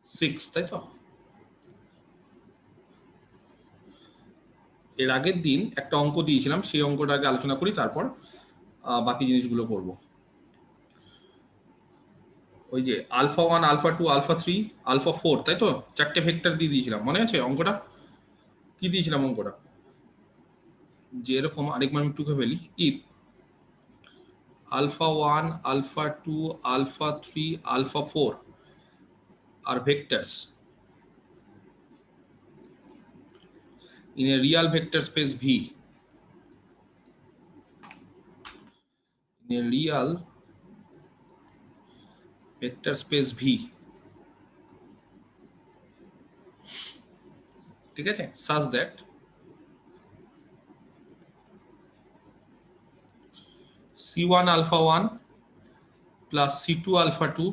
6, তাই তো? এর আগের দিন একটা অঙ্ক দিয়েছিলাম, সেই অঙ্কটা আগে আলোচনা করি, তারপর বাকি জিনিসগুলো করব। ওই যে আলফা 1, আলফা 2, আলফা 3, আলফা 4, তাই তো? চারটে ভেক্টর দিয়ে দিয়েছিলাম, মনে আছে অঙ্কটা? কি দিয়েছিলাম অঙ্কটা? যে এরকম, আরেকবার আমি টুকে ফেলি। If alpha 1, alpha 2, alpha 3, alpha 4 are vectors in a real vector space V, in a real vector space V, ঠিক আছে, such that C1 alpha 1 plus C2 alpha 2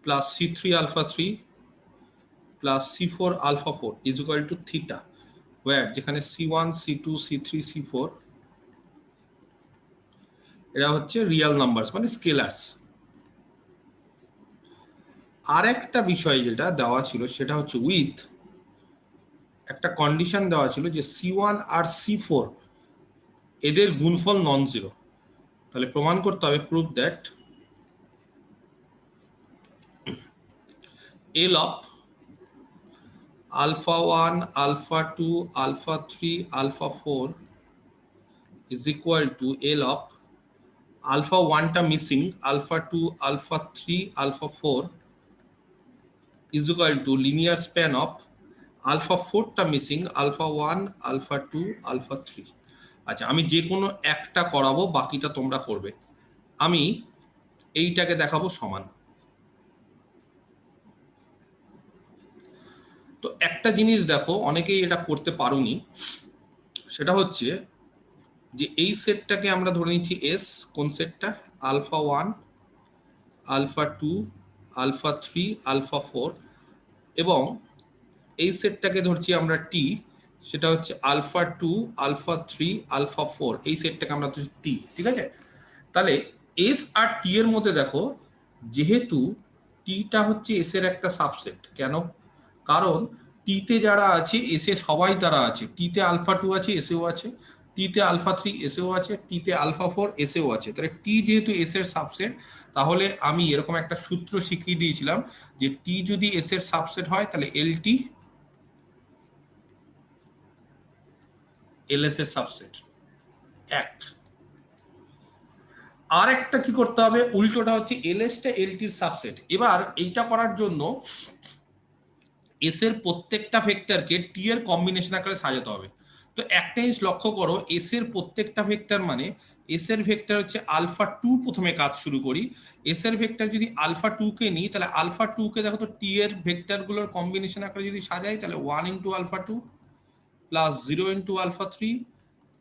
plus C3 alpha 3 plus C4 alpha 4 is equal to theta, where যেখানে C1, C2, C3, C4 এরা হচ্ছে real numbers, মানে scalars. আর একটা বিষয় যেটা দেওয়া ছিল সেটা হচ্ছে উইথ একটা কন্ডিশন দেওয়া ছিল যে C1 আর C4 এদের গুণফল নন জিরো। তাহলে প্রমাণ করতে হবে, prove that L of alpha 1, alpha 2, alpha 3, alpha 4 is equal to L of alpha 1 টা missing, alpha 2, alpha 3, alpha 4 is equal to linear span of alpha 4 টা মিসিং, alpha 1, alpha 2, alpha 3। আচ্ছা, আমি যে কোনো একটা করাবো, বাকিটা তোমরা করবে। আমি এইটাকে দেখাবো সমান। তো একটা জিনিস দেখো, অনেকেই এটা করতে পারোনি, সেটা হচ্ছে যে এই সেটটাকে আমরা ধরে নিচ্ছি এস। কোন সেটটা? আলফা 1, আলফা 2, আলফা 3, আলফা 4, এবং এই সেটটাকে ধরছি আমরা টি, সেটা হচ্ছে আলফা 2, আলফা 3, আলফা 4, এই সেটটাকে আমরা ধরছি টি, ঠিক আছে? তাহলে এস আর টি এর মধ্যে দেখো, যেহেতু টিটা হচ্ছে এস এর একটা সাবসেট। কেন? কারণ টিতে যারা আছে এসে সবাই তারা আছে। টিতে আলফা 2 আছে, এসেও আছে। টিতে আলফা 3 এসেও আছে। টিতে আলফা 4 এসেও আছে। তাহলে টি যেহেতু এস এর সাবসেট, তাহলে আমি এরকম একটা সূত্র শিখিয়ে দিয়েছিলাম যে টি যদি এস এর সাবসেট হয় তাহলে এল টি এল এস এর সাবসেট। এক। আর একটা কি করতে হবে, উল্টোটা হচ্ছে এল এস টা এল টির সাবসেট। এবার এইটা করার জন্য এস এর প্রত্যেকটা ভেক্টরকে টি এর কম্বিনেশন আকারে সাজাতে হবে। তো একটা জিনিস লক্ষ্য করো, এস এর প্রত্যেকটা ভেক্টর মানে এস এর ভেক্টর হচ্ছে আলফা 2, প্রথমে কাজ শুরু করি। এস এর ভেক্টর যদি আলফা 2 কে নিই, তাহলে আলফা 2 কে দেখো তো টি এর ভেক্টর গুলোর কম্বিনেশন আকারে যদি সাজাই, তাহলে 1 into alpha 2 plus 0 into alpha 3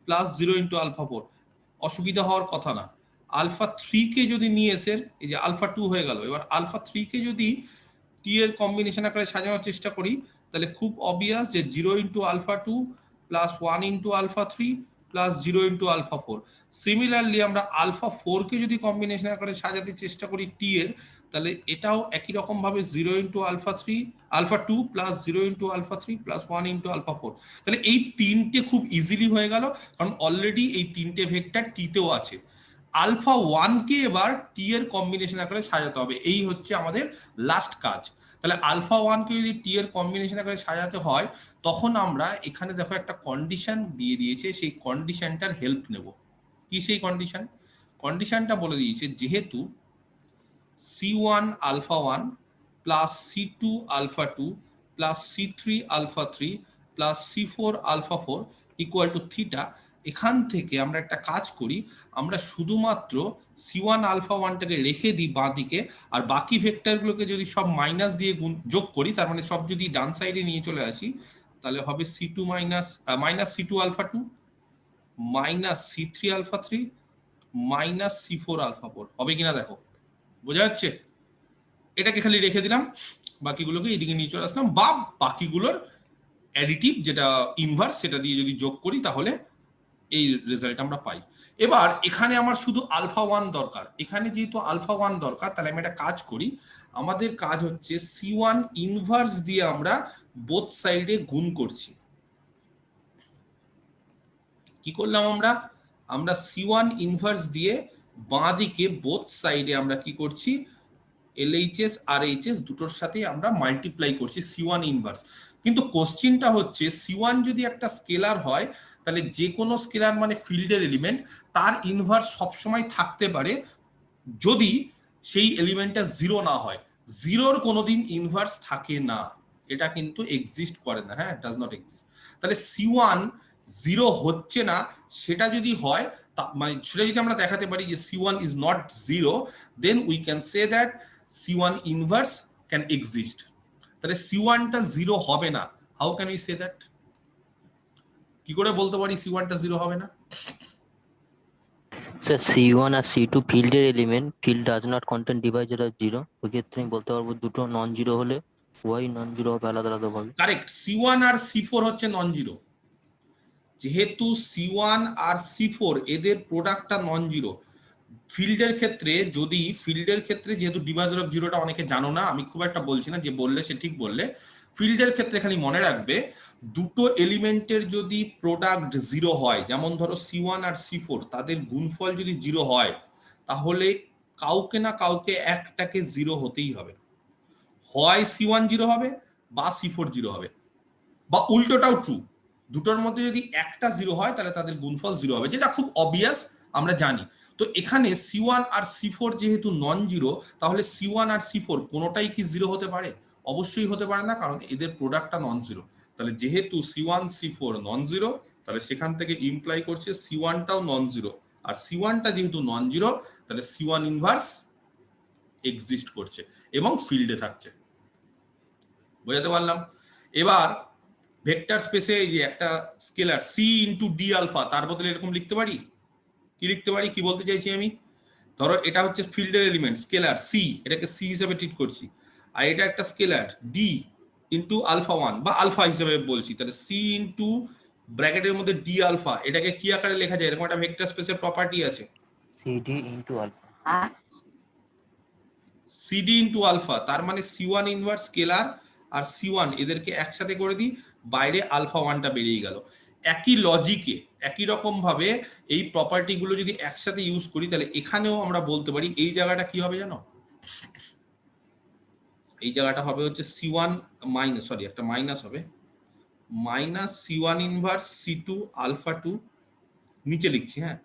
plus 0 into alpha 4। অসুবিধা হওয়ার কথা না। আলফা 3 কে যদি নিয়ে এসে, এই যে আলফা 2 হয়ে গেল, এবার আলফা 3 কে যদি টি এর কম্বিনেশন আকারে সাজানোর চেষ্টা করি, তাহলে খুব অবভিয়াস যে 0 into alpha 2 plus 1 into alpha 3 plus 0 into alpha 4। Similarly আমরা আলফা 4 কে যদি কম্বিনেশন আকারে সাজাতে চেষ্টা করি টি এর, তাহলে এটাও একই রকম ভাবে 0 into alpha 3, alpha 2 plus 0 into alpha 3 plus 1 into alpha 4। তাহলে এই তিনটে খুব ইজিলি হয়ে গেল, কারণ অলরেডি এই তিনটে ভেক্টর টিতেও আছে। আলফা 1 কে এবার টি এর কম্বিনেশন আকারে সাজাতে হবে, এই হচ্ছে আমাদের লাস্ট কাজ। তাহলে আলফা 1 কে যদি টি এর কম্বিনেশন আকারে সাজাতে হয়, তখন আমরা এখানে দেখো একটা কন্ডিশন দিয়ে দিয়েছে, সেই কন্ডিশনটার হেল্প নেব। কি সেই কন্ডিশন? কন্ডিশনটা বলে দিয়েছে, যেহেতু C1 alpha 1 plus C2 alpha 2 plus C3 alpha 3 plus C4 alpha 4 equal to theta, এখান থেকে আমরা একটা কাজ করি, আমরা শুধুমাত্র C1 alpha 1 টাকে রেখে দিই বাঁ দিকে, আর বাকি ভেক্টরগুলোকে যদি সব মাইনাস দিয়ে যোগ করি, তার মানে সব যদি ডান সাইডে নিয়ে চলে আসি, তাহলে হবে C2 minus C2 alpha 2 minus C3 alpha 3 minus C4 alpha 4। হবে কিনা দেখো, বোঝা যাচ্ছে? এটাকে খালি রেখে দিলাম, বাকিগুলোকে এদিকে নিয়ে চলে আসলাম, বা বাকিগুলোর অ্যাডিটিভ যেটা ইনভার্স সেটা দিয়ে যদি যোগ করি, তাহলে এই রেজাল্ট আমরা পাই। এবার এখানে আমার শুধু আলফা 1 দরকার, এখানে যেহেতু আলফা 1 দরকার তাহলে আমি একটা কাজ করি, আমাদের কাজ হচ্ছে C1 ইনভার্স দিয়ে আমরা বোথ সাইডে গুণ করছি। কি করলাম আমরা C1 ইনভার্স দিয়ে বাঁ দিকে বোথ সাইডে আমরা কি করছি, LHS আর HS দুটোর সাথে আমরা মাল্টিপ্লাই করছি C1 ইনভার্স। কিন্তু কোশ্চেনটা হচ্ছে C1 যদি একটা স্কেলার হয় তাহলে যে কোনো স্কেলার মানে ফিল্ডের এলিমেন্ট, তার ইনভার্স সবসময় থাকতে পারে যদি সেই এলিমেন্টটা জিরো না হয়। জিরোর কোনোদিন ইনভার্স থাকে না, এটা কিন্তু এক্সিস্ট করে না, হ্যাঁ, ডাজ নট এক্সিস্ট। তাহলে C1 জিরো হচ্ছে না, সেটা যদি হয় মানে সেটা যদি আমরা দেখাতে পারি যে C1 is not zero, then we can say that C1 inverse can exist. তাহলে C1 টা জিরো হবে না, how can we say that? কি করে বলতে পারি C1 টা জিরো হবে না? স্যার C1 আর C2 ফিল্ডের element, field does not contain Deviser of zero, ওই ক্ষেত্রে আমি বলতে পারবো দুটো নন জিরো হলে ওয়াই নন জিরো হবে আলাদা আলাদা ভাবে। কারেক্ট, C1 আর C4 হচ্ছে নন জিরো, যেহেতু C1 আর C4 এদের প্রোডাক্টটা নন জিরো। ফিল্ডের ক্ষেত্রে যেহেতু ডিভাইজার অফ জিরোটা অনেকে জানো না, আমি খুব একটা বলছি না, যে বললে সে ঠিক বললে। ফিল্ডের ক্ষেত্রে খালি মনে রাখবে দুটো এলিমেন্টের যদি প্রোডাক্ট জিরো হয়, যেমন ধরো C1 আর C4 তাদের গুণফল যদি জিরো হয়, তাহলে কাউকে না কাউকে একটাকে জিরো হতেই হবে, হয় C1 জিরো হবে বা C4 জিরো হবে, বা উল্টোটাও ট্রু। দুটোর মধ্যে যদি একটা জিরো হয় তাহলে তাদের গুণফল জিরো হবে, যেটা খুব অবভিয়াস, আমরা জানি। তো এখানে C1 আর C4 যেহেতু নন জিরো, তাহলে C1 আর C4 কোনোটাই কি জিরো হতে পারে? অবশ্যই হতে পারে না, কারণ এদের প্রোডাক্টটা নন জিরো। তাহলে যেহেতু C1 C4 নন জিরো, তাহলে সেখান থেকে ইমপ্লাই করছে C1 টাও নন জিরো, আর C1 টা যেহেতু নন জিরো, তাহলে C1 ইনভার্স এক্সিস্ট করছে এবং ফিল্ডে থাকছে। বোঝাতে পারলাম? এবার ভেক্টর স্পেসে এই যে একটা scalar C into D alpha, তার বদলে এরকম লিখতে পারি, কি লিখতে পারি, কি বলতে চাইছি আমি? ধরো এটা হচ্ছে ফিল্ডের এলিমেন্ট স্কেলার C, এটাকে C হিসেবে ট্রিট করছি, আর এটা একটা স্কেলার D ইনটু আলফা 1 বা আলফা হিসেবে বলছি, তাহলে C ইনটু ব্র্যাকেটের মধ্যে ডি আলফা, এটাকে কি আকারে লেখা যায়? এরকম একটা ভেক্টর স্পেসের প্রপার্টি আছে, CD into alpha, CD into alpha, তার মানে C1 ইনভার্স স্কেলার আর C1 এদেরকে একসাথে করে দিই, বাইরে আলফা 1টা বেরিয়ে গেল। একই লজিকে একই রকম ভাবে এই প্রপার্টি গুলো যদি একসাথে ইউজ করি, তাহলে এখানেও আমরা বলতে পারি এই জায়গাটা কি হবে জানো? এই জায়গাটা হবে হচ্ছে C1 মাইনাস, সরি একটা মাইনাস হবে, minus C1 inverse C2 alpha 2, নিচে লিখছি, হ্যাঁ,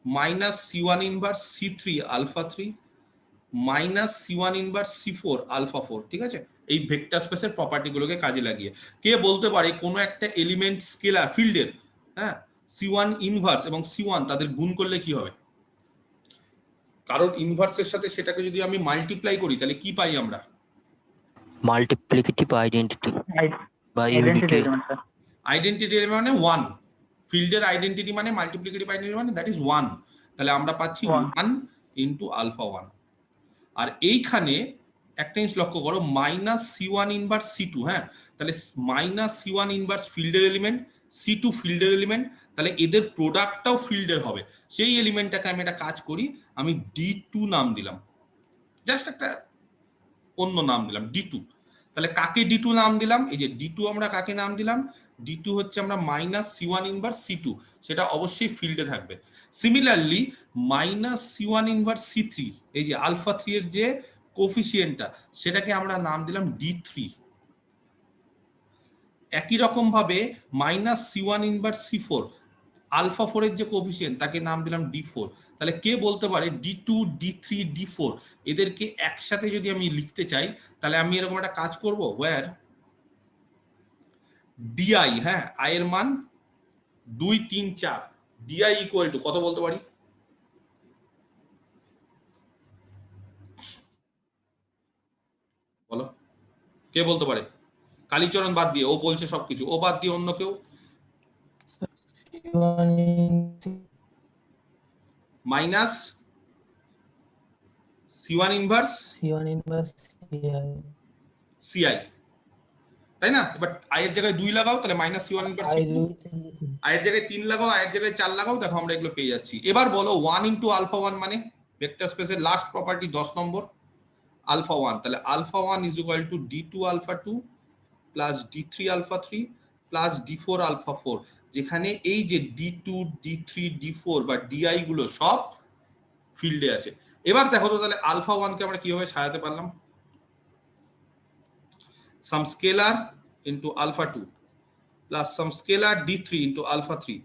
minus C1 inverse C3 alpha 3 minus C1 inverse C4 alpha 4। ঠিক আছে, এই ভেক্টর স্পেসের প্রপার্টি গুলোকে কাজে লাগিয়ে কে বলতে পারে কোনো একটা এলিমেন্ট স্কেলার ফিল্ডের, হ্যাঁ, C1 ইনভার্স এবং C1 তাদের গুণ করলে কি হবে? কারণ ইনভার্সের সাথে সেটাকে যদি আমি মাল্টিপ্লাই করি তাহলে কি পাই আমরা? মাল্টিপ্লিকেটিভ আইডেন্টিটি বা ইউনিটি। আইডেন্টিটি মানে 1, ফিল্ডের আইডেন্টিটি মানে মাল্টিপ্লিকেটিভ আইডেন্টিটি মানে দ্যাট ইজ 1, তাহলে আমরা পাচ্ছি 1 ইনটু আলফা 1। আর এইখানে একটা জিনিস লক্ষ্য করো, মাইনাস C1 ইনভার্স C2, হ্যাঁ, তাহলে মাইনাস C1 ইনভার্স ফিল্ডের এলিমেন্ট, C2 ফিল্ডের এলিমেন্ট, তাহলে এদের প্রোডাক্টটাও ফিল্ডের হবে। সেই এলিমেন্টটাকে আমি একটা কাজ করি, আমি D2 নাম দিলাম, জাস্ট একটা অন্য নাম দিলাম D2। তাহলে কাকে D2 নাম দিলাম? এই যে D2 আমরা কাকে নাম দিলাম? D2 হচ্ছে আমরা মাইনাস C1 ইনভার্স C2, সেটা অবশ্যই ফিল্ডে থাকবে। Similarly minus C1 inverse C3, এই যে আলফা 3 এর যে কোফিসিয়েন্টটা, সেটাকে আমরা নাম দিলাম D3। একই রকম ভাবে minus C1 inverse C4, alpha 4 এর যে কোফিসিয়েন্ট তাকে নাম দিলাম D4। তাহলে কে বলতে পারে D2 D3 D4 এদেরকে একসাথে যদি আমি লিখতে চাই, তাহলে আমি এরকম একটা কাজ করব, ওয়্যার DI, হ্যাঁ, I এর মান 2 3 4, DI ইকুয়াল টু কত বলতে পারি? বলো, কে বলতে পারে? কালীচরণ বাদ দিয়ে, ও বলছে সবকিছু, ও বাদ দিয়ে অন্য কেউ? মাইনাস C1 ইনভার্স CI, তাই না? এবার i এর জায়গায় 2 লাগাও, তাহলে minus c1 inverse c2, i এর জায়গায় 3 লাগাও, i এর জায়গায় 4 লাগাও, দেখো আমরা এগুলো পেয়ে যাচ্ছি। এবার বলো 1 ইনটু আলফা 1 মানে ভেক্টর স্পেসের লাস্ট প্রপার্টি 10 নম্বর আলফা 1, তাহলে alpha 1 is equal to d2 alpha 2 plus d3 alpha 3 plus d4 alpha 4, যেখানে এই যে d2 d3 d4 বা di গুলো সব ফিল্ডে আছে। এবার দেখো তো তাহলে আলফা 1 কে আমরা কিভাবে সাজাতে পারলাম, some scalar into alpha 2 plus some scalar d3 into alpha 3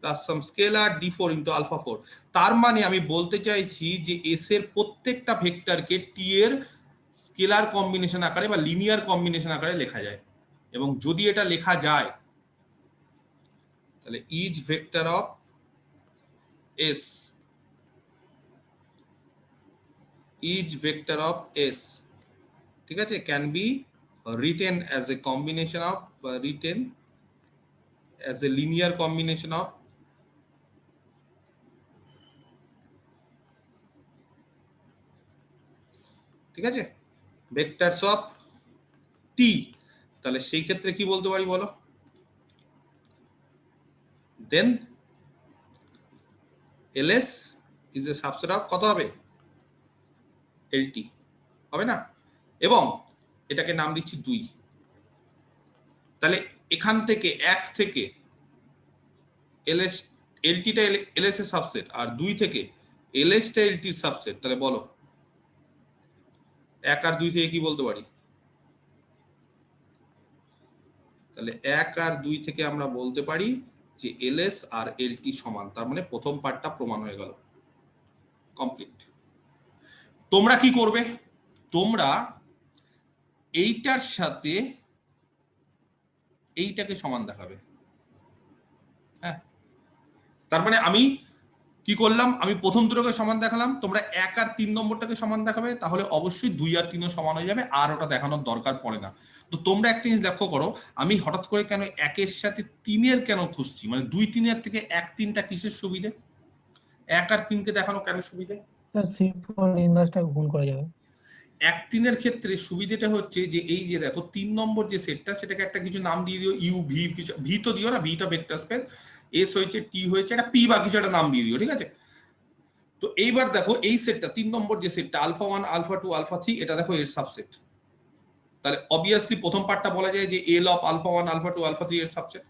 plus some scalar d4 into alpha 4। তার মানে আমি বলতে চাইছি যে s এর প্রত্যেকটা ভেক্টরকে t এর স্কেলার কম্বিনেশন আকারে বা লিনিয়ার কম্বিনেশন আকারে লেখা যায়, এবং যদি এটা লেখা যায় তাহলে each vector of s, each vector of s, ঠিক আছে, can be written as a combination of written as a linear combination of ঠিক আছে ভেক্টরস অফ টি। তাহলে সেই ক্ষেত্রে কি বলতে পারি বলো, দেন ls is a subset of কত হবে lt, হবে না? এবং এটাকে নাম দিচ্ছি 2। তাহলে এখান থেকে 1 থেকে ls, lt টা ls এর সাবসেট, আর 2 থেকে ls টা lt এর সাবসেট, তাহলে বলো 1 আর 2 থেকে কি বলতে পারি, তাহলে 1 আর 2 থেকে আমরা বলতে পারি যে ls আর lt সমান, তার মানে প্রথম পার্টটা প্রমাণ হয়ে গেল, কমপ্লিট। তোমরা কি করবে, তোমরা এইটার সাথে এইটাকে সমান দেখাবে। হ্যাঁ, তার মানে আমি কি করলাম, আমি প্রথম দুটোকে সমান দেখালাম, তোমরা 1 আর 3 নম্বরটাকে সমান দেখাবে, তাহলে অবশ্যই 2 আর 3 সমান হয়ে যাবে, আর ওটা দেখানোর দরকার পড়ে না। তো তোমরা একটা জিনিস লক্ষ্য করো, আমি হঠাৎ করে কেন 1 এর সাথে 3 এর কেন খুঁজছি, মানে 2 3 এর থেকে 1 3টা কিসের সুবিধে, 1 আর 3 কে দেখানো কেন সুবিধে, C4 ইনভার্সটা গুণ করা যাবে। 1 3 এর ক্ষেত্রে সুবিধাটা হচ্ছে যে এই যে দেখো 3 নম্বর যে সেটটা, সেটাকে একটা কিছু নাম দিয়ে দিও, ইউ ভি, কিছু ভি তো দিও না, ভিটা ভেক্টর স্পেস, এস হয়েছে টি হয়েছে, একটা পি বা কিছু একটা নাম দিয়ে দিও, ঠিক আছে? তো এইবার দেখো এই সেটটা 3 নম্বর যে সেটটা আলফা 1 আলফা 2 আলফা 3, এটা দেখো এর সাবসেট, তাহলে অবভিয়াসলি প্রথম পার্টটা বলা যায় যে L of alpha 1 alpha 2 alpha 3 এর সাবসেট,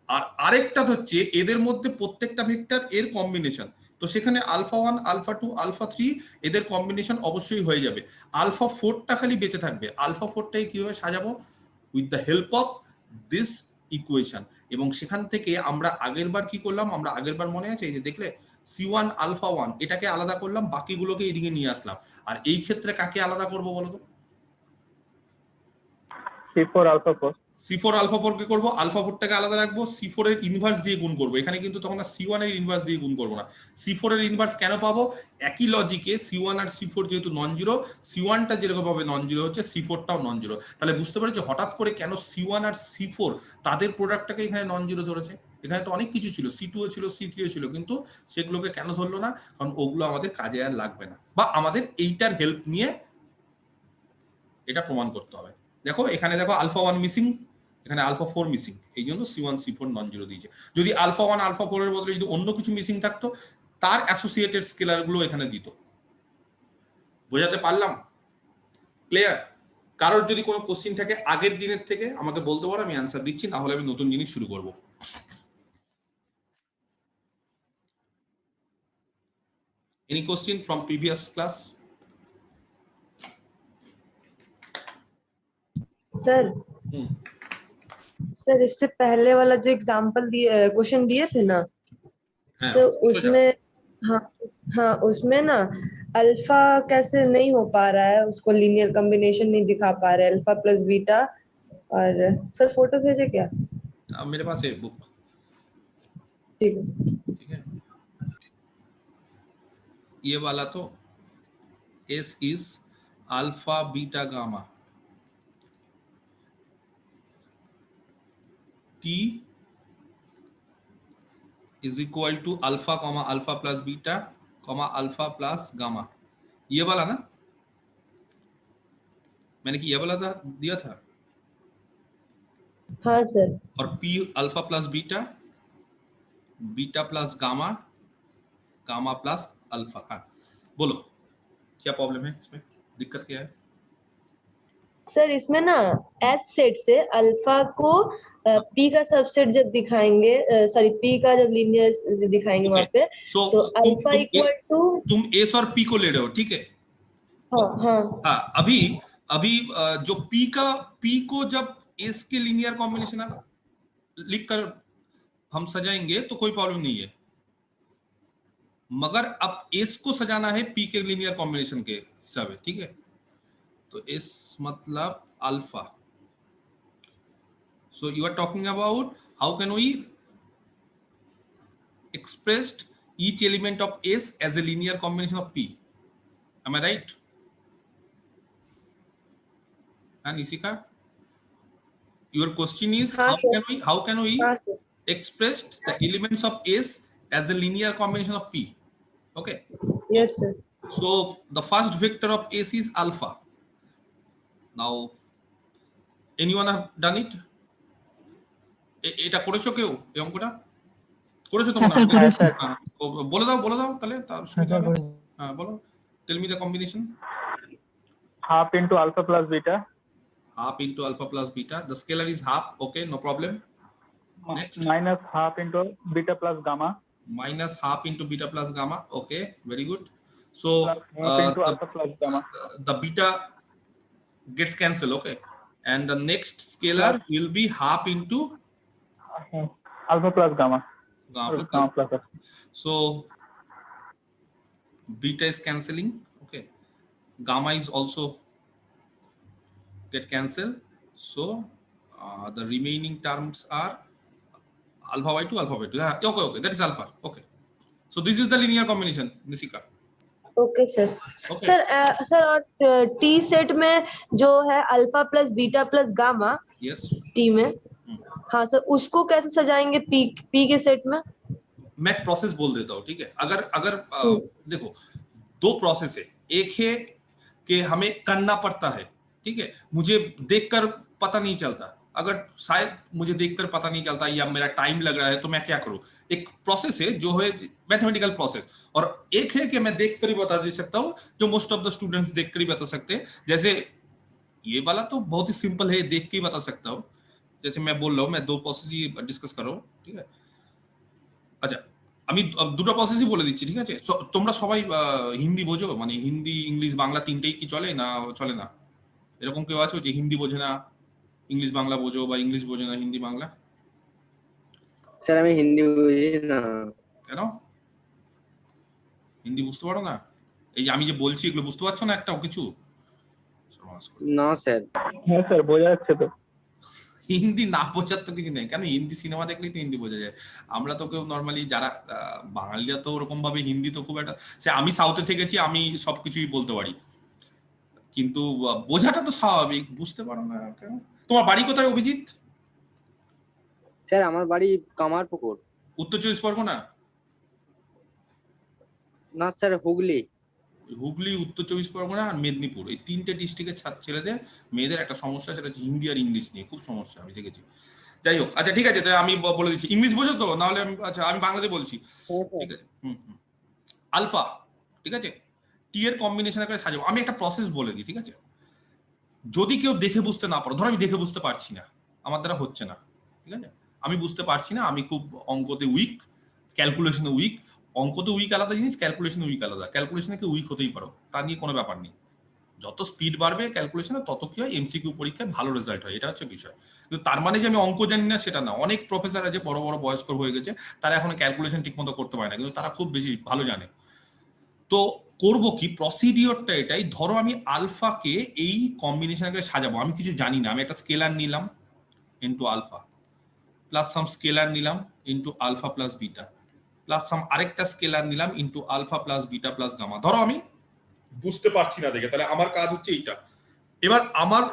আর আরেকটা হচ্ছে এদের মধ্যে প্রত্যেকটা ভেক্টর এর কম্বিনেশন, তো সেখানে আলফা 1 আলফা 2 আলফা 3 এদের কম্বিনেশন অবশ্যই হয়ে যাবে, আলফা 4টা খালি বেঁচে থাকবে। আলফা 4টাকে কিভাবে সাজাবো, with the help of this equation, এবং সেখান থেকে আমরা আগেরবার কি করলাম, আমরা আগেরবার মনে আছে এই যে দেখলে c1 আলফা 1 এটাকে আলাদা করলাম, বাকিগুলোকে এদিকে নিয়ে আসলাম, আর এই ক্ষেত্রে কাকে আলাদা করব বলো তো, C4 alpha 4, C4 আলফা 4 কে করব, আলফা 4টাকে আলাদা রাখবো, C4 এর ইনভার্স দিয়ে গুণ করব, এখানে কিন্তু তখন আর C1 এর ইনভার্স দিয়ে গুণ করব না। C4 এর ইনভার্স কেন পাবো, একই লজিকে C1 আর C4 যেহেতু নন জিরো, C1টা যেরকম ভাবে নন জিরো হচ্ছে C4টাও নন জিরো, তাহলে বুঝতে পারছো হঠাৎ করে কেন C1 আর C4 তাদের প্রোডাক্টটাকে এখানে নন জিরো ধরেছে। এখানে তো অনেক কিছু ছিল, C2 ও ছিল C3 ও ছিল, কিন্তু সেগুলোকে কেন ধরলো না, কারণ ওগুলো আমাদের কাজে আর লাগবে না, বা আমাদের এইটার হেল্প নিয়ে এটা প্রমাণ করতে হবে। দেখো এখানে দেখো আলফা 1 মিসিং, এখানে আলফা 4 মিসিং, এই জন্য C1 C4 নন জিরো দিয়েছে। যদি আলফা 1 আলফা 4 এর বদলে যদি অন্য কিছু মিসিং থাকতো, তার অ্যাসোসিয়েটেড স্কেলার গুলো এখানে দিত। বোঝাতে পারলাম? ক্লিয়ার? কারোর যদি কোনো কোশ্চিন থাকে আগের দিনের থেকে আমাকে বলতে পারো, আমি অ্যান্সার দিচ্ছি, না হলে আমি নতুন জিনিস শুরু করব। Any question from previous class? Sir इससे पहले वाला जो एग्जांपल दिए क्वेश्चन दिए थे ना, सर उसमें हाँ उसमें ना अल्फा कैसे नहीं हो पा रहा है, उसको लीनियर कॉम्बिनेशन नहीं दिखा पा रहे, अल्फा प्लस बीटा। और सर फोटो भेजे क्या? अब मेरे पास है बुक। ठीक है ठीक है, ये वाला तो S is alpha beta gamma, T is equal to alpha comma alpha plus beta comma alpha plus gamma, ये वाला ना, मैंने कि ये वाला था दिया था, हाँ सर। और P alpha plus beta, beta plus gamma, gamma plus alpha. हाँ बोलो क्या प्रॉब्लम है इसमें, दिक्कत क्या है? सर इसमें ना एस सेट से अल्फा को पी का सबसेट जब दिखाएंगे, सॉरी पी का जब लीनियर दिखाएंगे ओके वहां पे, सो तो अल्फा इक्वल टू, तुम एस और पी को ले रहे हो, ठीक है? हाँ हाँ हाँ अभी अभी जो पी को जब एस के लीनियर कॉम्बिनेशन लिख कर हम सजाएंगे तो कोई प्रॉब्लम नहीं है, मगर अब एस को सजाना है पी के लीनियर कॉम्बिनेशन के हिसाब से, ठीक है? तो एस मतलब alpha, so you are talking about how can we expressed each element of S as a linear combination of P. Am I right? And Ishika, your question is हाँ sir, how can we हाँ sir, express the elements of S as a linear combination of P? Okay. Yes sir. So the first vector of S is alpha. Now, anyone have done it? এটা করেছো কেউ এই অঙ্কটা? করেছো তো হ্যাঁ মনে স্যার হয়? করেছি। স্যার হ্যাঁ, বলে দাও তাহলে তার হ্যাঁ সুবিধা স্যার হবে। করেছি। হ্যাঁ বলো, tell me the combination. half into alpha plus beta Half into alpha plus beta, the scalar is half, okay, no problem. Next, minus half into beta plus gamma minus half into beta plus gamma, okay, very good. So plus half into alpha plus gamma the beta gets cancelled, okay, and the next scalar Plus- will be half into alpha plus gamma gamma or plus gamma alpha. plus alpha. So beta is cancelling, okay, gamma is also get cancelled, so the remaining terms are alpha by 2 alpha by 2, yeah, okay, that is alpha, okay. So this is the linear combination, Nishika. Okay sir. Okay. Sir और T set में जो है alpha plus beta plus gamma Yes. T में, हाँ sir उसको कैसे सजाएंगे P के set में? मैं प्रोसेस बोल देता हूँ, ठीक है? अगर अगर देखो दो प्रोसेस है, एक है कि हमें करना पड़ता है, ठीक है, मुझे देखकर पता नहीं चलता, अगर शायद मुझे देखकर पता नहीं चलता या मेरा टाइम लग रहा है तो मैं क्या करूं, एक प्रोसेस है जो है मैथमेटिकल प्रोसेस, और एक है कि मैं देखकर ही बता दे सकता हूं, जो मोस्ट ऑफ द स्टूडेंट्स देखकर ही बता सकते हैं। जैसे ये वाला तो बहुत ही सिंपल है, देख के ही बता सकता हूं, जैसे मैं बोल रहा हूं, मैं दो प्रोसेस ही डिस्कस कर रहा हूं, ठीक है? আচ্ছা আমি দুটো প্রসেসই বলে দিচ্ছি, ঠিক আছে? তোমরা সবাই হিন্দি বোঝো, মানে হিন্দি ইংলিশ বাংলা তিনটেই কি চলে না চলে না? এরকম কেউ আছো যে হিন্দি বোঝে না ইংলিশ বাংলা বোঝো, বা ইংলিশ বোঝে না হিন্দি বাংলা? স্যার আমি হিন্দি বুঝি না। কেন হিন্দি বুঝতে পারো না? এই যে আমি যে বলছি এগুলো বুঝতে পারছো না একটাও কিছু? না স্যার। হ্যাঁ স্যার বোঝা যাচ্ছে তো। হিন্দি না বোঝার তো কিছু নেই, কেন হিন্দি সিনেমা দেখলেই তো হিন্দি বোঝা যায়। আমরা তো কেউ নর্মালি যারা বাঙালিরা তো ওরকম ভাবে হিন্দি তো খুব একটা, সে আমি সাউথে থেকেছি, আমি সবকিছুই বলতে পারি, কিন্তু বোঝাটা তো স্বাভাবিক, বুঝতে পারো না কেন? তোমার বাড়ি কোথায় অভিজিৎ? স্যার আমার বাড়ি কামারপুকুর। উত্তর চব্বিশ পরগনা? না স্যার হুগলি। হুগলি, উত্তর চব্বিশ পরগনা আর মেদিনীপুর, এই তিনটে ডিস্ট্রিক্টের ছেলেদের মেয়েদের একটা সমস্যা, সেটা হচ্ছে হিন্দি আর ইংলিশ নিয়ে খুব সমস্যা আমি দেখেছি। যাই হোক, আচ্ছা ঠিক আছে, তাই আমি বলে দিচ্ছি, ইংলিশ বোঝো তো? নাহলে আমি আচ্ছা আমি বাংলাতে বলছি, ঠিক আছে? আলফা, ঠিক আছে, টি এর কম্বিনেশন করে সাজাবো। আমি একটা প্রসেস বলে দিই, ঠিক আছে? যদি কেউ দেখে বুঝতে না পারো, ধরো আমি দেখে বুঝতে পারছি না, আমার দ্বারা হচ্ছে না, ঠিক আছে, আমি বুঝতে পারছি না, আমি খুব অঙ্কতে উইক, ক্যালকুলেশনে উইক। অঙ্কতে উইক আলাদা জিনিস, ক্যালকুলেশনে উইক আলাদা। ক্যালকুলেশনে কি উইক হতেই পারো, তা নিয়ে কোনো ব্যাপার নেই। যত স্পিড বাড়বে ক্যালকুলেশনে তত কি হয়, এমসিকিউ পরীক্ষায় ভালো রেজাল্ট হয়, এটা হচ্ছে বিষয়। কিন্তু তার মানে যে আমি অঙ্ক জানি না সেটা না। অনেক প্রফেসর আছে বড় বড় বয়স্ক হয়ে গেছে, তারা এখন ক্যালকুলেশন ঠিক মতো করতে পারে না, কিন্তু তারা খুব বেশি ভালো জানে। তো করব কি, প্রসিডিওরটা এটাই, ধরো আমি আলফাকে এই কম্বিনেশনে সাজাবো, আমি কিছু জানি না, আমি একটা স্কেলার নিলাম into alpha plus some scalar নিলাম into alpha plus beta plus some আরেকটা স্কেলার নিলাম into alpha plus beta plus gamma. ধরো আমি বুঝতে পারছি না দেখে, তাহলে আমার কাজ হচ্ছে এইটা। এবার আমার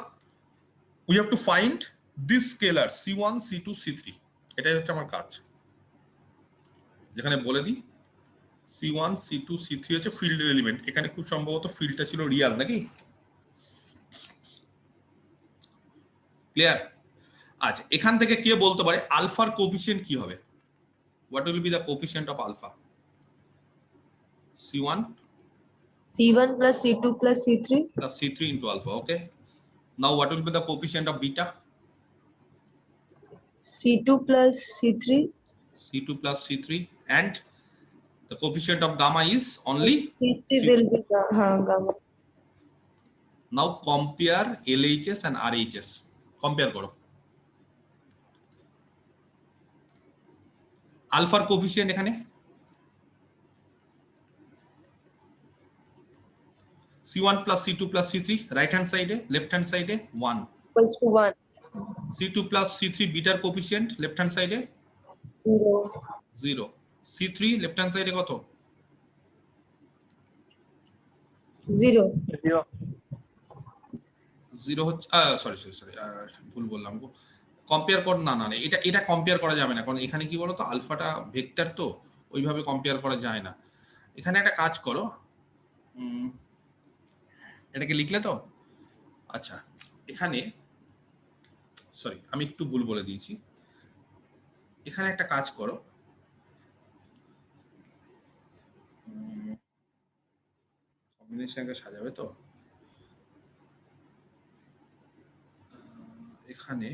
we have to find this scalar C1 C2 C3, এটাই হচ্ছে আমার কাজ। যেখানে বলে দিই C1 C2 C3 হচ্ছে ফিল্ডের এলিমেন্ট, এখানে খুব সম্ভবত ফিল্ডটা ছিল রিয়াল, নাকি? ক্লিয়ার? আচ্ছা, এখান থেকে কে বলতে পারে আলফার কোএফিসিয়েন্ট কি হবে? What will be the coefficient of alpha? C1 C1 plus C2 plus C3. plus C3 into alpha. Okay. Now what will be the coefficient of beta? C2 plus C3. C2 plus C3, and the coefficient of gamma is only C3 C3. will be gamma. Now compare LHS and RHS. Compare karo. Alpha coefficient এখানে C1 plus C2 plus C3, right hand side, left hand side 1. Equals to 1. C2 plus C3 beta coefficient, left hand side 0. 0. C3 left hand side কত? 0. 0 0 হচ্ছে sorry ভুল বললাম গো। Compare কর না এটা compare করা যাবে না, কারণ এখানে কি বলতো আলফাটা ভেক্টর, তো ওইভাবে কম্পেয়ার করা যায় না। এখানে একটা কাজ করো, এটাকে লিখলে তো, আচ্ছা এখানে সরি আমি একটু ভুল বলে দিয়েছি। এখানে একটা কাজ করো, কম্বিনেশনকে সাজাবে তো, এখানে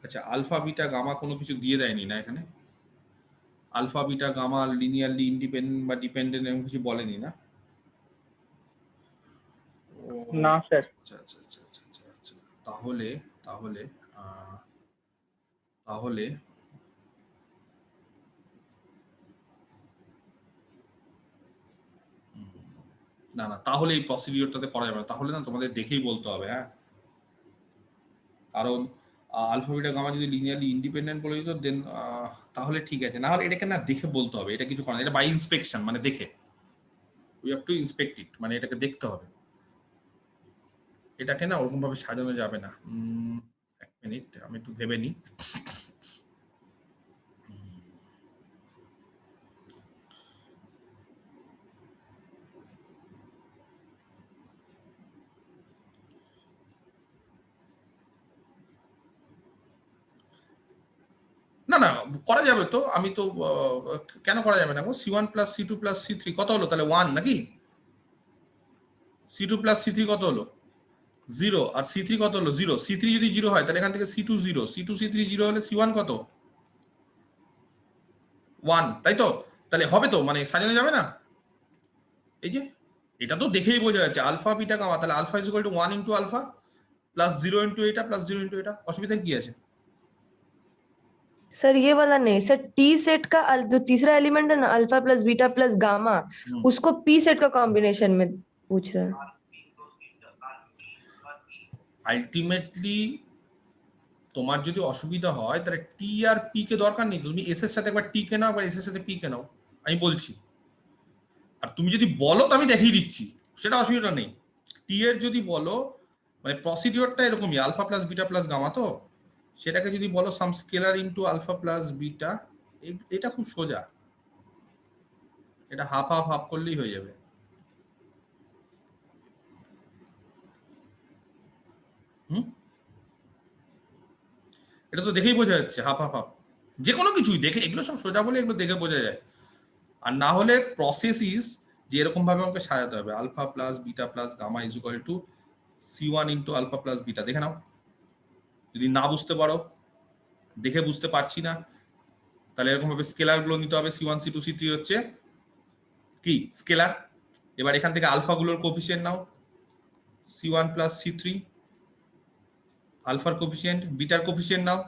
আচ্ছা আলফা বিটা গামা কোনো কিছু দিয়ে দেয়নি না এখানে? Alpha beta gamma linearly independent বা ডিপেন্ডেন্ট এরকম কিছু বলেনি না? না স্যার। আচ্ছা তাহলে তাহলে তাহলে না তাহলে এই প্রসিডিওরটাতে করা যাবে না, তাহলে না তোমাদের দেখেই বলতে হবে। হ্যাঁ, কারণ আলফা বিটা গামা যদি লিনিয়ারলি ইন্ডিপেন্ডেন্ট বলে দিত দেন তাহলে ঠিক আছে, না হলে এটাকে না দেখে বলতে হবে, এটা কিছু করার, এটা বাই ইন্সপেকশন, মানে দেখে, উই হ্যাভ টু ইন্সপেক্ট ইট, মানে এটাকে দেখতে হবে, এটাকে না ওরকম ভাবে সাজানো যাবে না। এক মিনিট আমি একটু ভেবে নিই। না করা যাবে তো, আমি তো কেন করা যাবে না? C1 plus C2 plus C3 কত হলো তাহলে? 1 নাকি? C2 plus C3 কত হলো? 0। আর C3 কত হলো? 0। C3 যদি 0 হয় তাহলে এখান থেকে C2 0, C2 C3 0 হলে C1 কত? 1, তাই তো? তাহলে হবে তো, মানে সাজানো যাবে না? এই যে এটা তো দেখেই বোঝা যাচ্ছে আলফা বিটা গামা, তাহলে alpha is equal to 1 into alpha plus 0 into এটা প্লাস 0 ইনটু এটা। অসুবিধা কি আছে? सर ये वाला नहीं सर, टी सेट का जो तीसरा एलिमेंट है ना alpha plus beta plus gamma, उसको पी सेट का कॉम्बिनेशन में पूछ रहा है। আলটিমেটলি তোমার যদি অসুবিধা হয় তাহলে টি আর পি কে দরকার নেই, তুমি এস এর সাথে একবার টি কে নাও, একবার এস এর সাথে পি কে নাও, আমি বলছি। আর তুমি যদি বলো তো আমি দেখিয়ে দিচ্ছি, সেটা অসুবিধা নেই। টি এর যদি বলো, মানে প্রসিডিওরটা এরকমই, alpha plus beta plus gamma, তো সেটাকে যদি বলো some scalar into alpha plus beta, এটা খুব সোজা, এটা হাফ হাফ হাফ করলেই হয়ে যাবে। এটা তো দেখেই বোঝা যাচ্ছে হাফ হাফ হাফ, যে কোনো কিছুই দেখে, এগুলো সব সোজা বলে এগুলো দেখে বোঝা যায়। আর না হলে প্রসেস ইজ যে এরকম ভাবে আমাকে সাজাতে হবে, alpha plus beta plus gamma is equal to C1 into alpha plus beta. দেখে নাও, যদি না বুঝতে পারো, দেখে বুঝতে পারছি না, তাহলে এরকম ভাবে স্কেলার গুলো নিতে হবে। C1 C2 C3 হচ্ছে কি স্কেলার। এবার এখান থেকে আলফা গুলোর কোএফিসিয়েন্ট নাও, C1 প্লাস C3 আলফার কোএফিসিয়েন্ট, বিটার কোএফিসিয়েন্ট নাও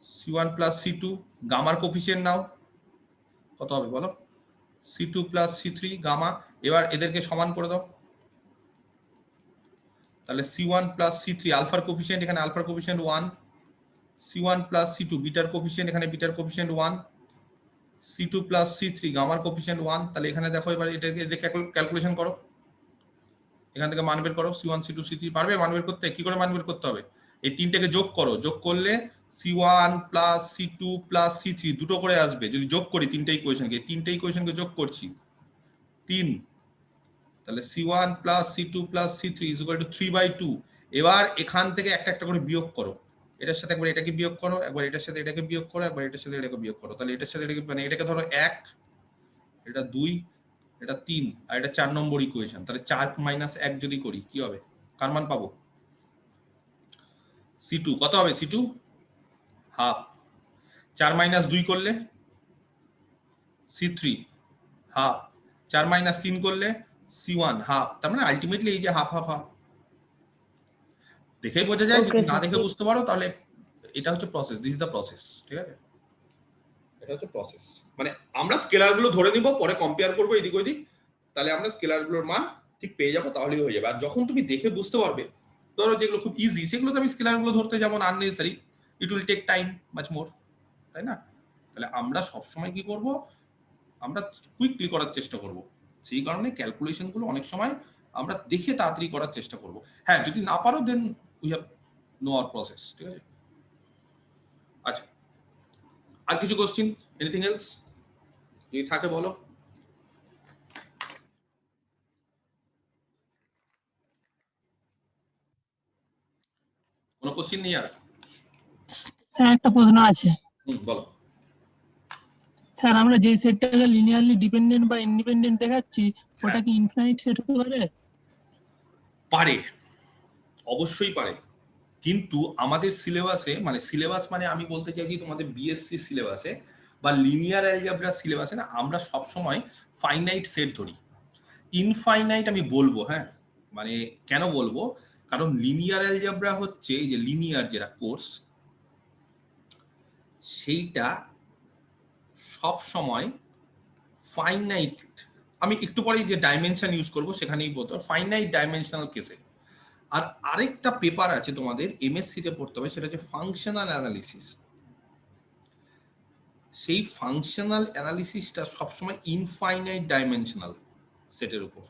C1 প্লাস C2, গামার কোএফিসিয়েন্ট নাও, কত হবে বলো? C2 plus C3 gamma. এবার এদেরকে সমান করে দাও, তাহলে C1 প্লাস C3 আলফার কোএফিসিয়েন্ট, এখানে আলফার কোএফিসিয়েন্ট 1, C1 প্লাস C2 বিটার কোএফিসিয়েন্ট, এখানে বিটার কোএফিসিয়েন্ট 1, C2 প্লাস C3 গামার কোএফিসিয়েন্ট 1। তাহলে এখানে দেখো এবার এটাকে ক্যালকুলেশন করো, এখান থেকে মান বের করো C1 C2 C3। পারবে মান বের করতে? কি করে মান বের করতে হবে? এই তিনটাকে যোগ করো, যোগ করলে C1 plus C2 plus C3 দুটো করে আসবে। যদি যোগ করি তিনটে ইকুয়েশনকে যোগ করছি, 3 তাহলে c1 plus c2 plus c3 is equal two 3/2। এবার এখান থেকে একটা একটা করে বিয়োগ করো, এটার সাথে একবার এটাকে বিয়োগ করো, একবার এটার সাথে এটাকে বিয়োগ করো, একবার এটার সাথে এটাকে বিয়োগ করো। তাহলে এটার সাথে এটাকে মানে এটাকে ধরো 1, এটা 2, এটা 3 আর এটা 4 নম্বর ইকুয়েশন। তাহলে 4 মাইনাস 1 যদি করি কি হবে, কার মান পাবো? c2 কত হবে? c2 half. 4 মাইনাস 2 করলে c3 হাফ, 4 মাইনাস 3 করলে c1 হাফ। তার মানে আলটিমেটলি এই যে হাফ হাফ হাফ দেখেই বোঝা যায়। যদি Okay, না sir. দেখে বুঝতে পারো তাহলে এটা হচ্ছে process, this is the process. ঠিক আছে, এটা হচ্ছে প্রসেস। মানে আমরা স্কেলার গুলো ধরে নিব, পরে কম্পেয়ার করবো এদিক ওদিক, তাহলে আমরা স্কেলার গুলোর মান ঠিক পেয়ে যাবো, তাহলেই হয়ে যাবে। আর যখন তুমি দেখে বুঝতে পারবে, ধরো যেগুলো খুব ইজি সেগুলো তো আমি স্কেলার গুলো ধরতে যাবো না, unnecessary, it will take time much more, তাই না? তাহলে আমরা সবসময় কি করব, আমরা কুইকলি করার চেষ্টা করব। সেই কারণে ক্যালকুলেশন গুলো অনেক সময় আমরা দেখে তাড়াতাড়ি করার চেষ্টা করব। হ্যাঁ, যদি না পারো then we have no our process. ঠিক আছে, আচ্ছা আর কিছু কোশ্চেন, এনিথিং এলস যদি থাকে বলো। কোনো কোশ্চেন নেই আর? স্যার একটা প্রশ্ন আছে। বলো। স্যার আমরা যে সেটটাকে লিনিয়ারলি ডিপেন্ডেন্ট বা ইন্ডিপেন্ডেন্ট দেখাচ্ছি ওটা কি ইনফাইনাইট সেট হতে পারে? পারে, অবশ্যই পারে, কিন্তু আমাদের সিলেবাসে, মানে সিলেবাস মানে আমি বলতে চাইছি তোমাদের বিএসসি সিলেবাসে বা লিনিয়ার অ্যালজেব্রা সিলেবাসে না, আমরা সব সময় ফাইনাইট সেট ধরি। ইনফাইনাইট আমি বলবো, হ্যাঁ, মানে কেন বলবো, কারণ লিনিয়ার অ্যালজেব্রা হচ্ছে এই যে লিনিয়ার যেটা কোর্স, সেইটা সব সময় ফাইনাইট। আমি একটু পরে যে ডাইমেনশন ইউজ করব সেখানেই বলতে ফাইনাইট ডাইমেনশনাল কেসে। আর আরেকটা পেপার আছে তোমাদের এমএসসি তে পড়তে হবে, সেটা হচ্ছে ফাংশনাল অ্যানালিসিস। সেই ফাংশনাল অ্যানালিসিসটা সবসময় ইনফাইনাইট ডাইমেনশনাল সেটের উপর,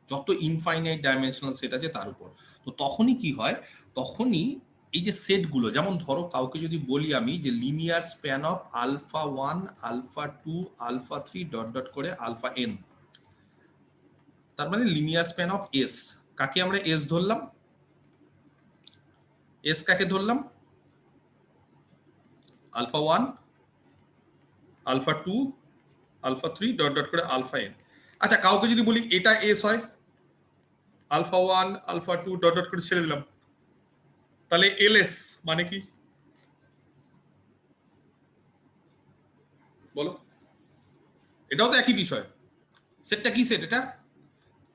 যত ইনফাইনাইট ডাইমেনশনাল সেট আছে তার উপর। তো তখনই কি হয়, তখনই এই যে সেটগুলো, যেমন ধরো কাউকে যদি বলি আমি যে linear span of alpha 1 alpha 2 alpha 3 dot dot করে আলফা n, তার মানে লিনিয়ার স্প্যান অফ এস, কাকে আমরা এস ধরলাম? এস কাকে ধরলাম? Alpha 1 alpha 2 alpha 3 dot dot করে আলফা n। আচ্ছা কাউকে যদি বলি এটা এস হয়, আলফা 1 আলফা 2 ডট ডট করে ছেড়ে দিলাম, তাহলে এলএস মানে কি বলো? এটাও তো একই বিষয়। সেটটা কি সেট? এটা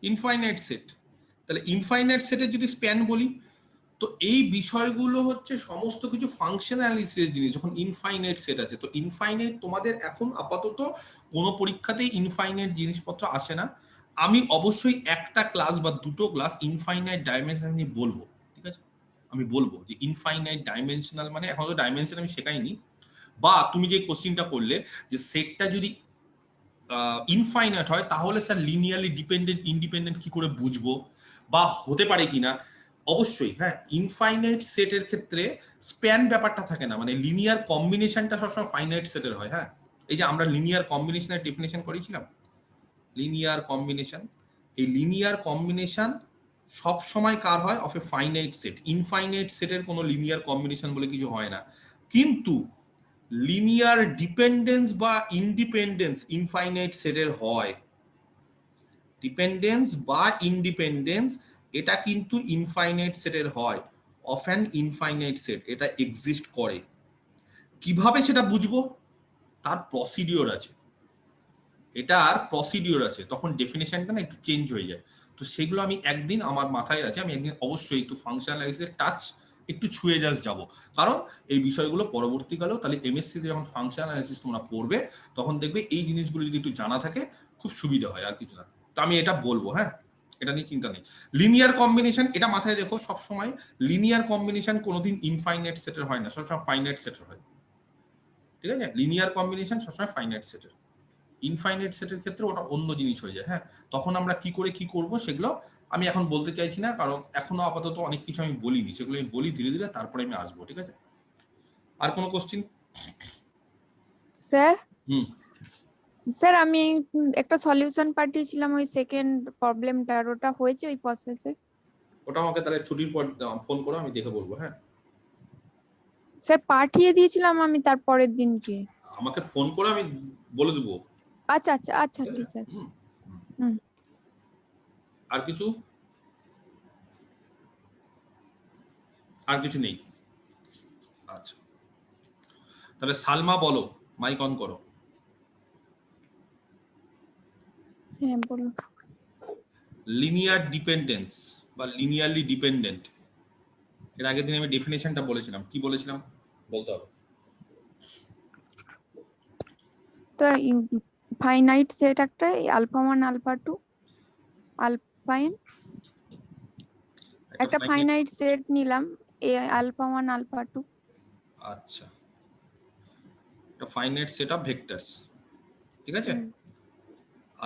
ইনফাইনাইট সেট। তাহলে ইনফাইনাইট সেটের যদি স্প্যান বলি, তো এই বিষয়গুলো হচ্ছে সমস্ত কিছু ফাংশনালিটির জিনিস। যখন ইনফাইনাইট সেট আছে, তো ইনফাইনাইট তোমাদের এখন আপাতত কোনো পরীক্ষাতেই ইনফাইনাইট জিনিসপত্র আসে না। আমি অবশ্যই একটা ক্লাস বা দুটো ক্লাস ইনফাইনাইট ডাইমেনশন নিয়ে বলবো, ঠিক আছে? আমি বলবো যে ইনফাইনাইট ডাইমেনশনাল মানে, এখন তো ডাইমেনশন আমি শেখাইনি। বা তুমি যে কোশ্চিনটা করলে যে সেটটা যদি ইনফাইনাইট হয় তাহলে স্যার লিনিয়ারলি ডিপেন্ডেন্ট ইন্ডিপেন্ডেন্ট কি করে বুঝবো, বা হতে পারে কিনা? অবশ্যই হ্যাঁ, ইনফাইনাইট সেটের ক্ষেত্রে স্প্যান ব্যাপারটা থাকে না, মানে লিনিয়ার কম্বিনেশনটা সবসময় ফাইনাইট সেটের হয়। হ্যাঁ, এই যে আমরা লিনিয়ার কম্বিনেশনের ডেফিনেশন করেছিলাম, লিনিয়ার কম্বিনেশন, এই লিনিয়ার কম্বিনেশন সব সময় কার হয়? Of A finite set. Infinite সেটের কোনো লিনিয়ার কম্বিনেশন বলে কিছু হয় না। কিন্তু লিনিয়ার ডিপেন্ডেন্স বা ইন্ডিপেন্ডেন্স ইনফাইনাইট সেটের হয়। ডিপেন্ডেন্স বা ইন্ডিপেন্ডেন্স এটা কিন্তু ইনফাইনাইট সেটের হয়, অফ অ্যান ইনফাইনাইট সেট এটা এক্সিস্ট করে। কিভাবে সেটা বুঝবো? তার প্রসিডিওর আছে, এটার প্রসিডিওর আছে, তখন ডেফিনেশনটা না একটু চেঞ্জ হয়ে যায়। তো সেগুলো আমি একদিন, আমার মাথায় আছে, আমি একদিন অবশ্যই একটু ফাংশনাল অ্যানালিসিসের টাচ একটু ছুঁয়ে জাস্ট যাবো, কারণ এই বিষয়গুলো পরবর্তীকালেও তাহলে এমএসসিতে যখন ফাংশনাল অ্যানালিসিস তোমরা পড়বে তখন দেখবে এই জিনিসগুলো যদি একটু জানা থাকে খুব সুবিধা হয়, আর কিছু না। তো আমি এটা বলবো, হ্যাঁ, এটা নিয়ে চিন্তা নেই। লিনিয়ার কম্বিনেশন এটা মাথায় রেখো সবসময়, লিনিয়ার কম্বিনেশন কোনোদিন ইনফাইনাইট সেটের হয় না, সবসময় ফাইনাইট সেটের হয়। ঠিক আছে, লিনিয়ার কম্বিনেশন সবসময় ফাইনাইট সেটের। ইনফাইনাইট সেটের ক্ষেত্রে ওটা অন্য জিনিস হয়ে যায়। হ্যাঁ, তখন আমরা কি করে কি করব সেগুলো আমি এখন বলতে চাইছি না, কারণ এখনো আপাতত অনেক কিছু আমি বলিনি, সেগুলো আমি বলি ধীরে ধীরে, তারপরে আমি আসবো। ঠিক আছে, আর কোনো কোশ্চেন? স্যার স্যার আমি একটা সলিউশন পাঠিয়েছিলাম ওই সেকেন্ড প্রবলেমটার, ওটা হয়েছে ওই প্রসেসে? ওটা আমাকে তাহলে ছুটির পর ফোন করো, আমি দেখে বলবো। হ্যাঁ, স্যার পাঠিয়ে দিয়েছিলাম আমি তার পরের দিনকে। আমাকে ফোন করে আমি বলে দেবো। আচ্ছা আচ্ছা আচ্ছা ঠিক আছে। হুম। আর কিছু? আর কিছু নেই? আচ্ছা, তাহলে সালমা বলো, মাইক অন করো। হ্যাঁ বলুন। লিনিয়ার ডিপেন্ডেন্স বা লিনিয়ারলি ডিপেন্ডেন্ট, এর আগের দিন আমি ডেফিনেশনটা বলেছিলাম, কি বলেছিলাম বলতে হবে। তো ফাইনাইট সেট একটা, আলফা 1 আলফা 2 আলফা n, একটা ফাইনাইট সেট নিলাম এ আলফা 1 আলফা 2। আচ্ছা, একটা ফাইনাইট সেট অফ ভেক্টরস, ঠিক আছে,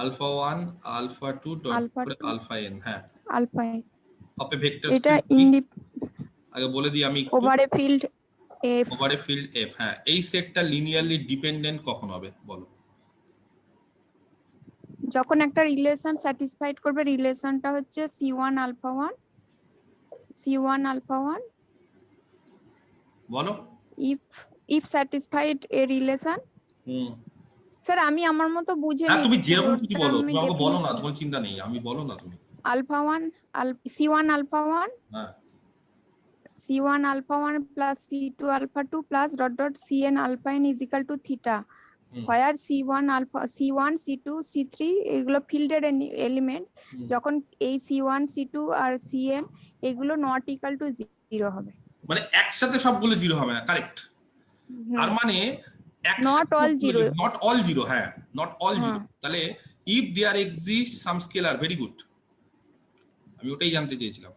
আলফা 1 আলফা 2 ডট করে আলফা n। হ্যাঁ, আলফা n অপে ভেক্টর এটা স্পেস আগে বলে দিই আমি, ওভারে ফিল্ড এফ। ওভারে ফিল্ড এফ। হ্যাঁ, এই সেটটা লিনিয়ারলি ডিপেন্ডেন্ট কখন হবে বলো? যখন একটা রিলেশন স্যাটিসফাইড করবে, রিলেশনটা হচ্ছে c1 আলফা 1 c1 আলফা 1 বলো। if satisfied a relation। Sir আমি আমার মতো বুঝে হ্যাঁ, তুমি নিয়েছি। যেরকম কিছু বলো, তুমি আমাকে বলো না, তোমার চিন্তা নেই, আমি বলো না তুমি। আলফা 1 c1 আলফা 1 হ্যাঁ, c1 alpha 1 plus c2 alpha 2 plus dot dot cn alpha n is equal to theta, where c1 alpha c1 c2 c3 এগুলো ফিল্ডের এলিমেন্ট, যখন এই c1 c2 আর cn এগুলো নট ইকুয়াল টু 0 হবে। মানে একসাথে সবগুলো জিরো হবে না, কারেক্ট। তার মানে not all zero, not all zero. হ্যাঁ, নট অল জিরো। তাহলে if there exist some scalar, very good, আমি ওটাই জানতে চেয়েছিলাম।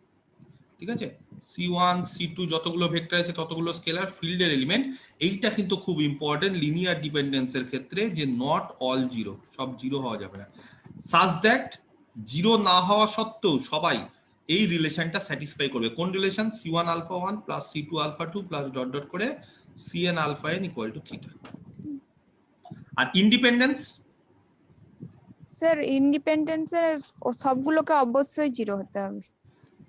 ঠিক আছে, c1 c2 যতগুলো ভেক্টর আছে ততগুলো স্কেলার ফিল্ডের এলিমেন্ট। এইটা কিন্তু খুব ইম্পর্টেন্ট লিনিয়ার ডিপেন্ডেন্সের ক্ষেত্রে, যে নট অল জিরো, সব জিরো হওয়া যাবে না। সাজ দ্যাট জিরো না হওয়া সত্ত্বেও সবাই এই রিলেশনটা স্যাটিসফাই করবে। কোন রিলেশন? c1 alpha 1 plus c2 alpha 2 plus dot dot করে cn alpha n equal to theta. আর ইন্ডিপেন্ডেন্স? স্যার ইন্ডিপেন্ডেন্সের সবগুলোকে অবশ্যই জিরো হতে হবে।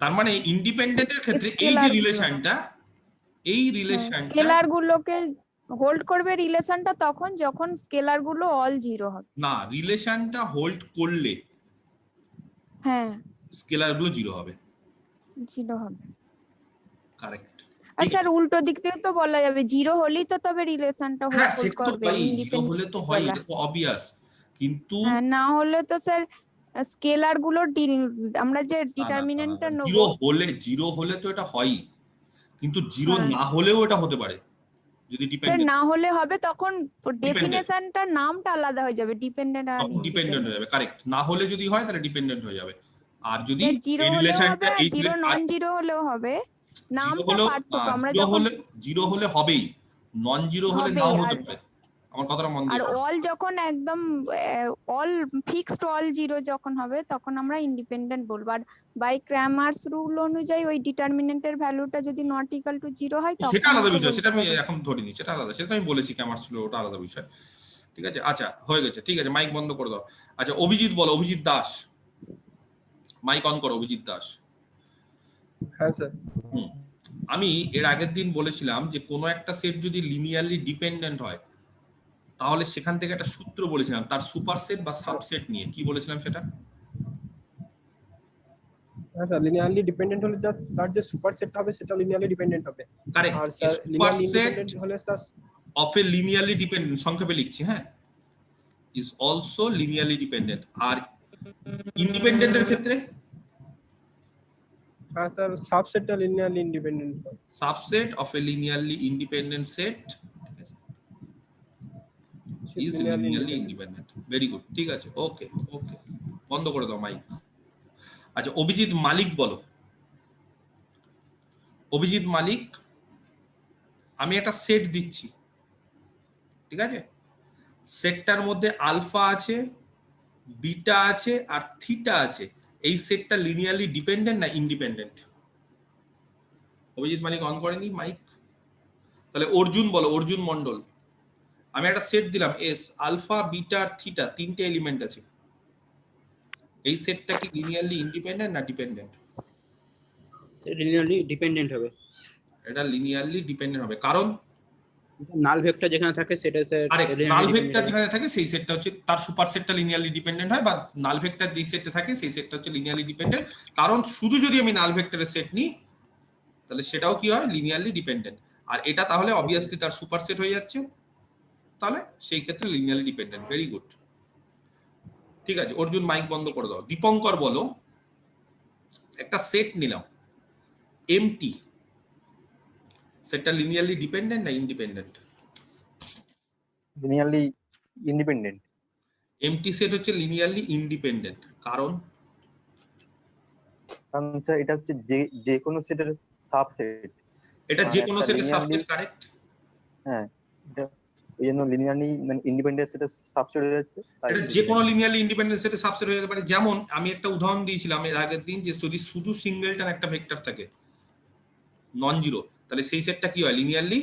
তার মানে ইন্ডিপেন্ডেন্টের ক্ষেত্রে এই যে রিলেশনটা, এই রিলেশনটা স্কেলার গুলোকে হোল্ড করবে রিলেশনটা তখন যখন স্কেলার গুলো অল জিরো হবে। না, রিলেশনটা হোল্ড করলে হ্যাঁ স্কেলার গুলো জিরো হবে, জিরো হবে। কারেক্ট। আর স্যার উল্টো দিক থেকে তো বলা যাবে জিরো হলেই তো তবে রিলেশনটা হ্যাঁ, হোল্ড সেটা তো করবে, হয়, জিরো হলে তো হয়, এটা তো অবভিয়াস। কিন্তু না হলে তো স্যার স্কেলার গুলো আমরা যে ডিটারমিনেন্টটা নেব, জিরো হলে তো এটা হয়, কিন্তু জিরো না হলেও এটা হতে পারে যদি স্যার ডিপেন্ডেন্ট না হলে হবে তখন ডেফিনেশনটা নামটা আলাদা হয়ে যাবে, ডিপেন্ডেন্ট আর ডিপেন্ডেন্ট হয়ে যাবে। কারেক্ট, না হলে যদি হয় তাহলে ডিপেন্ডেন্ট হয়ে যাবে। আর যদি জিরো এই হলেও রিলেশনটা হবে, এই জিরো নন জিরো হলেও হবে, নামটা পার্থক্য। আমরা যখন জিরো হলে হবেই, নন জিরো হলে নাও হতে পারে। আমার কথাটা মন দিয়ে আর অল যখন একদম অল ফিক্সড অল জিরো যখন হবে তখন আমরা ইন্ডিপেন্ডেন্ট বলবো। আর বাই ক্র্যামারস রুল অনুযায়ী ওই ডিটারমিনেন্টের ভ্যালুটা যদি নট ইকুয়াল টু জিরো হয় তখন সেটা আলাদা বিষয়, সেটা আমি এখন ধরিনি, সেটা আলাদা, সেটা আমি বলেছি ক্যামার ছিল, ওটা আলাদা বিষয়। ঠিক আছে, আচ্ছা হয়ে গেছে, ঠিক আছে, মাইক বন্ধ করে দাও। আচ্ছা, অভিজিৎ বলো, অভিজিৎ দাস, মাইক অন করো, অভিজিৎ দাস। হ্যাঁ স্যার। আমি এর আগের দিন বলেছিলাম যে কোনো একটা সেট যদি লিনিয়ারলি ডিপেন্ডেন্ট হয় তাহলে সেখান থেকে একটা সূত্র বলেছিলাম তার সুপারসেট বা সাবসেট নিয়ে। কি বলেছিলাম সেটা? হ্যাঁ স্যার, লিনিয়ারলি ডিপেন্ডেন্ট হলে তার যে সুপারসেট হবে সেটা লিনিয়ারলি ডিপেন্ডেন্ট হবে। কারেক্ট। আর স্যার লিনিয়ারলি ইন্ডিপেন্ডেন্ট হলে sir of A linearly dependent, সংক্ষেপে লিখছি, হ্যাঁ, ইজ অলসো লিনিয়ারলি ডিপেন্ডেন্ট। আর ইন্ডিপেন্ডেন্টের ক্ষেত্রে হ্যাঁ স্যার সাবসেটটা লিনিয়ারলি ইন্ডিপেন্ডেন্ট হয়। Subset of A linearly independent set is linearly independent. Very good, ঠিক আছে, ওকে ওকে, বন্ধ করে দাও মাইক। আচ্ছা, অভিজিৎ মালিক বলো। অভিজিৎ মালিক, আমি একটা সেট দিচ্ছি, ঠিক আছে, সেটটার মধ্যে আলফা আছে, বিটা আছে আর থিটা আছে। এই সেটটা লিনিয়ারলি ডিপেন্ডেন্ট না ইন্ডিপেন্ডেন্ট? অভিজিৎ মালিক অন করেনি মাইক। তাহলে অর্জুন বলো, অর্জুন মন্ডল, আমি একটা সেট দিলাম এস, আলফা বিটা আর থিটা, তিনটে এলিমেন্ট আছে। এই সেটটা কি লিনিয়ারলি ইন্ডিপেন্ডেন্ট না ডিপেন্ডেন্ট? লিনিয়ারলি ডিপেন্ডেন্ট হবে। এটা লিনিয়ারলি ডিপেন্ডেন্ট হবে, কারণ নাল ভেক্টর যেখানে থাকে সেটা স্যার আরে নাল ভেক্টর যেখানে থাকে সেই সেটটা হচ্ছে তার সুপার সেটটা লিনিয়ারলি ডিপেন্ডেন্ট হয়, বা নাল ভেক্টর যেই সেটে থাকে সেই সেটটা হচ্ছে লিনিয়ারলি ডিপেন্ডেন্ট। কারণ শুধু যদি আমি নাল ভেক্টরের সেট নিই তাহলে সেটাও কি হয়, লিনিয়ারলি ডিপেন্ডেন্ট। আর এটা তাহলে অবভিয়াসলি তার সুপার সেট হয়ে যাচ্ছে, তাহলে সেই ক্ষেত্রে লিনিয়ারলি ডিপেন্ডেন্ট। ভেরি গুড, ঠিক আছে। অর্জুন মাইক বন্ধ করে দাও। দীপঙ্কর বলো, একটা সেট নিলাম এমটি, সেটটা লিনিয়ারলি ডিপেন্ডেন্ট না independent? Linearly independent. MT set হচ্ছে লিনিয়ারলি ইন্ডিপেন্ডেন্ট, কারণ কারণ স্যার এটা হচ্ছে যে কোনো সেটের সাবসেট। এটা যে কোনো সেটের linearly- সাবসেট, কারেক্ট? হ্যাঁ, এটা এই জন্য লিনিয়ারলি মানে ইন্ডিপেন্ডেন্ট সেটের সাবসেট হয়ে যাচ্ছে। তাই এটা যে কোনো লিনিয়ারলি ইন্ডিপেন্ডেন্ট সেটের সাবসেট হয়ে যেতে পারে। যেমন আমি একটা উদাহরণ দিয়েছিলাম এর আগের দিন, যে যদি শুধু সিঙ্গেলটার একটা ভেক্টর থাকে নন জিরো, তাহলে সেই সেটটা কি হয়, লিনিয়ারলি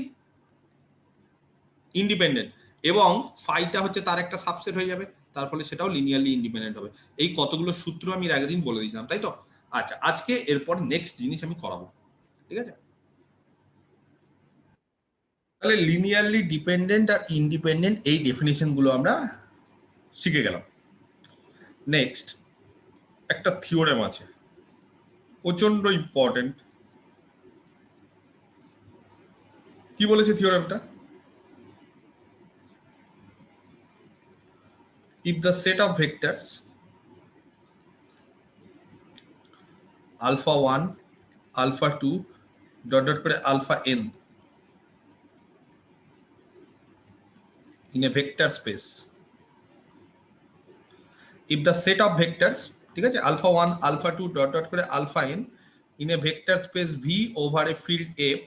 ইন্ডিপেন্ডেন্ট, এবং ফাইটা হচ্ছে তার একটা সাবসেট হয়ে যাবে, তার ফলে সেটাও লিনিয়ারলি ইন্ডিপেন্ডেন্ট হবে। এই কতগুলো সূত্র আমি এর আগের দিন বলে দিয়েছিলাম, তাই তো? আচ্ছা, আজকে এরপর নেক্সট জিনিস আমি করাবো, ঠিক আছে? তাহলে লিনিয়ারলি ডিপেন্ডেন্ট আর ইন্ডিপেন্ডেন্ট এই ডেফিনেশন গুলো আমরা শিখে গেলাম। নেক্সট একটা থিওরেম আছে, প্রচন্ড ইম্পর্টেন্ট। কি বলেছে থিওরেমটা? if the set of vectors alpha 1 alpha 2 dot dot করে alpha n in a vector space, if the set of vectors, ঠিক আছে, alpha 1 alpha 2 dot dot করে alpha n in a vector space v over a field f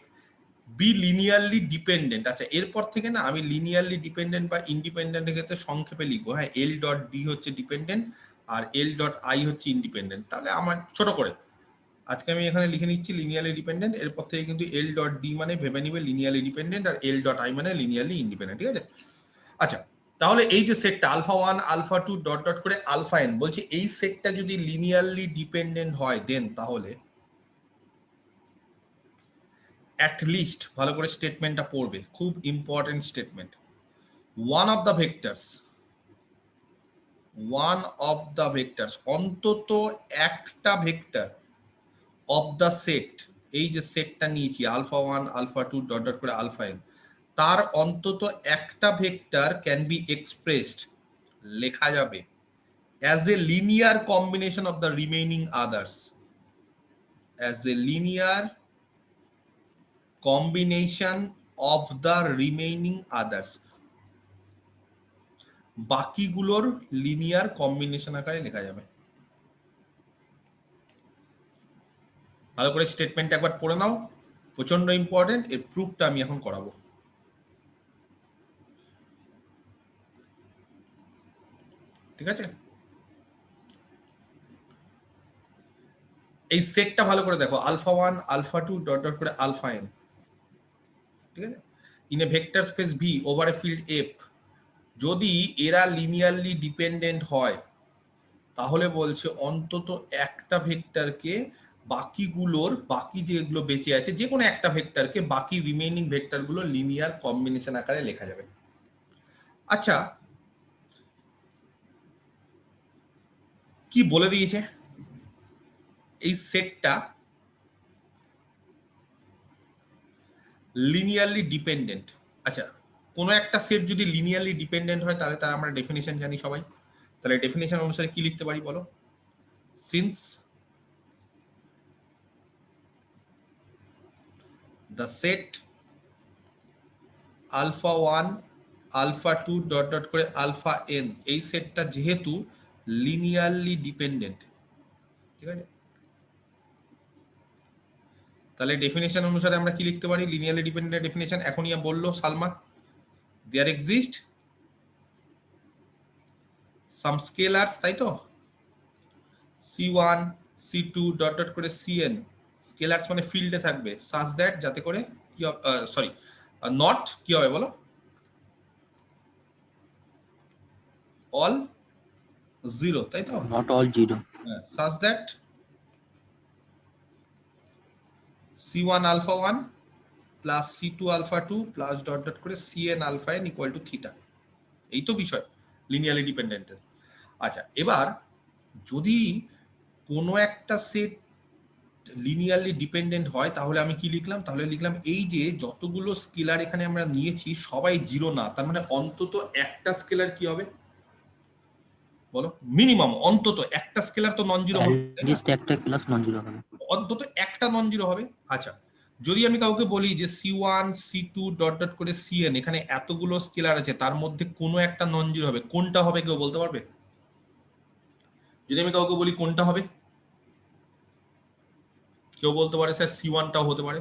be linearly dependent। আচ্ছা, এরপর থেকে না আমি linearly dependent বা ইন্ডিপেন্ডেন্টের ক্ষেত্রে সংক্ষেপে লিখবো। হ্যাঁ, এল ডট ডি হচ্ছে ডিপেন্ডেন্ট আর এল ডট আই হচ্ছে ইন্ডিপেন্ডেন্ট। তাহলে আমার ছোট করে আজকে আমি এখানে লিখে নিচ্ছি লিনিয়ারলি ডিপেন্ডেন্ট। এরপর থেকে কিন্তু এল ডট ডি মানে ভেবে নিবে লিনিয়ারলি ডিপেন্ডেন্ট, আর এল ডট আই মানে লিনিয়ারলি ইন্ডিপেন্ডেন্ট, ঠিক আছে? আচ্ছা, তাহলে এই যে সেটটা আলফা 1 আলফা 2 ডট ডট করে আলফা এন, বলছি এই সেটটা যদি লিনিয়ারলি ডিপেন্ডেন্ট হয় দেন তাহলে at least ভালো করে স্টেটমেন্টটা পড়বে, খুব important statement. one of the vectors অন্তত একটা ভেক্টর অফ দ্য সেট, এই যে সেটটা নিয়েছি আলফা 1 আলফা 2 ডট ডট করে আলফা এন, তার অন্তত একটা ভেক্টর ক্যান বি এক্সপ্রেসড, লেখা যাবে as a linear combination of the remaining others, as a linear combination of the remaining others, বাকিগুলোর লিনিয়ার কম্বিনেশন আকারে লেখা যাবে। ভালো করে স্টেটমেন্ট একবার পড়ে নাও, প্রচন্ড ইম্পর্টেন্ট। এর প্রুফটা আমি এখন করাবো, ঠিক আছে? এই সেটটা ভালো করে দেখো, আলফা 1 আলফা 2 ডট ডট করে আলফা এন, ঠিক আছে, in a vector space V over a field F. যদি এরা লিনিয়ারলি ডিপেন্ডেন্ট হয় তাহলে বলছে অন্তত একটা ভেক্টরকে বাকিগুলোর, বাকি যেগুলো বেঁচে আছে যে কোনো একটা ভেক্টরকে বাকি রিমেইনিং ভেক্টরগুলো লিনিয়ার কম্বিনেশন আকারে লেখা যাবে। আচ্ছা, কি বলে দিয়েছে এই সেটটা লিনিয়ারলি ডিপেন্ডেন্ট? আচ্ছা, কোনো একটা সেট যদি লিনিয়ারলি ডিপেন্ডেন্ট হয় তাহলে তার আমরা ডেফিনেশন জানি সবাই। তাহলে ডেফিনেশন অনুসারে কি লিখতে পারি বলো? Since the set alpha 1 alpha 2 dot dot করে আলফা এন, এই সেটটা যেহেতু লিনিয়ারলি ডিপেন্ডেন্ট, ঠিক আছে, তাহলে ডেফিনেশন অনুসারে আমরা কি লিখতে পারি? লিনিয়ারলি ডিপেন্ডেন্ট ডেফিনেশন এখনই বললো সালমা, দেয়ার এক্সিস্ট সাম স্কেলারস, তাই তো, c1 c2 ডট ডট করে cn, স্কেলারস মানে ফিল্ডে থাকবে, সাচ দ্যাট যাতে করে কি, সরি নট কি হবে বলো, অল জিরো, তাই তো? Not all zero. such that c1 alpha 1 plus c2 alpha 2 plus dot dot করে cn alpha n equal to theta। এই তো বিষয় লিনিয়ারলি ডিপেন্ডেন্টের। আচ্ছা, এবার যদি কোনো একটা সেট লিনিয়ারলি ডিপেন্ডেন্ট হয় তাহলে আমি কি লিখলাম? তাহলে লিখলাম এই যে যতগুলো স্কেলার এখানে আমরা নিয়েছি সবাই জিরো না, তার মানে অন্তত একটা স্কেলার কি হবে বলো? মিনিমাম অন্তত একটা স্কেলার তো নন জিরো হবে, লিস্ট একটা প্লাস নন জিরো হবে, অন্তত একটা নন জিরো হবে। আচ্ছা, যদি আমি কাউকে বলি যে c1 c2 ডট ডট করে cn, এখানে এতগুলো স্কেলার আছে তার মধ্যে কোনো একটা নন জিরো হবে, কোনটা হবে কেউ বলতে পারবে? যদি আমি কাউকে বলি কোনটা হবে, কেউ বলতে পারে স্যার c1 টাও হতে পারে,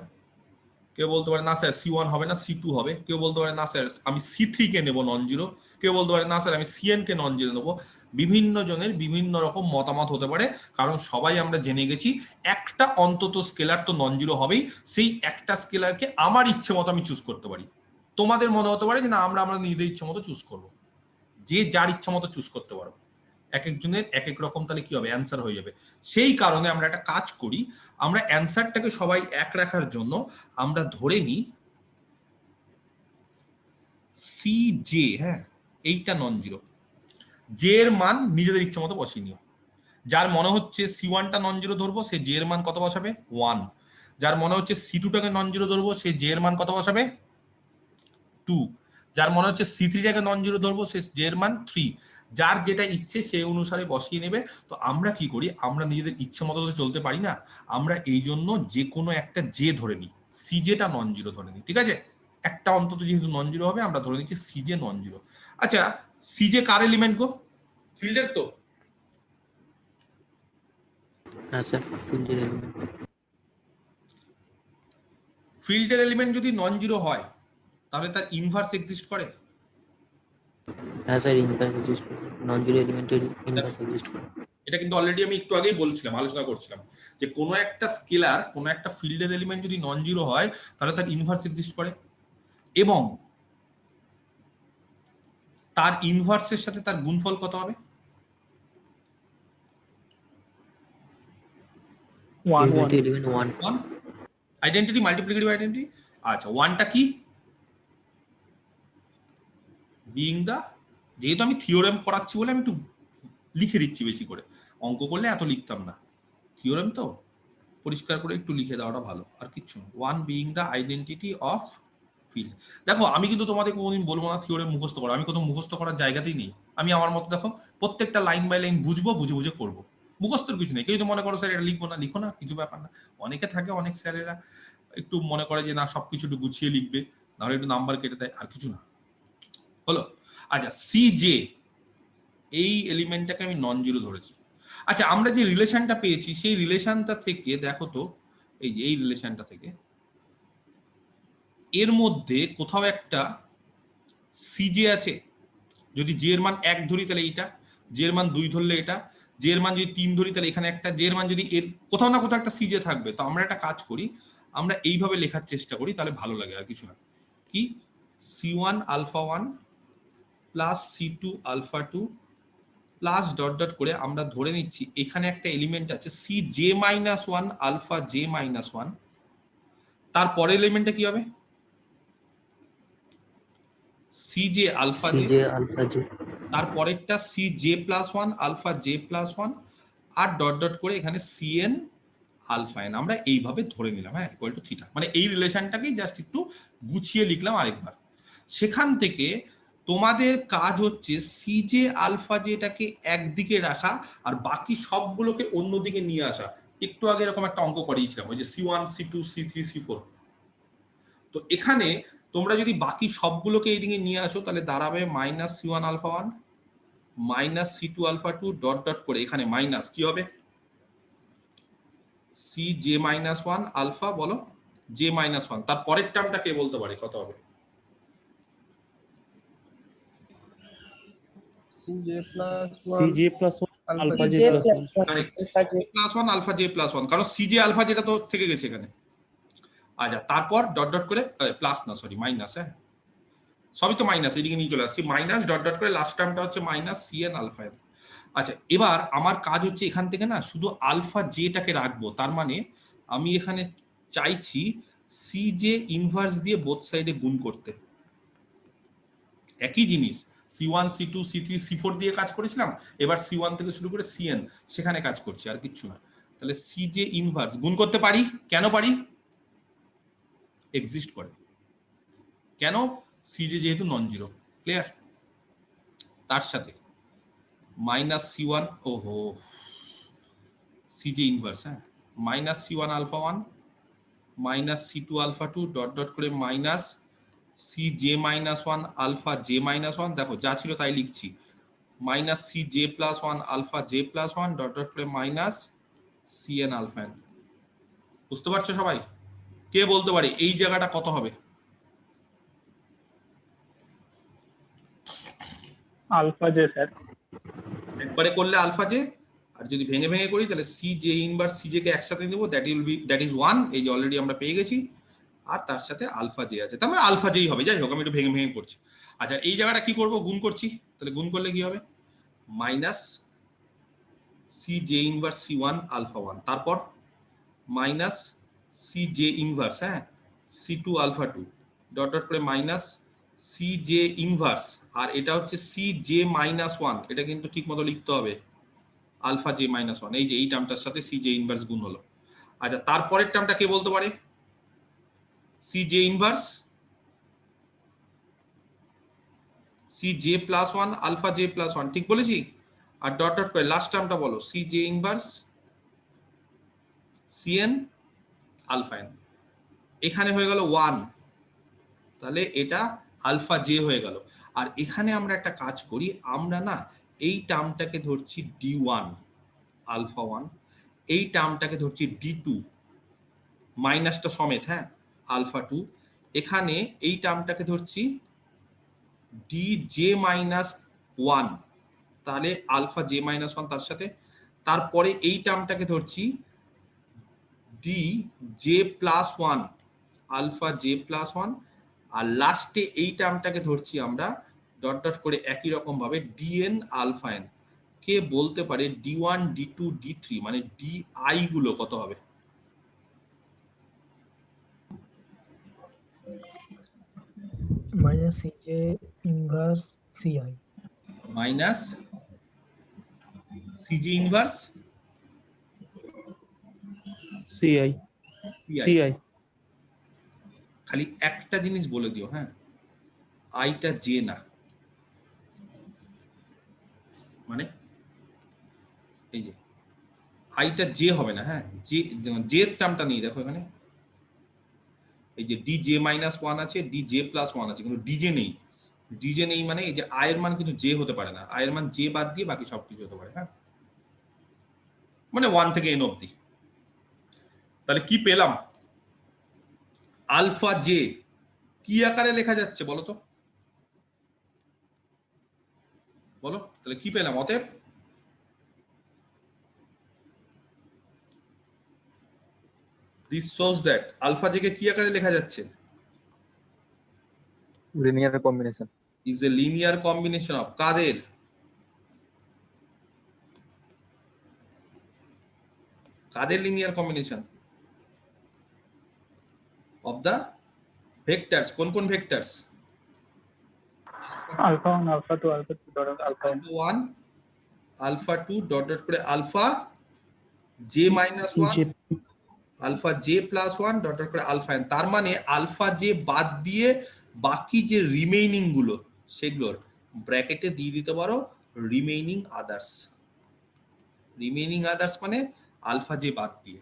কেউ বলতে পারে না স্যার c1 হবে না c2 হবে, কেউ বলতে পারে না স্যার আমি c3 কে নেব নন জিরো, কেউ বলতে পারে না স্যার আমি cn কে নন জিরো নেবো। বিভিন্ন জনের বিভিন্ন রকম মতামত হতে পারে, কারণ সবাই আমরা জেনে গেছি একটা অন্তত স্কেলার তো নন জিরো হবেই। সেই একটা স্কেলারকে আমার ইচ্ছে মতো আমি চুজ করতে পারি। তোমাদের মনে হতে পারে যে না আমরা নিজেদের ইচ্ছে মতো চুজ করব, যে যার ইচ্ছা মতো চুজ করতে পারো। এক একজনের এক এক রকম তাহলে কি হবে, অ্যান্সার হয়ে যাবে। সেই কারণে আমরা একটা কাজ করি, আমরা অ্যান্সারটাকে সবাই এক রাখার জন্য আমরা ধরে নিই সি জে, হ্যাঁ এইটা নন জিরো। জে এর মান নিজেদের ইচ্ছা মতো বসিয়ে নিও। যার মনে হচ্ছে c1 টা নন জিরো ধরবো সে জে এর মান কত বসাবে 1, যার মনে হচ্ছে c2 টাকে নন জিরো ধরবো সে জে এর মান কত বসাবে 2, যার মনে হচ্ছে c3 টাকে নন জিরো ধরবো সে জে এর মান 3। যার যেটা ইচ্ছে সেই অনুসারে বসিয়ে নেবে। তো আমরা কি করি, আমরা নিজেদের ইচ্ছে মতো তো চলতে পারি না, আমরা এই জন্য যে কোনো একটা জে ধরে নিই, সিজেটা নন জিরো ধরে নিই, ঠিক আছে? একটা অন্তত যেহেতু নন জিরো হবে আমরা ধরে নিচ্ছি সিজে নন জিরো। আচ্ছা, সিজে কার এলিমেন্ট গো? ফিল্ডের তো? হ্যাঁ স্যার ফিল্ডের এলিমেন্ট। ফিল্ডের এলিমেন্ট যদি নন জিরো হয় তাহলে তার ইনভার্স এক্সিস্ট করে? হ্যাঁ স্যার ইনভার্স এক্সিস্ট করে, নন জিরো এলিমেন্টের ইনভার্স এক্সিস্ট করে। এটা কিন্তু অলরেডি আমি একটু আগেই বলছিলাম, আলোচনা করছিলাম যে কোনো একটা স্কেলার কোনো একটা ফিল্ডের এলিমেন্ট যদি নন জিরো হয় তাহলে তার ইনভার্স এক্সিস্ট করে, এবং তার ইনভার্সের সাথে তার গুণফল কত হবে? 1 এলিমেন্ট 1 আইডেন্টিটি, মাল্টিপ্লিকেটিভ আইডেন্টিটি। আচ্ছা, ওয়ানটা কি? বিইং দা, যেহেতু আমি থিওরেম পড়াচ্ছি বলে আমি একটু লিখে দিচ্ছি বেশি করে, অঙ্ক করলে এত লিখতাম না, থিওরেম তো পরিষ্কার করে একটু লিখে দেওয়াটা ভালো, আর কিচ্ছু না। One being the identity of field. দেখো আমি কিন্তু তোমাদের কোনোদিন বলবো না থিওরেম মুখস্থ করো, আমি কোথাও মুখস্থ করার জায়গাতেই নেই। আমি আমার মতো দেখো প্রত্যেকটা লাইন বাই লাইন বুঝবো, বুঝে বুঝে করবো, মুখস্থর কিছু নেই। কেউ তো মনে করো স্যার এটা লিখবো না, লিখো না, কিছু ব্যাপার না। অনেকে থাকে, অনেক স্যারেরা একটু মনে করে যে না সবকিছু একটু গুছিয়ে লিখবে, নাহলে একটু নাম্বার কেটে দেয়, আর কিছু না, হলো। আচ্ছা, সি জে এই এলিমেন্টটাকে আমি নন জিরো ধরেছি। আচ্ছা, আমরা যে রিলেশনটা পেয়েছি সেই রিলেশনটা থেকে দেখো তো, এই যে এই রিলেশনটা থেকে এর মধ্যে কোথাও একটা সিজে আছে। যদি জে এর মান 1 ধরি তাহলে এইটা, জে এর মান 2 ধরলে এটা, জে এর মান যদি 3 ধরি তাহলে এখানে একটা, জে এর মান যদি এর কোথাও না কোথাও একটা সিজে থাকবে। তো আমরা একটা কাজ করি, আমরা এইভাবে লেখার চেষ্টা করি, তাহলে ভালো লাগে, আর কিছু না। কি c1 alpha 1 plus c2 alpha 2 plus dot dot করে আমরা ধরে নিচ্ছি এখানে একটা এলিমেন্ট আছে cj minus 1 alpha j minus 1। তারপরে এলিমেন্টটা কি হবে? cj আলফা j, তারপরেরটা cj plus 1 alpha j plus 1, আর ডট ডট করে এখানে cn আলফা n আমরা এইভাবে ধরে নিলাম, হ্যাঁ, ইকুয়াল টু থিটা। মানে এই রিলেশনটাকেই জাস্ট একটু গুছিয়ে লিখলাম আরেকবার। সেখান থেকে তোমাদের কাজ হচ্ছে সিজে আলফা জেটাকে একদিকে রাখা আর বাকি সবগুলোকে অন্যদিকে নিয়ে আসা। একটু আগে এরকম একটা অঙ্ক করিয়েছিলাম, ওই যে c1 c2 c3 c4। তো এখানে তোমরা যদি বাকি সবগুলোকে এইদিকে নিয়ে আসো তাহলে দাঁড়াবে minus c1 alpha 1 minus c2 alpha 2 dot dot করে এখানে মাইনাস কি হবে cj মাইনাস 1 আলফা বলো j মাইনাস 1। তার পরের টার্মটা কে বলতে পারে কত হবে? cj plus 1 CJ plus 1 alpha j plus 1 correct, plus 1 alpha j plus 1, কারণ cj আলফা যেটা তো থেকে গেছে এখানে। আচ্ছা, তারপর ডট ডট করে প্লাস না সরি মাইনাস, হ্যাঁ সবই তো মাইনাস, এদিকে নিয়ে চলে আসছি, মাইনাস ডট ডট করে লাস্ট টার্মটা হচ্ছে মাইনাস cn আলফা n। আচ্ছা এবার আমার কাজ হচ্ছে এখান থেকে না শুধু আলফা জেটাকে রাখবো, তার মানে আমি এখানে চাইছি সি জে ইনভার্স দিয়ে বোথ সাইডে গুণ করতে। একই জিনিস C1 C2 C3 C4 দিয়ে কাজ করেছিলাম, এবার C1 থেকে শুরু করে Cn সেখানে কাজ করছি, আর কিচ্ছু না। তাহলে সি জে ইনভার্স গুণ করতে পারি, কেন পারি? এক্সিস্ট করে। কেন? সি জে যেহেতু নন জিরো, ক্লিয়ার? তার সাথে মাইনাস C1, ওহো সি জে ইনভার্স, হ্যাঁ, minus C1 alpha 1 minus C2 alpha 2 dot dot করে minus C J minus 1 alpha J minus 1, দেখো যা ছিল তাই লিখছি, minus C J plus 1 alpha J plus 1 dot dot করে মাইনাস cn আলফা n। বুঝতে পারছো সবাই? কে বলতে পারে এই জায়গাটা কত হবে? Alpha J sir. একবারে করলে আলফা জে, আর যদি ভেঙে ভেঙে করি তাহলে C J inverse C J কে একসাথে নেব, দ্যাট ইজ 1, এই যে অলরেডি আমরা পেয়ে গেছি, আর তার সাথে আলফা জে আছে, তার মানে আলফা জেই হবে। যাই হোক আমি একটু ভেঙে ভেঙে করছি। আচ্ছা এই জায়গাটা কি করব? গুণ করছি, তাহলে গুণ করলে কি হবে? Minus C J inverse C1 alpha 1, তারপর মাইনাস সি জে ইনভার্স, হ্যাঁ, C2 আলফা 2 ডট ডট করে মাইনাস সি জে ইনভার্স, আর এটা হচ্ছে সি জে মাইনাস 1, এটা কিন্তু ঠিক মতো লিখতে হবে, আলফা জে মাইনাস 1, এই যে এই টার্মটার সাথে সি জে ইনভার্স গুণ হলো। আচ্ছা তারপরের টার্মটা কে বলতে পারে? C J inverse C J plus 1 alpha J plus 1, ঠিক বলেছি? আর ডট ডট করে লাস্ট টার্মটা বলো, C J inverse cn alpha n। এখানে হয়ে গেল 1, তাহলে এটা আলফা জে হয়ে গেল। আর এখানে আমরা একটা কাজ করি, আমরা না এই টার্মটাকে ধরছি d1 আলফা 1, এই টার্মটাকে ধরছি d2 মাইনাসটা সমেত, হ্যাঁ, আলফা 2, এখানে এই টার্মটাকে ধরছি dj মাইনাস 1, তাহলে আলফা জে মাইনাস 1 তার সাথে, তারপরে এই টার্মটাকে ধরছি D J plus 1 alpha J plus 1, আর লাস্টে এই টার্মটাকে ধরছি আমরা ডট ডট করে একই রকম ভাবে ডিএন আলফা এন। কে বলতে পারে d1 d2 d3 মানে di গুলো কত হবে? Minus C J inverse CI minus CJ inverse CI CI. খালি একটা জিনিস বলে দিও, হ্যাঁ, আইটা জে না, মানে এই যে আইটা জে হবে না, হ্যাঁ, জে জে টার্মটা নেই, দেখো এখানে এই যে ডি জে মাইনাস 1 আছে, ডি জে প্লাস 1 আছে, কিন্তু ডিজে নেই। ডিজে নেই মানে এই যে আয়ের মান কিন্তু জে হতে পারে না, আয়ের মান জে বাদ দিয়ে বাকি সবকিছু হতে পারে, হ্যাঁ, মানে 1 থেকে n অবধি। তাহলে কি পেলাম? আলফা জে কি আকারে লেখা যাচ্ছে বলো তো, বলো তাহলে কি পেলাম? অতএব this shows that alpha j কে কি আকারে লেখা যাচ্ছে? linear combination is a linear combination of Quader? Quader linear combination? of the vectors। কোন কোন vectors? Alpha 1 alpha 2 alpha 2 dot alpha alpha 1 alpha 2 dot dot করে alpha j minus 1 alpha J plus 1 dot dot করে alpha n। তার মানে alpha J বাদ দিয়ে বাকি যে রিমেইনিং গুলো সেগুলোর ব্র্যাকেটে দিয়ে দিতে পারো রিমেইনিং আদার্স। রিমেইনিং আদার্স মানে আলফা জে বাদ দিয়ে।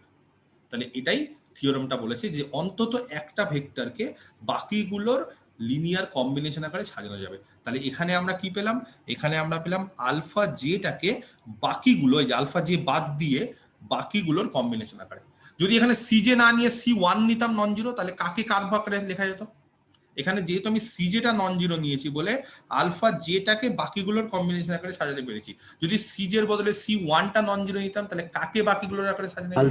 তাহলে এটাই থিওরেমটা বলেছে যে অন্তত একটা ভেক্টরকে বাকিগুলোর লিনিয়ার কম্বিনেশন আকারে সাজানো যাবে। তাহলে এখানে আমরা কি পেলাম? এখানে আমরা পেলাম আলফা জেটাকে বাকিগুলো, এই যে আলফা জে বাদ দিয়ে বাকিগুলোর কম্বিনেশন আকারে। যদি এখানে সিজে না নিয়ে C1 নিতাম নন জিরো, তাহলে কাকে কার আকারে লেখা যেত? এখানে যেহেতু আমি সিজেটা নন জিরো নিয়েছি বলে আলফা জেটাকে বাকিগুলোর কম্বিনেশন আকারে সাজাতে পেরেছি। যদি সিজের বদলে C1টা নন জিরো নিতাম তাহলে কাকে বাকিগুলোর আকারে সাজানো যেত?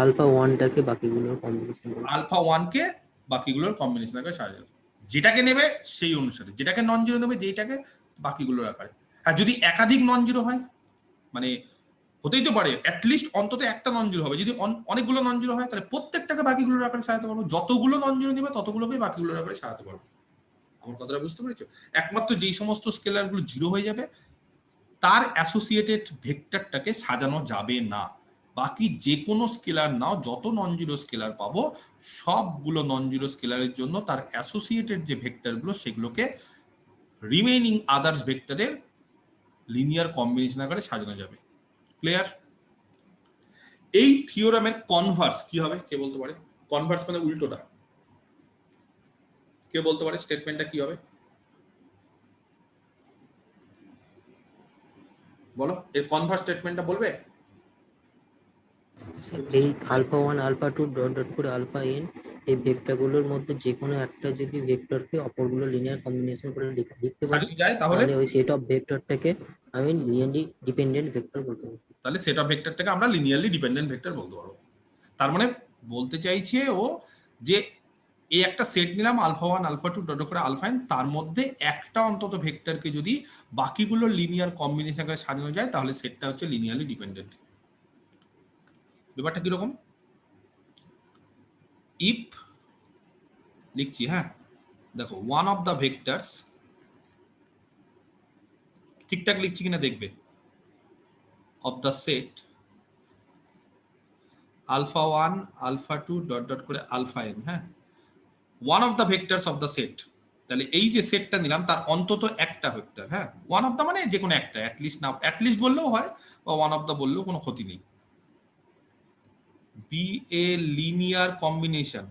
আলফা 1টাকে বাকিগুলোর কম্বিনেশন, আলফা 1 কে বাকিগুলোর কম্বিনেশন আকারে সাজানো যেত। যেটাকে নেবে সেই অনুসারে, যেটাকে নন জিরো নেবে যেটাকে বাকিগুলোর আকারে। আর যদি একাধিক নন জিরো হয়, মানে হতেই তো পারে অ্যাটলিস্ট অন্তত একটা নন জিরো হবে, যদি অনেকগুলো নন জিরো হয় তাহলে প্রত্যেকটাকে বাকিগুলোর আকারে সাজাতে পারবো, যতগুলো নন জিরো নেবে ততগুলোকে বাকিগুলোর আকারে সাজাতে পারবো। আমার কথাটা বুঝতে পেরেছো? একমাত্র যেই সমস্ত স্কেলার গুলো জিরো হয়ে যাবে তার অ্যাসোসিয়েটেড ভেক্টরটাকে সাজানো যাবে না। বাকি যে কোনো স্কেলার নাও, যত নন জিরো স্কেলার পাবো সবগুলো নন জিরো স্কেলারের জন্য তার অ্যাসোসিয়েটেড যে ভেক্টরগুলো সেগুলোকে রিমেইনিং আদার্স ভেক্টরের লিনিয়ার কম্বিনেশন আকারে সাজানো যাবে। ক্লিয়ার? এই থিওরামের কনভার্স কি হবে কে বলতে পারে? কনভার্স মানে উল্টোটা, কে বলতে পারে স্টেটমেন্টটা কি হবে? বলো, এর কনভার্স স্টেটমেন্টটা বলবে? এই আলফা 1 আলফা 2 ডট ডট করে আলফা n, এই ভেক্টরগুলোর মধ্যে যে কোনো একটা যদি ভেক্টরকে অপরগুলো লিনিয়ার কম্বিনেশন করে লিখতে পারি, সাজানো যায় তাহলে ওই সেট অফ ভেক্টরটাকে আমি লিনিয়ারলি ডিপেন্ডেন্ট ভেক্টর বলতে পারি। তাহলে সেট অফ ভেক্টরটাকে আমরা লিনিয়ারলি ডিপেন্ডেন্ট ভেক্টর বলতে পারবো। তার মানে বলতে চাইছে ও যে এই একটা সেট নিলাম আলফা 1 আলফা 2 ডট করে আলফা n, তার মধ্যে একটা অন্তত ভেক্টরকে যদি বাকিগুলো লিনিয়ার কম্বিনেশন করে সাজানো যায় তাহলে সেটটা হচ্ছে লিনিয়ারলি ডিপেন্ডেন্ট। ব্যাপারটা কিরকম? ইফ লিখছি, হ্যাঁ দেখো, ওয়ান অফ দ্য ভেক্টরস, ঠিকঠাক লিখছি কিনা দেখবে, of the set alpha 1 alpha 2 dot dot করে alpha n, হ্যাঁ, one of the vectors of the set, তাহলে এই যে সেটটা নিলাম তার অন্তত একটা ভেক্টর, হ্যাঁ, ওয়ান অফ দা মানে যে কোনো একটা, অ্যাটলিস্ট না, অ্যাটলিস্ট বললেও হয় বা ওয়ান অফ দা বললেও কোনো ক্ষতি নেই, বি এ লিনিয়ার কম্বিনেশন।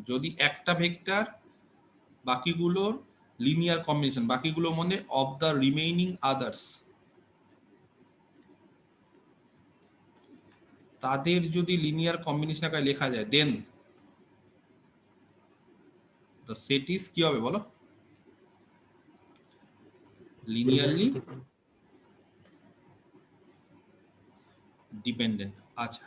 যদি একটা ভেক্টর বাকিগুলোর লিনিয়ার কম্বিনেশন, বাকিগুলো মানে অফ দা রিমেইনিং আদার্স, তাদের যদি লিনিয়ার কম্বিনেশন আকারে লেখা যায়, দেন দ্য সেট ইজ কি হবে বলো? Linearly dependent. আচ্ছা,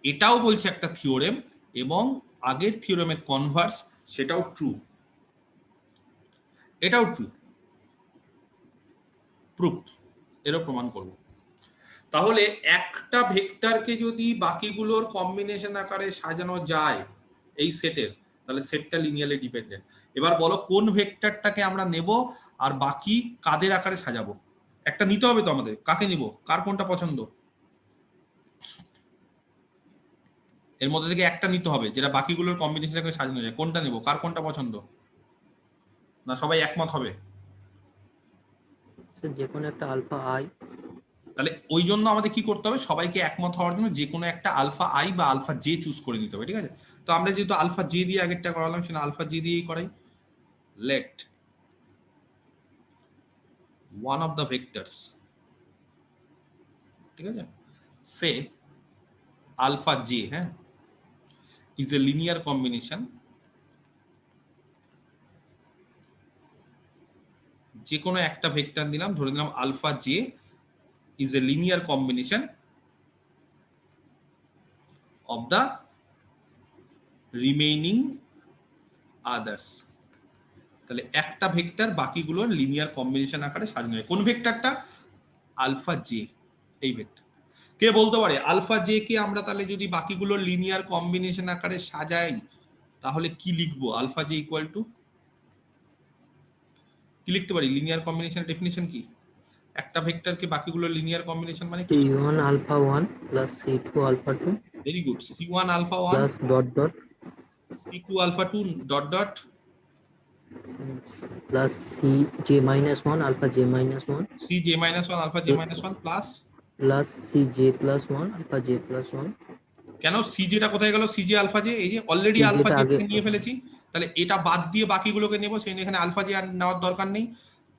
এটাও বলছে একটা থিওরেম, এবং আগের থিওরেমের কনভার্স সেটাও ট্রু, এটাও ট্রু, প্রুফ, এরও প্রমাণ করব। তাহলে একটা ভেক্টরকে যদি বাকিগুলোর কম্বিনেশন আকারে সাজানো যায় এই সেটের, তাহলে সেটটা লিনিয়ারলি ডিপেন্ডেন্ট। এবার বলো কোন ভেক্টরটাকে আমরা নেব আর বাকি কাদের আকারে সাজাবো? একটা নিতে হবে তো আমাদের, কাকে নিব, কার কোনটা পছন্দ? এর মধ্যে থেকে একটা নিতে হবে যেটা বাকিগুলোর কম্বিনেশন আকারে সাজানো যায়, কোনটা নেব, কার কোনটা পছন্দ? না সবাই একমত হবে? স্যার যে কোনো একটা আলফা আই। তাহলে ওই জন্য আমাদের কি করতে হবে, সবাইকে একমত হওয়ার জন্য যে কোনো একটা আলফা আই বা আলফা জে চুজ করে নিতে হবে, ঠিক আছে? তো আমরা যেহেতু আলফা জে দিয়ে আগেরটা করালাম, সেটা আলফা জে দিয়েই করাই। Let one of the vectors, ঠিক আছে, সে আলফা জে, হ্যাঁ, ইজ এ লিনিয়ার কম্বিনেশন, যে কোনো একটা ভেক্টর নিলাম, ধরে নিলাম alpha J is a linear combination of the remaining others, তাহলে একটা ভেক্টর বাকিগুলোর লিনিয়ার কম্বিনেশন আকারে সাজানো হয়। কোন ভেক্টরটা? আলফা জে, এই ভেক্টর। কে বলতে পারে আলফা জে কে আমরা তাহলে যদি বাকিগুলোর লিনিয়ার কম্বিনেশন আকারে সাজাই তাহলে কি লিখবো? আলফা জে ইকুয়াল টু কি লিখতে পারি? লিনিয়ার কম্বিনেশনের ডেফিনিশন কি? একটা ভেক্টরকে বাকিগুলো লিনিয়ার কম্বিনেশন মানে কি? c1 alpha 1 plus c2 alpha 2 very good, c1 alpha 1 plus dot dot c2 alpha 2 dot dot plus cj minus 1 alpha j minus 1 cj minus 1 alpha j minus 1 plus cj plus 1 alpha j plus 1। কেন cj টা কোথায় গেল? cj alpha j, এই যে already alpha j কে নিয়ে ফেলেছি, তাহলে এটা বাদ দিয়ে বাকিগুলোকে নেব, সেই এখানে alpha j আর নেওয়ার দরকার নেই।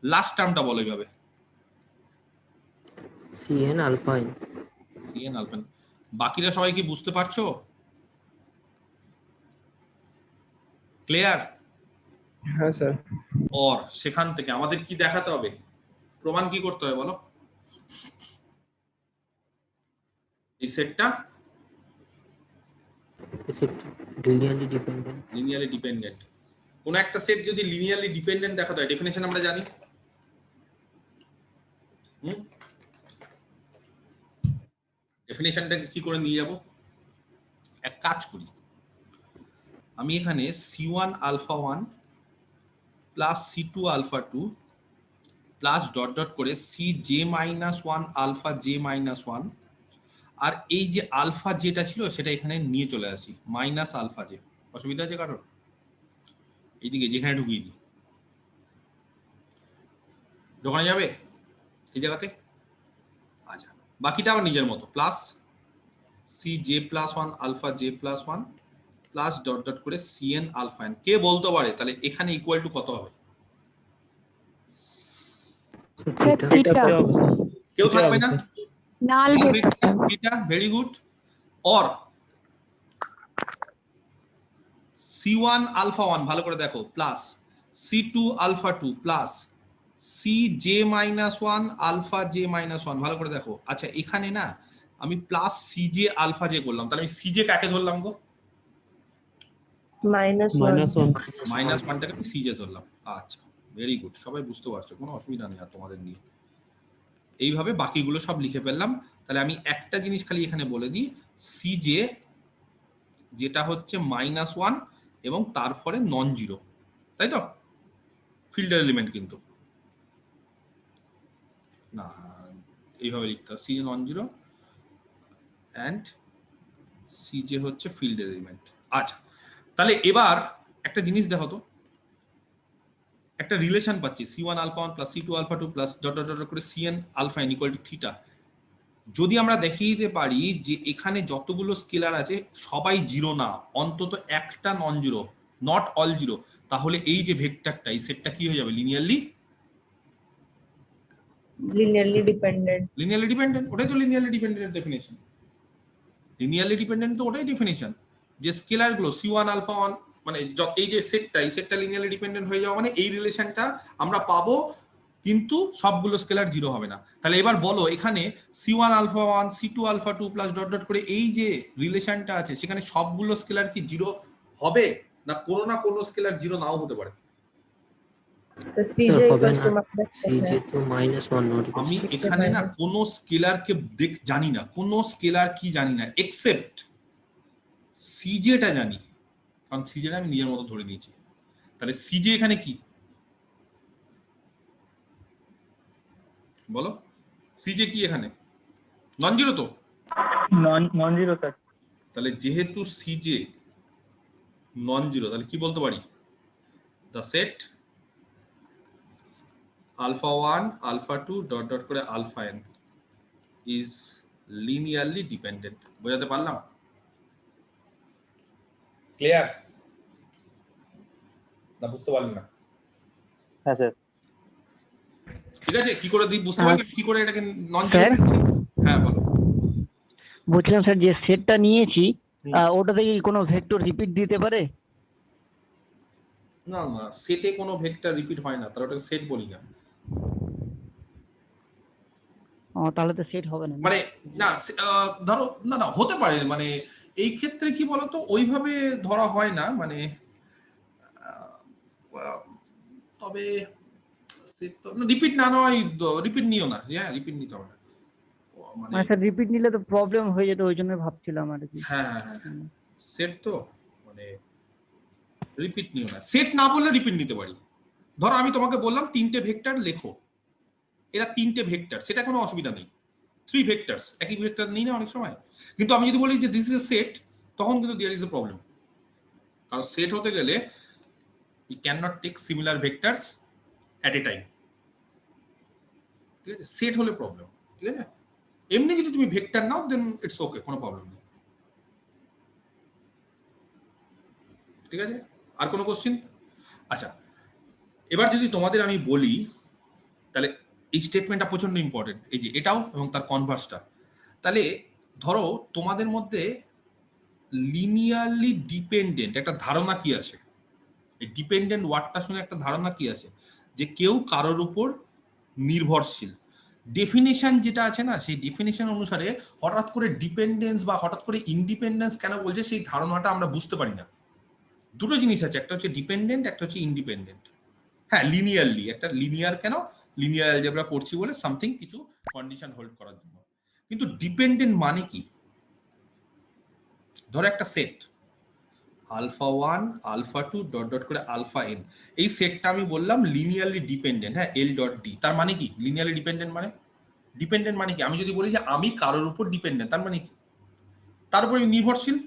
লাস্ট টার্মটা বলো এইভাবে, cn alpha n। cn alpha n। বাকিরা সবাই কি বুঝতে পারছো? ক্লিয়ার? হ্যাঁ স্যার। और সেখান থেকে আমাদের কি দেখাতে হবে, প্রমাণ কি করতে হবে বলো? এই সেটটা লিনিয়ারলি ডিপেন্ডেন্ট। লিনিয়ারলি ডিপেন্ডেন্ট কোন একটা সেট যদি লিনিয়ারলি ডিপেন্ডেন্ট দেখাতে হয়, ডেফিনেশন আমরা জানি। ডেফিনেশনটাকে কি করে নিয়ে যাব? এক কাজ করি, আমি এখানে C1 alpha 1 plus C2 alpha 2 plus dot dot করে CJ minus 1 alpha J minus 1, আর এই যে আলফা যেটা ছিল সেটা এখানে নিয়ে চলে আসি মাইনাস আলফা জে। অসুবিধা আছে কারণ? এইদিকে যেখানে ঢুকিয়ে দিই, দোকানে যাবে এই জায়গাতে। আচ্ছা, বাকিটা আবার নিজের মতো, plus CJ plus 1 alpha J plus 1 plus dot dot করে CN আলফা n। কে বলতে পারে তাহলে এখানে ইকুয়াল টু কত হবে? থিটা কেউ থাকবে না? Null vector theta, very good. Or C1 alpha 1 ভালো করে দেখো plus C2 alpha 2 plus CJ minus 1 alpha J minus 1 ভালো করে দেখো। আচ্ছা, এখানে না আমি প্লাস CJ আলফা J করলাম, তাহলে আমি CJ কাকে ধরলাম গো? -1 মাইনাস 1টাকে আমি CJ ধরলাম। আচ্ছা, ভেরি গুড, সবাই বুঝতে পারছো, কোনো অসুবিধা নেই আর তোমাদের নিয়ে। এইভাবে বাকিগুলো সব লিখে ফেললাম। তাহলে আমি একটা জিনিস খালি এখানে বলে দিই, CJ যেটা হচ্ছে -1 এবং তারপরে নন জিরো, তাই তো? ফিল্ডের এলিমেন্ট কিন্তু না, এইভাবে লিখতে হবে, CJ non zero and CJ হচ্ছে ফিল্ডের এলিমেন্ট। আচ্ছা, তাহলে এবার একটা জিনিস দেখো তো, একটা রিলেশন পাচ্ছি C1 alpha 1 plus C2 alpha 2 plus dot dot dot করে CN alpha n equal to theta. যদি আমরা দেখিয়ে দিতে পারি যে এখানে যতগুলো স্কেলার আছে সবাই জিরো না, অন্তত একটা non zero, not all zero, তাহলে এই যে ভেক্টরটা, এই সেটটা কি হয়ে যাবে? Linearly dependent. লিনিয়ারলি ডিপেন্ডেন্ট, ওটাই তো লিনিয়ারলি ডিপেন্ডেন্টের ডেফিনেশন। লিনিয়ারলি ডিপেন্ডেন্ট তো ওটাই ডেফিনেশন, যে স্কেলার গুলো C1 আলফা 1 মানে এই যে সেটটা, এই সেটটা লিনিয়ারলি ডিপেন্ডেন্ট হয়ে যাওয়া মানে এই রিলেশনটা আমরা পাবো, কিন্তু সবগুলো স্কেলার জিরো হবে না। তাহলে এবার বলো, এখানে C1 alpha 1 C2 alpha 2 plus dot dot করে এই যে রিলেশনটা আছে, সেখানে সবগুলো স্কেলার কি জিরো হবে, না কোনো স্কেলার জিরো নাও হতে পারে? So CJ equals to CJ তো -1 নোট। আমি এখানে না কোন স্কেলারকে জানি না, কোন স্কেলার কি জানি না, এক্সেপ্ট CJটা জানি, কারণ CJটা আমি নিজের মতো ধরে নিয়েছি। তাহলে CJ এখানে কি বলো? CJ কি এখানে? নন জিরো তো? Non zero sir. তাহলে যেহেতু CJ নন জিরো, তাহলে কি বলতে পারি? The set alpha 1 alpha 2 dot dot করে alpha n is linearly dependent. বোঝাতে পারলাম? ক্লিয়ার না? বুঝতে পারলেন না? হ্যাঁ স্যার। ঠিক আছে, কি করে বুঝতে পারলেন কি করে এটাকে নন জিরো? হ্যাঁ বলো। বলছিলাম স্যার, যে সেটটা নিয়েছি ওটাতে কি কোনো ভেক্টর রিপিট দিতে পারে? না না, সেটে কোনো ভেক্টর রিপিট হয় না, তাহলে ওটাকে সেট বলি না। তাহলে তো সেট হবে না মানে না, ধরো না না হতে পারে, মানে এই ক্ষেত্রে কি বলতো ওইভাবে ধরা হয় না, মানে তবে সেট তো রিপিট না নয়, রিপিট নিও না, হ্যাঁ রিপিট নিতে হবে না। মানে স্যার রিপিট নিলে তো প্রবলেম হয়ে যেত, ওই জন্য ভাবছিলাম আর কি। হ্যাঁ হ্যাঁ হ্যাঁ, সেট তো মানে রিপিট নিও না, সেট না বললে রিপিট নিতে পারি। ধরো আমি তোমাকে বললাম 3টে ভেক্টর লেখো, এরা 3টে ভেক্টর, সেটা কোনো অসুবিধা নেই। 3 ভেক্টরস, একই ভেক্টর নেই না অনেক সময়, কিন্তু আমি যদি বলি যে দিস ইজ এ সেট, তখন কিন্তু দেয়ার ইজ এ প্রবলেম। কারণ সেট হতে গেলে you cannot take similar vectors at a time, ঠিক আছে? সেট হলে প্রবলেম, ঠিক আছে? এমনি যদি তুমি vector now then it's okay, কোনো প্রবলেম নেই, ঠিক আছে? আর কোনো কোশ্চেন? আচ্ছা, এবার যদি তোমাদের আমি বলি, তাহলে এই স্টেটমেন্টটা প্রচন্ড ইম্পর্টেন্ট, এই যে এটাও এবং তার কনভার্সটা। তাহলে ধরো তোমাদের মধ্যে লিনিয়ারলি ডিপেন্ডেন্ট একটা ধারণা কি আছে? এই ডিপেন্ডেন্ট ওয়ার্ডটা শুনে একটা ধারণা কি আছে? যে কেউ কারোর উপর নির্ভরশীল। ডেফিনেশন যেটা আছে না, সেই ডেফিনেশন অনুসারে হঠাৎ করে ডিপেন্ডেন্স বা হঠাৎ করে ইন্ডিপেন্ডেন্স কেন বলছে সেই ধারণাটা আমরা বুঝতে পারি না। দুটো জিনিস আছে, একটা হচ্ছে ডিপেন্ডেন্ট, একটা হচ্ছে ইন্ডিপেন্ডেন্ট। হ্যাঁ, লিনিয়ারলি, একটা লিনিয়ার কেন, লিনিয়ার অ্যালজেব্রা পড়ছি বলে সামথিং কিছু কন্ডিশন হোল্ড করার জন্য। কিন্তু ডিপেন্ডেন্ট মানে কি? ধরো একটা set alpha 1 alpha 2 dot dot করে আলফা n, এই সেটটা আমি বললাম লিনিয়ারলি ডিপেন্ডেন্ট। হ্যাঁ, এল ডট ডি, তার মানে কি লিনিয়ারলি ডিপেন্ডেন্ট মানে? ডিপেন্ডেন্ট মানে কি? আমি যদি বলি যে আমি কারোর উপর ডিপেন্ডেন্ট, তার মানে কি? তার উপর নির্ভরশীল,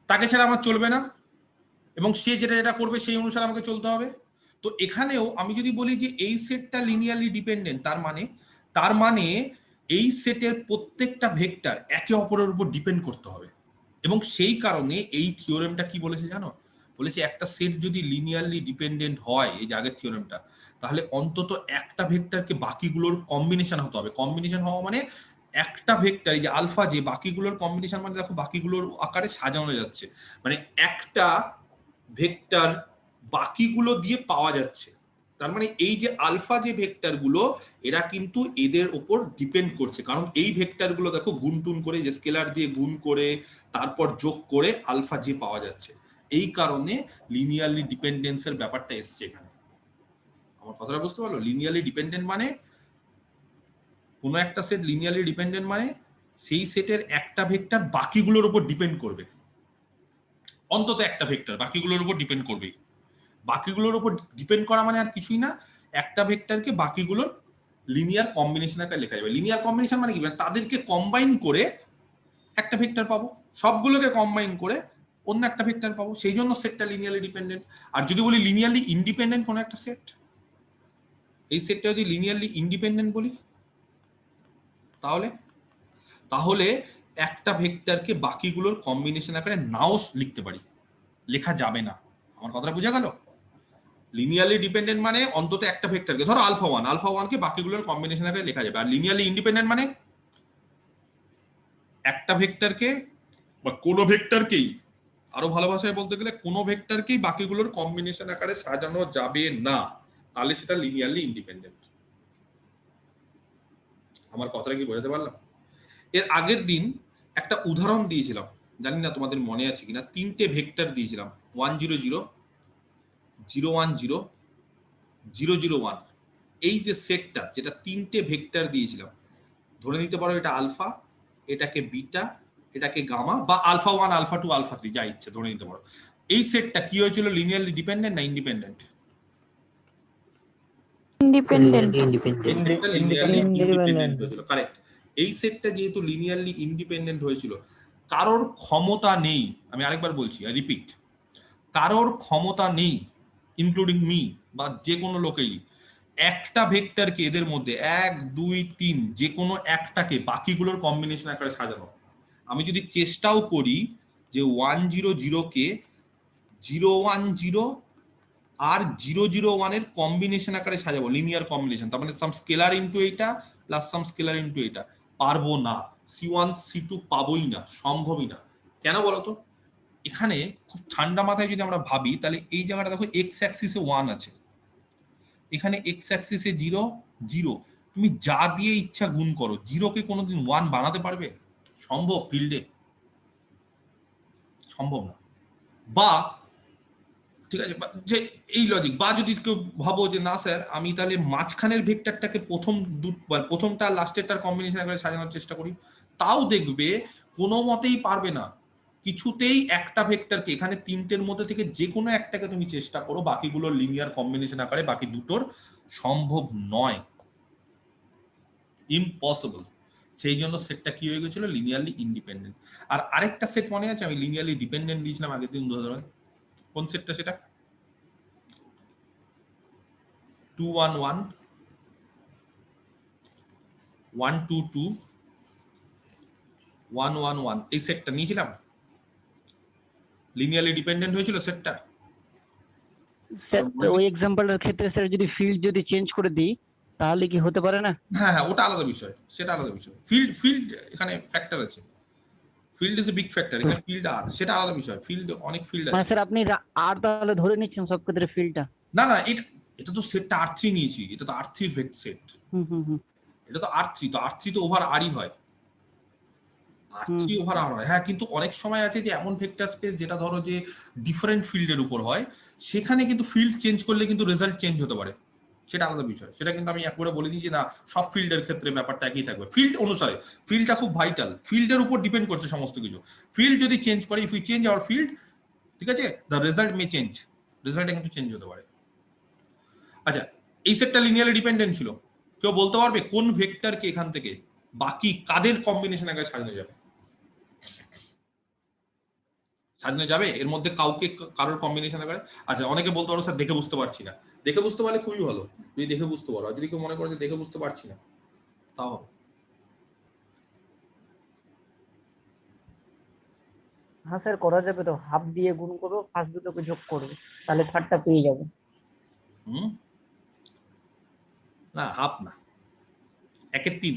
তাকে ছাড়া আমার চলবে না, এবং সে যেটা যেটা করবে সেই অনুসারে আমাকে চলতে হবে। তো এখানেও আমি যদি বলি যে এই সেটটা লিনিয়ারলি ডিপেন্ডেন্ট, তার মানে এই সেটের প্রত্যেকটা ভেক্টর একে অপরের উপর ডিপেন্ড করতে হবে। এবং সেই কারণে এই থিওরেমটা কি বলেছে জানো? বলেছে একটা সেট যদি লিনিয়ারলি ডিপেন্ডেন্ট হয়, এই যে আগের থিওরেমটা, তাহলে অন্তত একটা ভেক্টরকে বাকিগুলোর কম্বিনেশন হতে হবে। কম্বিনেশন হওয়া মানে একটা ভেক্টর, এই যে আলফা, যে বাকিগুলোর কম্বিনেশন মানে দেখো বাকিগুলোর আকারে সাজানো যাচ্ছে, মানে একটা ভেক্টর বাকিগুলো দিয়ে পাওয়া যাচ্ছে। তার মানে এই যে আলফা যে ভেক্টর গুলো, এরা কিন্তু এদের উপর ডিপেন্ড করছে, কারণ এই ভেক্টর গুলো দেখো গুণ টুন করে, যে স্কেলার দিয়ে গুণ করে তারপর যোগ করে আলফা যে পাওয়া যাচ্ছে। এই কারণে লিনিয়ারলি ডিপেন্ডেন্সের ব্যাপারটা এসছে এখানে। আমার কথাটা বুঝতে পারলো? লিনিয়ারলি ডিপেন্ডেন্ট মানে কোনো একটা সেট লিনিয়ারলি ডিপেন্ডেন্ট মানে সেই সেটের একটা ভেক্টর বাকিগুলোর উপর ডিপেন্ড করবে, অন্তত একটা ভেক্টর বাকিগুলোর উপর ডিপেন্ড করবে। বাকিগুলোর উপর ডিপেন্ড করা মানে আর কিছুই না, একটা ভেক্টরকে বাকিগুলোর লিনিয়ার কম্বিনেশন আকারে লেখা যাবে। লিনিয়ার কম্বিনেশন মানে কি? তাদেরকে কম্বাইন করে একটা ভেক্টর পাবো, সবগুলোকে কম্বাইন করে অন্য একটা ভেক্টর পাবো, সেই জন্য সেটটা লিনিয়ারলি ডিপেন্ডেন্ট। আর যদি বলি লিনিয়ারলি ইন্ডিপেন্ডেন্ট কোন একটা সেট, এই সেটটা যদি লিনিয়ারলি ইন্ডিপেন্ডেন্ট বলি, তাহলে একটা ভেক্টরকে বাকিগুলোর কম্বিনেশন আকারে নাও লিখতে পারি, লেখা যাবে না। আমার কথাটা বোঝা গেল? লিনিয়ারলি ডিপেন্ডেন্ট মানে অন্তত একটা ভেক্টরকে, ধরো আলফা 1 কে বাকিগুলোর কম্বিনেশন আকারে লেখা যাবে। আর লিনিয়ারলি ইন্ডিপেন্ডেন্ট মানে একটা ভেক্টরকে বা কোনো ভেক্টরকেই, আরো ভালো ভাষায় বলতে গেলে কোনো ভেক্টরকেই বাকিগুলোর কম্বিনেশন আকারে সাজানো যাবে না, তাহলে সেটা লিনিয়ারলি ইন্ডিপেন্ডেন্ট। আমার কথাটা কি বোঝাতে পারলাম? এর আগের দিন একটা উদাহরণ দিয়েছিলাম, জানি না তোমাদের মনে আছে কিনা, তিনটে ভেক্টর দিয়েছিলাম 1 0 0 0 1 0 0 0 1। এই যে সেটটা, যেটা তিনটে ভেক্টর দিয়েছিলাম, ধরে নিতে পারো এটা আলফা, এটাকে বিটা, এটাকে গামা, বা আলফা 1 আলফা 2 আলফা 3, যা ইচ্ছে ধরে নিতে পারো। এই সেটটা কি হয়েছিল? লিনিয়ারলি ডিপেন্ডেন্ট না ইন্ডিপেন্ডেন্ট? ইন্ডিপেন্ডেন্ট। এই সেটটা লিনিয়ারলি ইন্ডিপেন্ডেন্ট হয়েছিল, কারেক্ট। এই সেটটা যেহেতু লিনিয়ারলি ইন্ডিপেন্ডেন্ট হয়েছিল, কারোর ক্ষমতা নেই, আমি আরেকবার বলছি, আই রিপিট, কারোর ক্ষমতা নেই ইনক্লুডিং মি বা যে কোনো লোকেরই, একটা ভেক্টরকে এদের মধ্যে 1 2 3 যে কোনো একটাকে বাকিগুলোর কম্বিনেশন আকারে সাজানো। আমি যদি চেষ্টাও করি যে 1 0 0 কে 0 1 0 আর 0 0 1 এর কম্বিনেশন আকারে সাজাবো, লিনিয়ার কম্বিনেশন, তার মানে সাম স্কেলার ইনটু এটা প্লাস সাম স্কেলার ইনটু এটা, পারবো না। C1 C2 পাবোই না, সম্ভবই না। কেন বলতো? এখানে খুব ঠান্ডা মাথায় যদি আমরা ভাবি, তাহলে এই জায়গাটা দেখো এক্স অ্যাক্সিসে 1 আছে, এখানে এক্স অ্যাক্সিসে 0 0, তুমি যা দিয়ে ইচ্ছা গুণ করো, 0 কে কোনোদিন 1 বানাতে পারবে? সম্ভব? ফিল্ডে সম্ভব না। বা ঠিক আছে, যে এই লজিক, বা যদি কেউ ভাবো যে না স্যার আমি তাহলে মাঝখানের ভেক্টরটাকে প্রথমটা লাস্টেরটার কম্বিনেশন করে সাজানোর চেষ্টা করি, তাও দেখবে কোনো মতেই পারবে না। কিছুতেই একটা ভেক্টরকে, এখানে তিনটের মধ্যে থেকে যে কোনো একটাকে তুমি চেষ্টা করো বাকিগুলোর লিনিয়ার কম্বিনেশন আকারে, বাকি দুটোর সম্ভব নয়, ইম্পসিবল। সেই জন্য সেটটা কি হয়ে গেছিল? Linearly independent. আর আরেকটা সেট মনে আছে আমি লিনিয়ারলি ডিপেন্ডেন্ট দিয়েছিলাম আগের দিন উদাহরণ, কোন সেটটা সেটা? 2 1 1 1 2 2 1 1 1, এই সেটটা নিয়েছিলাম, লিনিয়ারলি ডিপেন্ডেন্ট হয়েছিল সেটটা। স্যার ওই এক্সাম্পলের ক্ষেত্রে স্যার যদি ফিল্ড যদি চেঞ্জ করে দিই তাহলে কি হতে পারে না? হ্যাঁ হ্যাঁ, ওটা আলাদা বিষয়, সেটা আলাদা বিষয়। ফিল্ড এখানে ফ্যাক্টর আছে, field is a big factor, এখানে ফিল্ড আর সেটা আলাদা বিষয়। ফিল্ড অনেক ফিল্ড মানে আছে। স্যার আপনি আর তাহলে ধরে নিচ্ছেন সব ক্ষেত্রে ফিল্ডটা? না না, এটা তো সেটটা R3 নিয়েছি, এটা তো R3 ভেক্টর সেট, হুম এটা তো R3, তো R3 তো ওভার Rই হয়, R3 ওভার R হয়। হ্যাঁ, কিন্তু অনেক সময় আছে যে এমন ভেক্টর স্পেস যেটা ধরো যে ডিফারেন্ট ফিল্ডের উপর হয়, সেখানে কিন্তু ফিল্ড চেঞ্জ করলে কিন্তু রেজাল্ট চেঞ্জ হতে পারে, সেটা আলাদা বিষয়। সেটা কিন্তু আমি একবারে বলে দিই যে না, সব ফিল্ডের ক্ষেত্রে ব্যাপারটা একই থাকবে, ফিল্ড অনুসারে। ফিল্ডটা খুব ভাইটাল, ফিল্ডের উপর ডিপেন্ড করছে সমস্ত কিছু। ফিল্ড যদি চেঞ্জ করে, if you change our field, ঠিক আছে, দ্য রেজাল্ট মে চেঞ্জ, রেজাল্টটা কিন্তু চেঞ্জ হতে পারে। আচ্ছা, এই সেটটা লিনিয়ারলি ডিপেন্ডেন্ট ছিল, কেউ বলতে পারবে কোন ভেক্টরকে এখান থেকে বাকি কাদের কম্বিনেশন আগে সাজানো যাবে? সাজানো যাবে এর মধ্যে কাউকে, কারোর কম্বিনেশন আকারে? আচ্ছা, অনেকে বলতে পারো স্যার দেখে বুঝতে পারছি না। দেখে বুঝতে পারলে খুবই ভালো, যদি দেখে বুঝতে পারো। আর যদি কেউ মনে করো যে দেখে বুঝতে পারছি না, তাও হবে। হ্যাঁ স্যার, করা যাবে তো, হাফ দিয়ে গুণ করো, ফার্স্ট দুটোকে যোগ করবে, তাহলে থার্ডটা পেয়ে যাবে। না, হাফ না, 1/3।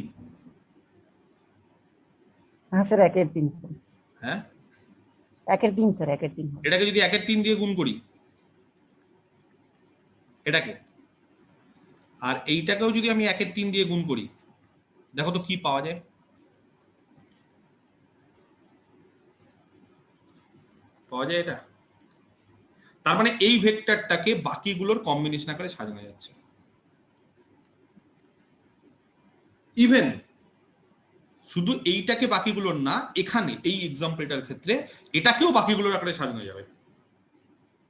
হ্যাঁ স্যার, 1/3। হ্যাঁ, 1/3 স্যার, 1/3। এটাকে যদি 1/3 দিয়ে গুণ করি এটাকে, আর এইটাকেও যদি আমি 1/3 দিয়ে গুণ করি, দেখো তো কি পাওয়া যায়। পাওয়া যায় এটা। তার মানে এই ভেক্টরটাকে বাকিগুলোর কম্বিনেশন আকারে সাজানো যাচ্ছে। ইভেন শুধু এইটাকে বাকিগুলোর না, এখানে এই এক্সাম্পলটার ক্ষেত্রে এটাকেও বাকিগুলোর আকারে সাজানো যাবে,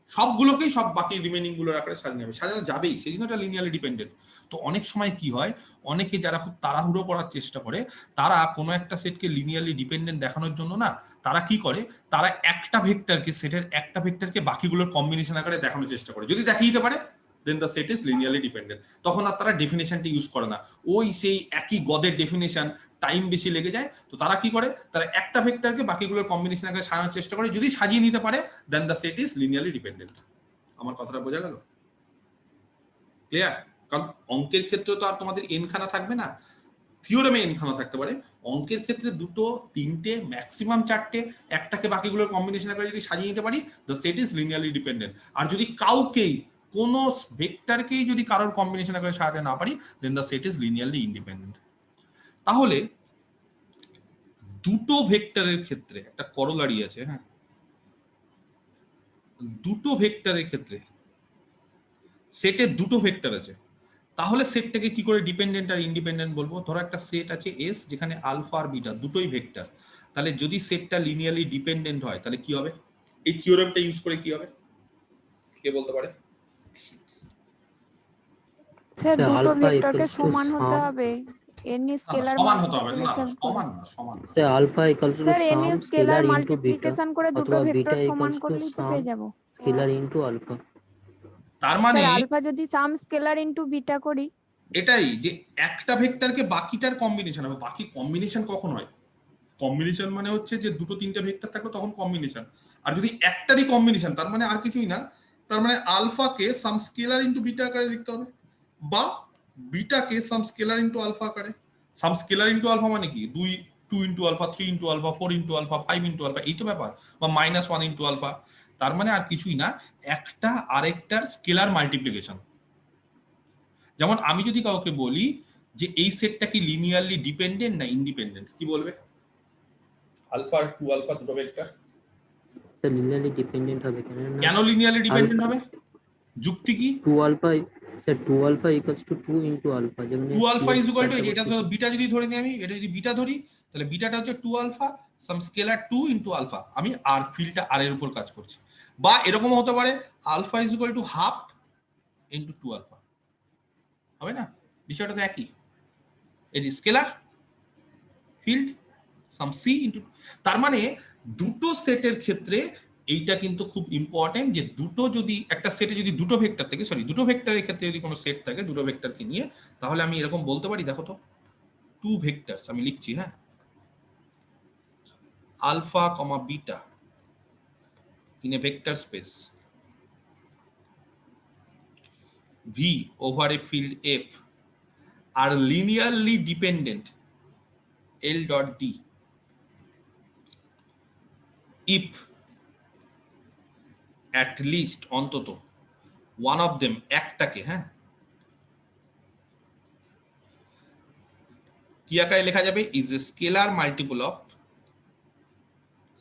সবগুলোকেই সব বাকি রিমেনিং গুলোর আকারে সাজানো যাবে, সাজানো যাবেই, সেই জন্য এটা লিনিয়ারলি ডিপেন্ডেন্ট। তো অনেক সময় কি হয়, অনেকে যারা খুব তাড়াহুড়ো করার চেষ্টা করে, তারা কোনো একটা সেটকে লিনিয়ারলি ডিপেন্ডেন্ট দেখানোর জন্য না, তারা কি করে, তারা একটা ভেক্টরকে, সেটের একটা ভেক্টরকে বাকিগুলোর কম্বিনেশন আকারে দেখানোর চেষ্টা করে। যদি দেখিয়ে দিতে পারে, then the set is linearly dependent. তখন আর তারা ডেফিনেশনটা ইউজ করে না, ওই সেই একই গদের ডেফিনেশন, টাইম বেশি লেগে যায়। তো তারা কি করে, তারা একটা ভেক্টরকে বাকিগুলোর কম্বিনেশন আকারে সাজানোর চেষ্টা করে, যদি সাজিয়ে নিতে পারে, then the set is linearly dependent. আমার কথাটা বোঝা গেল? ক্লিয়ার? কারণ অঙ্কের ক্ষেত্রে তো আর তোমাদের এন খানা থাকবে না, থিওরেমে এন খানা থাকতে পারে। অঙ্কের ক্ষেত্রে 2, 3, ম্যাক্সিমাম 4, একটাকে বাকিগুলোর কম্বিনেশন করে যদি সাজিয়ে নিতে পারি, the set is linearly dependent. আর যদি কাউকেই, কোন ভেক্টরকেই যদি কারোর কম্বিনেশন করে সাজাতে না পারি, then the set is linearly independent. তাহলে দুটো ভেক্টরের ক্ষেত্রে একটা করোলারি আছে। হ্যাঁ, দুটো ভেক্টরের ক্ষেত্রে সেটে দুটো ভেক্টর আছে, তাহলে সেটটাকে কি করে ডিপেন্ডেন্ট আর ইন্ডিপেন্ডেন্ট বলবো? ধরো একটা সেট আছে এস, যেখানে আলফা আর বিটা দুটোই ভেক্টর, তাহলে যদি সেটটা লিনিয়ারলি ডিপেন্ডেন্ট হয়, তাহলে কি হবে? এই থিওরেমটা ইউজ করে কি হবে, কে বলতে পারে? স্যার দুটো ভেক্টরকে সমান হতে হবে, এনি স্কেলার সমান হতে হবে না, মাল্টিপ্লিকেশন সমান না, সমান না। Sir alpha equals to sir any sum scalar scalar into beta, multiplication করে দুটো অথবা ভেক্টর বিটা সমান ইকুয়ালস টু করলেই তো সাম পেয়ে যাব। Scalar into alpha. তার মানে স্যার আলফা যদি সাম স্কেলার ইনটু বিটা করি, এটাই যে একটা ভেক্টরকে বাকিটার কম্বিনেশন হবে। বাকি কম্বিনেশন কখন হয়? কম্বিনেশন মানে হচ্ছে যে 2-3টে ভেক্টর থাকলো তখন কম্বিনেশন। আর যদি একটারই কম্বিনেশন, তার মানে আর কিছুই না, তার মানে আলফাকে সাম স্কেলার ইনটু বিটা আকারে লিখতে হবে, বা বিটাকে সাম স্কেলার ইনটু আলফা আকারে। সাম স্কেলার ইনটু আলফা মানে কি? 2 into alpha, 3 into alpha, 4 into alpha, 5 into alpha, এই তো ব্যাপার, বা -1 ইনটু আলফা। তার মানে আর কিছুই না, একটা আরেকটার স্কেলার মাল্টিপ্লিকেশন। যেমন আমি যদি কাউকে বলি যে এই সেটটা কি লিনিয়ারলি ডিপেন্ডেন্ট না ইন্ডিপেন্ডেন্ট, কি বলবে? আলফা আর 2 আলফা দুটো ভেক্টর, স্যার লিনিয়ারলি ডিপেন্ডেন্ট হবে কেন? কেন লিনিয়ারলি ডিপেন্ডেন্ট হবে? যুক্তি কি? 2 alpha, sir 2 alpha equals to 2 into alpha, যেখানে 2 আলফা ইজ ইকুয়াল টু, এটা তো বিটা যদি ধরে নিই আমি, এটা যদি বিটা ধরি, তাহলে বিটাটা হচ্ছে 2 আলফা সাম স্কেলার 2 ইনটু আলফা। আমি আর ফিল্ডটা আর এর উপর কাজ করছি। বা এরকম হতে পারে alpha is equal to half into 2 alpha, হবে না? বিষয়টা তো একই, এটি scalar field sum C into. তার মানে দুটো সেটের ক্ষেত্রে এইটা কিন্তু খুব ইম্পর্টেন্ট, যে দুটো যদি একটা সেটে যদি দুটো ভেক্টর থাকে, সরি দুটো ভেক্টরের ক্ষেত্রে যদি কোনো সেট থাকে দুটো ভেক্টরকে নিয়ে, তাহলে আমি এরকম বলতে পারি, দেখো তো 2 ভেক্টরস আমি লিখছি, হ্যাঁ, alpha comma beta in a vector space V over a field F are linearly dependent L dot D if at least অন্তত ওয়ান অফ দেম, একটাকে, হ্যাঁ, কি আকারে লেখা যাবে? Is a scalar multiple of,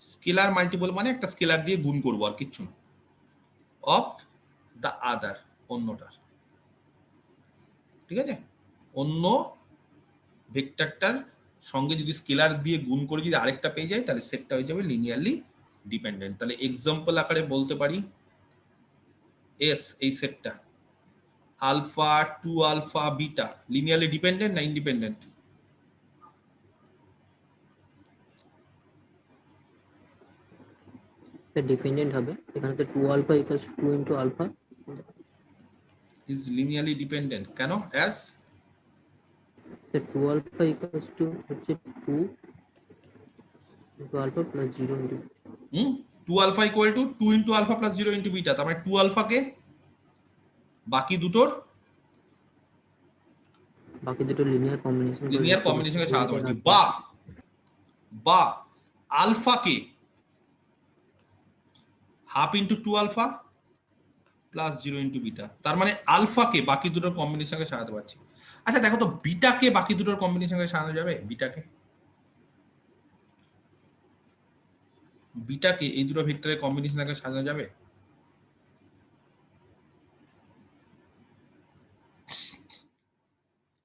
scalar multiple মানে একটা scalar দিয়ে গুণ করবো আর কিচ্ছু না, অফ দ্য আদার, অন্যটার, ঠিক আছে? অন্য ভেক্টরটার সঙ্গে যদি স্কেলার দিয়ে গুণ করে যদি আরেকটা পেয়ে যায় তাহলে সেটটা হয়ে যাবে লিনিয়ারলি ডিপেন্ডেন্ট। তাহলে এক্সাম্পল আকারে বলতে পারি এস, এই সেটটা alpha to alpha beta linearly dependent না ইন্ডিপেন্ডেন্ট? ডিপেন্ডেন্ট হবে, এখানে তো 2 alpha equals 2 into alpha is linearly dependent কেন? অ্যাজ 2 আলফা ইকুয়ালস টু হচ্ছে 2 into alpha plus 0 into 2 alpha equal to 2 into alpha plus 0 into beta, তার মানে 2 আলফাকে বাকি দুটোর লিনিয়ার কম্বিনেশন লিনিয়ার কম্বিনেশনকে সাজাতে পারছি, বা আলফাকে half into 2 alpha plus 0 into beta, তার মানে আলফাকে বাকি দুটোর কম্বিনেশনকে সাজাতে পারছি। আচ্ছা দেখো তো বিটাকে বাকি দুটোর কম্বিনেশনকে সাজানো যাবে? বিটাকে এই দুটো ভেক্টরের কম্বিনেশনকে সাজানো যাবে?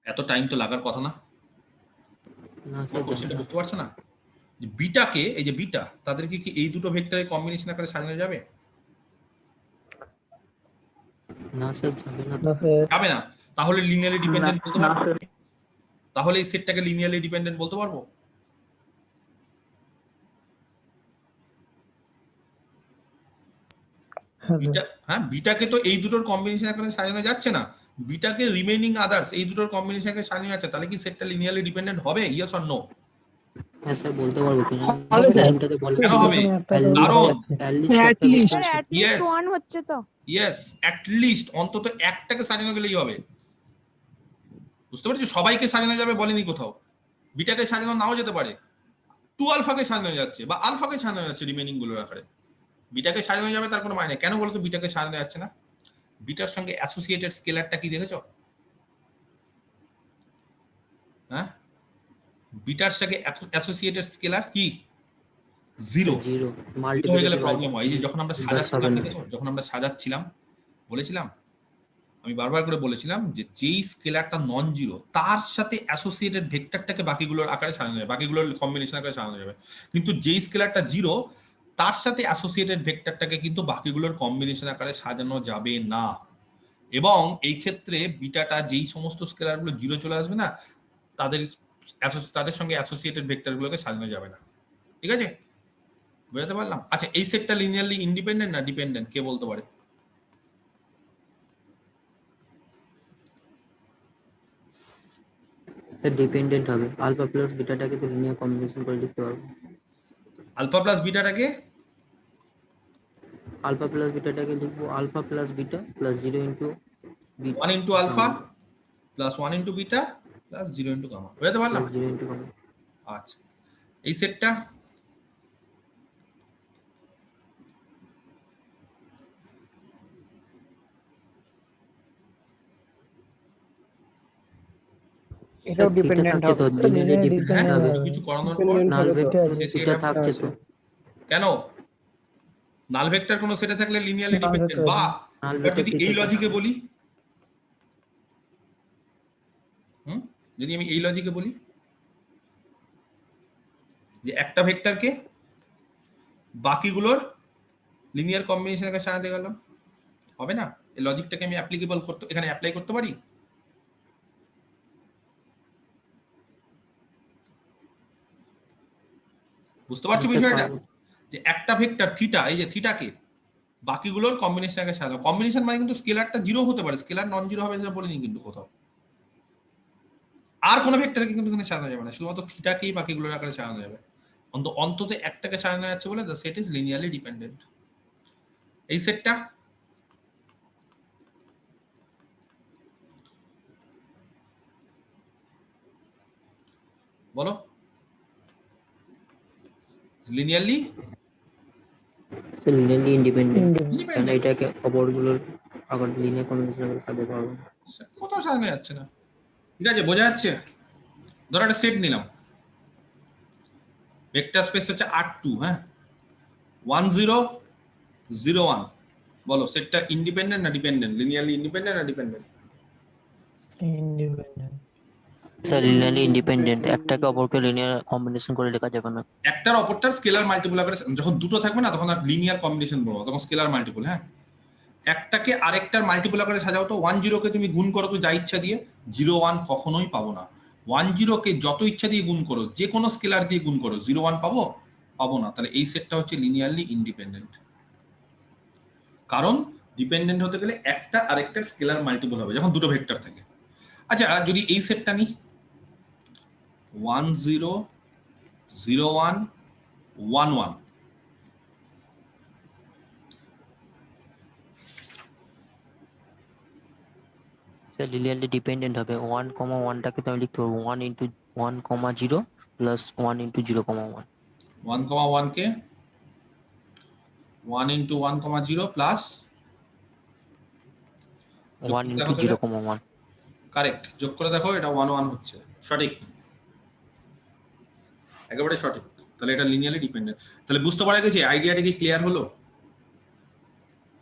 এত টাইম তো লাগার কথা না, কোশ্চেনটা বুঝতে পারছো না? যে বিটাকে, এই যে বিটা, তাদেরকে কি এই দুটো ভেক্টরের কম্বিনেশন আকারে সাজানো যাবে? না স্যার যাবে না। যাবে না। তাহলে লিনিয়ারলি ডিপেন্ডেন্ট বলতে পারবো? তাহলে এই সেটটাকে লিনিয়ারলি ডিপেন্ডেন্ট বলতে পারবো? হ্যাঁ, বিটাকে তো এই দুটোর কম্বিনেশন আকারে সাজানো যাচ্ছে না, বিটাকে রিমেইনিং আদার্স এই দুটোর কম্বিনেশন আকারে সাজানো যাচ্ছে, তাহলে কি সেটটা লিনিয়ারলি ডিপেন্ডেন্ট হবে? Yes or no? হ্যাঁ স্যার বলতে পারবো কি হবে স্যার। কেন হবে? কারণ At least sir at least 1 হচ্ছে তো। ইয়েস, অ্যাট লিস্ট অন্তত একটাকে সাজানো গেলেই হবে। বুঝতে পারছো? সবাইকে সাজানো যাবে বলেনি কোথাও, বিটাকে সাজানো নাও যেতে পারে, 2 আলফাকে সাজানো যাচ্ছে বা আলফাকে সাজানো যাচ্ছে রিমেইনিং গুলোর আকারে, বিটাকে সাজানো যাবে তার কোনো মানে নেই। কেন বলতো বিটাকে সাজানো যাচ্ছে না? বিটার সঙ্গে অ্যাসোসিয়েটেড স্কেলারটা কি দেখেছো? হ্যাঁ, বিটার সঙ্গে অ্যাসোসিয়েটেড স্কেলার কি? 0 হয়ে গেলে প্রবলেম হয়। এই যে যখন আমরা সাজাচ্ছিলাম, দেখেছো যখন আমরা সাজাচ্ছিলাম বলেছিলাম, আমি বারবার করে বলেছিলাম যে যেই স্কেলারটা নন জিরো তার সাথে অ্যাসোসিয়েটেড ভেক্টরটাকে বাকিগুলোর আকারে সাজানো যাবে, বাকিগুলোর কম্বিনেশন আকারে সাজানো যাবে, কিন্তু যেই স্কেলারটা জিরো তার সাথে অ্যাসোসিয়েটেড ভেক্টরটাকে কিন্তু বাকিগুলোর কম্বিনেশন আকারে সাজানো যাবে না। এবং এই ক্ষেত্রে বিটাটা যেই সমস্ত স্কেলারগুলো জিরো চলে আসবে না তাদের সঙ্গে অ্যাসোসিয়েটেড ভেক্টরগুলোকে সাজানো যাবে না। ঠিক আছে, বুঝতে পারলাম? আচ্ছা, এই সেটটা লিনিয়ারলি ইন্ডিপেন্ডেন্ট না ডিপেন্ডেন্ট, কে বলতে পারে? ডিপেন্ডেন্ট হবে। আলফা প্লাস বিটাটাকে তো লিনিয়ার কম্বিনেশন করে লিখতে পারবো। আলফা প্লাস বিটাটাকে লিখবো alpha plus beta plus 0 into 1 into alpha plus 1 into beta plus 0 into gamma. বুঝতে পারলাম? 0 ইনটু গামা। আচ্ছা, এই সেটটা এটাও ডিপেন্ডেন্ট হবে, কিছু করানোর পর নাল ভেক্টর এটা থাকছে তো। কেন নাল ভেক্টর কোন সেটে থাকলে লিনিয়ারলি ডিপেন্ডেন্ট? বা যদি এই লজিকে বলি, যদি আমি এই লজিকে বলি যে একটা ভেক্টরকে বাকিগুলোর লিনিয়ার কম্বিনেশনকে সাজাতে গেলাম, হবে না? এই লজিকটাকে আমি অ্যাপ্লিকেবল করতে, এখানে অ্যাপ্লাই করতে পারি? বুঝতে পারছো বিষয়টা? যে একটা ভেক্টর থিটা, এই যে থিটাকে বাকিগুলোর কম্বিনেশনকে সাজানো, কম্বিনেশন মানে কিন্তু স্কেলারটা জিরো হতে পারে, স্কেলার নন জিরো হবে যেটা বলিনি কিন্তু কোথাও। আর কোনো ভেক্টরকে কিন্তু এখানে সাজানো যাবে না, শুধুমাত্র থিটাকেই বাকিগুলোর আকারে সাজানো যাবে। অন্তত একটাকে সাজানো যাচ্ছে বলে the set is linearly dependent. এই সেটটা বলো, লিনিয়ারলি ইন্ডিপেন্ডেন্ট, কারণ এটাকে অপরগুলোর अगर लिनियर कॉम्बिनेशन के साथ देखा होगा কোথাও সাজানো যাচ্ছে না। ঠিক আছে, বোঝা যাচ্ছে? ধরো একটা সেট নিলাম, ভেক্টর স্পেস হচ্ছে R2, হ্যাঁ, 1 0 0 1। বলো সেটটা ইন্ডিপেন্ডেন্ট না ডিপেন্ডেন্ট, লিনিয়ারলি ইন্ডিপেন্ডেন্ট না ডিপেন্ডেন্ট? স্যার লিনিয়ারলি ইন্ডিপেন্ডেন্ট, একটাকে অপরকে লিনিয়ার কম্বিনেশন করে লেখা যাবে না। একটার অপরটার স্কেলার মাল্টিপল আকারে, যখন দুটো থাকবে না তখন আর লিনিয়ার কম্বিনেশন বলবো, তখন স্কেলার মাল্টিপল। হ্যাঁ, একটাকে আরেকটার মাল্টিপল আকারে সাজাও তো। 1 0 কে তুমি গুণ করো তো যা ইচ্ছা দিয়ে, 0 1 কখনোই পাবো না। 1 0 কে যত ইচ্ছা দিয়ে গুণ করো, যে কোনো স্কেলার দিয়ে গুণ করো, 0 1 পাবো? পাবো না। তাহলে এই সেটটা হচ্ছে লিনিয়ারলি ইন্ডিপেন্ডেন্ট। কারণ ডিপেন্ডেন্ট হতে গেলে একটা আরেকটার স্কেলার মাল্টিপল হবে যখন দুটো ভেক্টর থাকে। আচ্ছা, যদি এই সেটটা নিই 1 0 0 1 1 1, স্যার লিনিয়ারলি ডিপেন্ডেন্ট হবে। 1 1টাকে তো আমি লিখতে পারবো 1 ইন্টু 1 0 প্লাস 1 ইন্টু 0 1। 1 1 কে 1 ইন্টু 1 0 প্লাস 1 ইন্টু 0 1। কারেক্ট, যোগ করে দেখো, এটা 1 1 হচ্ছে, সঠিক, একেবারে সঠিক। তাহলে এটা লিনিয়ারলি ডিপেন্ডেন্ট। তাহলে বুঝতে পারা গেছে, আইডিয়াটা কি ক্লিয়ার হলো?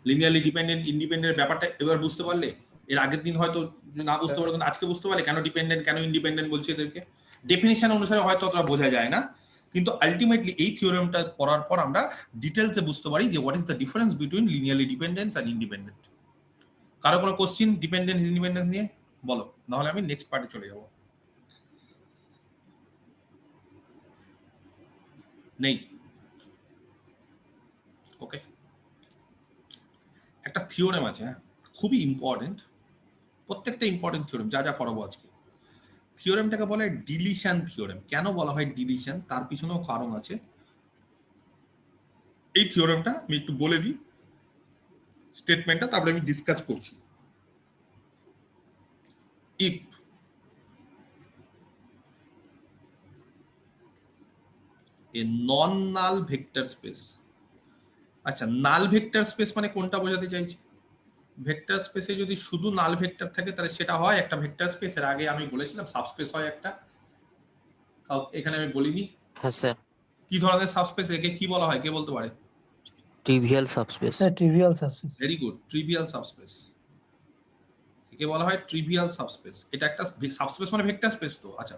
লিনিয়ারলি ডিপেন্ডেন্ট ইন্ডিপেন্ডেন্ট ব্যাপারটা এবার বুঝতে পারলে? এর আগের দিন হয়তো না বুঝতে পারো, কিন্তু আজকে বুঝতে পারলে কেন ডিপেন্ডেন্ট কেন ইন্ডিপেন্ডেন্ট বলছি এদেরকে। ডেফিনিশন অনুসারে হয়তো অতটা বোঝা যায় না, কিন্তু আলটিমেটলি এই থিওরেমটা পড়ার পর আমরা ডিটেলসে বুঝতে পারি যে what is the difference between linearly dependence and independent. কারো কোনো কোশ্চেন ডিপেন্ডেন্স ইন্ডিপেন্ডেন্স নিয়ে বলো, নাহলে আমি নেক্সট পার্টে চলে যাব। নেই? ওকে, একটা থিওরেম আছে, হ্যাঁ, খুবই ইম্পর্টেন্ট, প্রত্যেকটা ইম্পর্টেন্ট থিওরেম যা যা করাবো আজকে। থিওরেমটাকে বলা হয় ডিলিশন থিওরেম। কেন বলা হয় ডিলিশন, তার পিছনেও কারণ আছে। এই থিওরেমটা আমি একটু বলে দিই, স্টেটমেন্টটা, তারপরে আমি ডিসকাস করছি। If a non null vector space, আচ্ছা নাল ভেক্টর স্পেস মানে কোনটা বোঝাতে চাইছি? ভেক্টর স্পেসে যদি শুধু নাল ভেক্টর থাকে তাহলে সেটা হয় একটা ভেক্টর স্পেস। এর আগে আমি বলেছিলাম সাবস্পেস হয় একটা, এখানে আমি বলিনি। হ্যাঁ স্যার। কি ধরনের সাবস্পেস, একে কি বলা হয়, কে বলতে পারে? Trivial subspace. Trivial subspace. Very good, trivial subspace, একে বলা হয় ট্রিভিয়াল সাবস্পেস। এটা একটা সাবস্পেস মানে ভেক্টর স্পেস তো। আচ্ছা,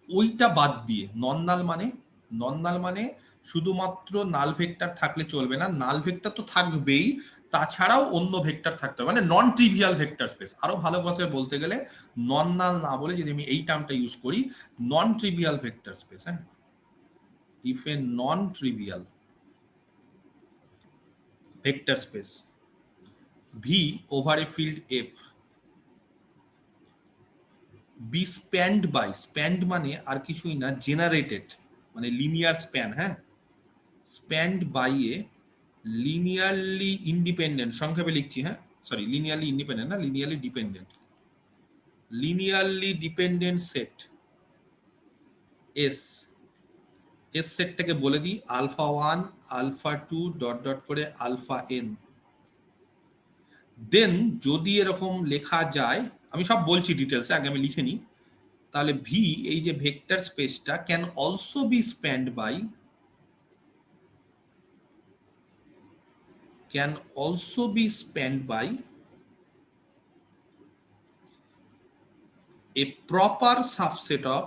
ওইটা বাদ দিয়ে নন নাল মানে শুধুমাত্র নাল ভেক্টর থাকলে চলবে না, নাল ভেক্টর তো থাকবেই, তাছাড়াও অন্য ভেক্টর থাকতে হবে, মানে নন ট্রিভিয়াল ভেক্টর স্পেস। আরো ভালো ভাষায় বলতে গেলে নন নাল না বলে যদি আমি এই টার্মটা ইউজ করি, নন ট্রিভিয়াল ভেক্টর স্পেস। হ্যাঁ, if a non trivial vector space V over a field F be spanned by, spanned মানে আর কিছুই না, জেনারেটেড মানে লিনিয়ার স্প্যান। হ্যাঁ, spanned by a linearly independent, সংক্ষেপে লিখছি, হ্যাঁ সরি লিনিয়ারলি ইন্ডিপেন্ডেন্ট না, linearly dependent set S. S সেটটাকে বলে দিই আলফা 1 আলফা 2 ডট ডট করে আলফা এন। দেন যদি এরকম লেখা যায়, আমি সব বলছি ডিটেলসে, আগে আমি লিখে নিই। তাহলে ভি, এই যে ভেক্টর স্পেসটা, can also be spanned by, a proper subset of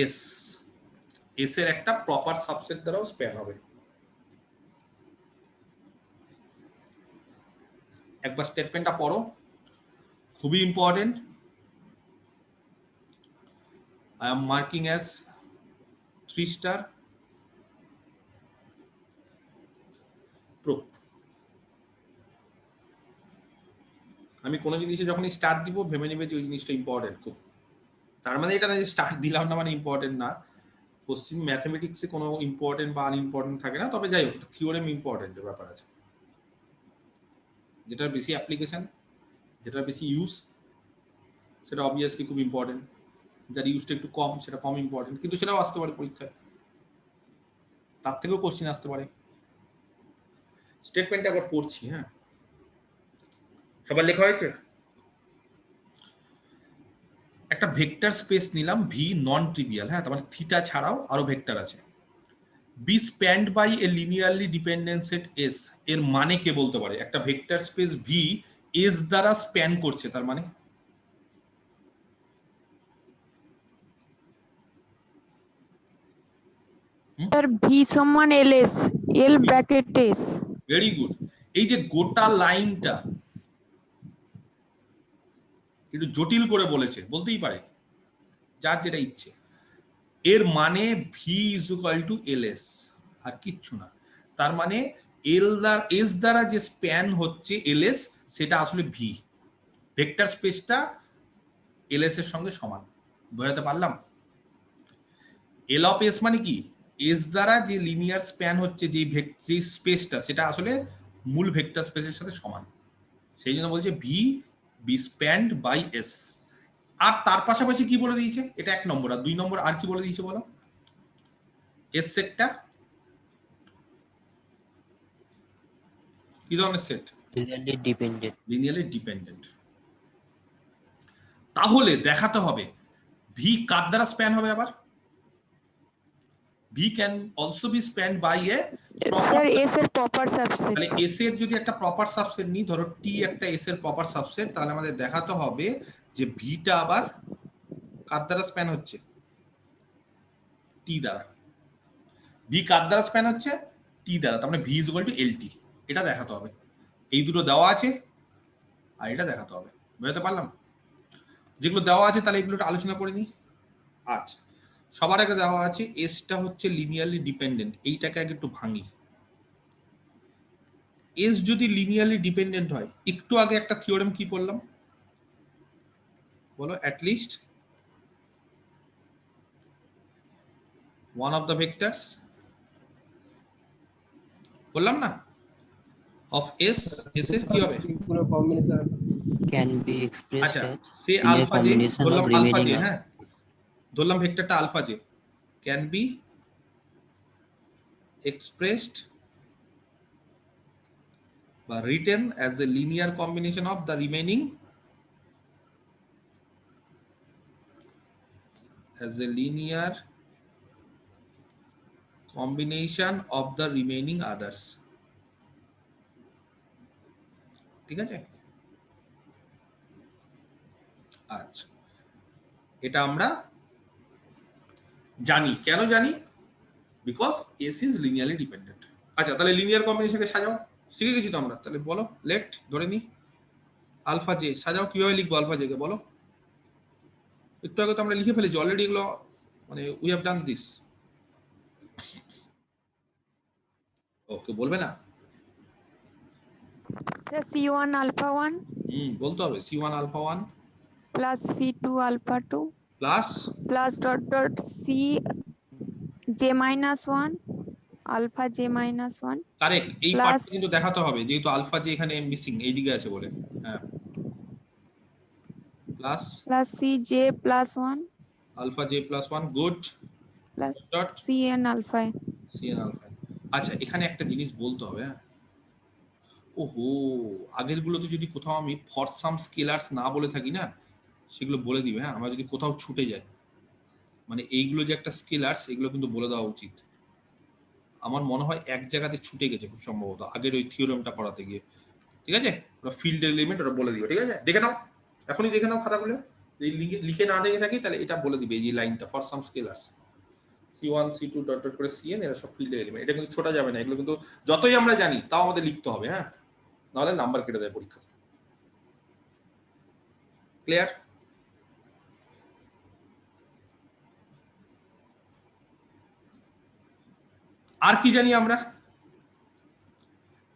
S. S এর একটা প্রপার সাবসেট দ্বারাও স্প্যান হবে। একবার স্টেটমেন্টটা পড়ো, খুবই important. I am marking as 3 star. Proof. আমি কোনো জিনিসে যখনই স্টার দিব ভেবে নেবে যে ওই জিনিসটা ইম্পর্টেন্ট খুব। তার মানে এটা না যে স্টার দিলাম না মানে ইম্পর্টেন্ট না। কোশ্চেন ম্যাথমেটিক্সে কোনো ইম্পর্টেন্ট বা আনইম্পর্টেন্ট থাকে না, তবে যাই হোক থিওরেম ইম্পর্টেন্টের ব্যাপার আছে। যেটার বেশি অ্যাপ্লিকেশন, যেটার বেশি ইউজ, সেটা অবভিয়াসলি খুব ইম্পর্টেন্ট। যার ইউজটা একটু কম সেটা কম ইম্পর্টেন্ট, কিন্তু সেটাও আসতে পারে পরীক্ষায়, তার থেকেও কোশ্চেন আসতে পারে। স্টেটমেন্টটা একবার পড়ছি। হ্যাঁ, সবার লেখা হয়েছে? একটা ভেক্টর স্পেস নিলাম ভি নন ট্রিভিয়াল, হ্যাঁ, তার মানে থিটা ছাড়াও আরো ভেক্টর আছে, be spanned by a linearly dependent set S. এর মানে কে বলতে পারে? একটা ভেক্টর স্পেস ভি এস দ্বারা স্প্যান করছে, তার মানে স্যার ভি সমান LS, L bracket S. Very good. এই যে গোটা লাইনটা একটু জটিল করে বলেছে, বলতেই পারে, যার যেটা ইচ্ছে। এর মানে V is equal to L S, আর কিচ্ছু না। তার মানে এস দ্বারা যে স্প্যান হচ্ছে এল এস, সেটা আসলে ভি, ভেক্টর স্পেসটা এল এস এর সঙ্গে সমান। বোঝাতে পারলাম? এল অফ এস মানে কি? এস দ্বারা যে লিনিয়ার স্প্যান হচ্ছে যে স্পেসটা, সেটা আসলে মূল ভেক্টর স্পেসের সাথে সমান। সেই জন্য বলছে V be spanned by S. আর তার পাশাপাশি কি বলে দিয়েছে? এটা 1 নম্বর। আর 2 নম্বর আর কি বলে দিয়েছে বলো? এস সেটটা কি ধরনের set? Linearly dependent. Linearly dependent. তাহলে দেখাতে হবে ভি কার দ্বারা স্প্যান হবে আবার? V can also be spanned by a sir S এর প্রপার সাবসেট। তাহলে এস এর যদি একটা প্রপার সাবসেট নিই, ধরো টি একটা এস এর প্রপার সাবসেট, তাহলে আমাদের দেখাতে হবে যে ভিটা আবার কার দ্বারা স্প্যান হচ্ছে? টি দ্বারা। ভি কার দ্বারা স্প্যান হচ্ছে? টি দ্বারা। তার মানে V is equal two LT. এটা দেখাতে হবে। এই দুটো দেওয়া আছে আর এটা দেখাতে হবে। বুঝতে পারলাম? যেগুলো দেওয়া আছে তাহলে এগুলো আলোচনা করে নিই। আচ্ছা, সবার আগে দেওয়া আছে এসটা হচ্ছে লিনিয়ারলি ডিপেন্ডেন্ট। এইটাকে আগে একটু ভাঙি। এস যদি লিনিয়ারলি ডিপেন্ডেন্ট হয়, একটু আগে একটা থিওরেম কি পড়লাম বলো? At least one of the vectors বললাম না? অফ এস, এস এর কি হবে? পুরো কম্বিনেশন ক্যান বি এক্সপ্রেসড আচ্ছা, as say linear alpha J, combination of ধরলাম আলফা remaining জে, হ্যাঁ, ধরলাম ভেক্টরটা alpha J, can be expressed বা written as a linear combination of the remaining, as a linear combination of the remaining others. ঠিক আছে? আচ্ছা, এটা আমরা জানি। কেন জানি? Because S is linearly dependent. আচ্ছা, তাহলে লিনিয়ার কম্বিনেশনকে সাজাও। শিখে গেছি তো আমরা। তাহলে বলো, লেট ধরে নি আলফা জে সাজাও। কিভাবে লিখবো আলফা জে কে বলো? একটু আগে তো আমরা লিখে ফেলেছি অলরেডি এগুলো, মানে we have done this. Okay, বলবে না? স্যার C1 আলফা 1 বলতে হবে C1 alpha 1 plus C2 alpha 2 plus plus dot dot C j minus 1 alpha j minus 1। Correct. এই Plus- পার্টটা কিন্তু দেখাতে হবে, যেহেতু আলফা যে এখানে মিসিং, এইদিকে আছে বলে। হ্যাঁ, plus plus C j plus 1 alpha J plus 1, good, plus dot CN alpha. CN alpha. আচ্ছা, এখানে একটা জিনিস বলতে হবে। হ্যাঁ, ওহো, আগের গুলোতে যদি কোথাও আমি ফর সাম স্কেলার্স না বলে থাকি না, সেগুলো বলে দিবে। হ্যাঁ, আমরা যদি কোথাও ছুটে যাই, মানে এইগুলো যে একটা স্কেলার্স, এগুলো কিন্তু বলে দেওয়া উচিত। আমার মনে হয় এক জায়গাতে ছুটে গেছে খুব সম্ভবত আগের ওই থিওরেমটা পড়াতে গিয়ে। ঠিক আছে, ওরা ফিল্ড এলিমেন্ট ওরা বলে দিবে। ঠিক আছে, দেখে নাও, এখনই দেখে নাও খাতাগুলো। যদি লিখে না দেখে থাকি তাহলে এটা বলে দিবে, এই যে লাইনটা for some scalars C1 C2 dot dot করে CN, এরা সব ফিল্ড এলিমেন্ট। এটা কিন্তু ছোটা যাবে না, এগুলো কিন্তু যতই আমরা জানি তাও আমাদের লিখতে হবে। হ্যাঁ, নাহলে নাম্বার কেটে দেয় পরীক্ষা। ক্লিয়ার? আর কি জানি আমরা?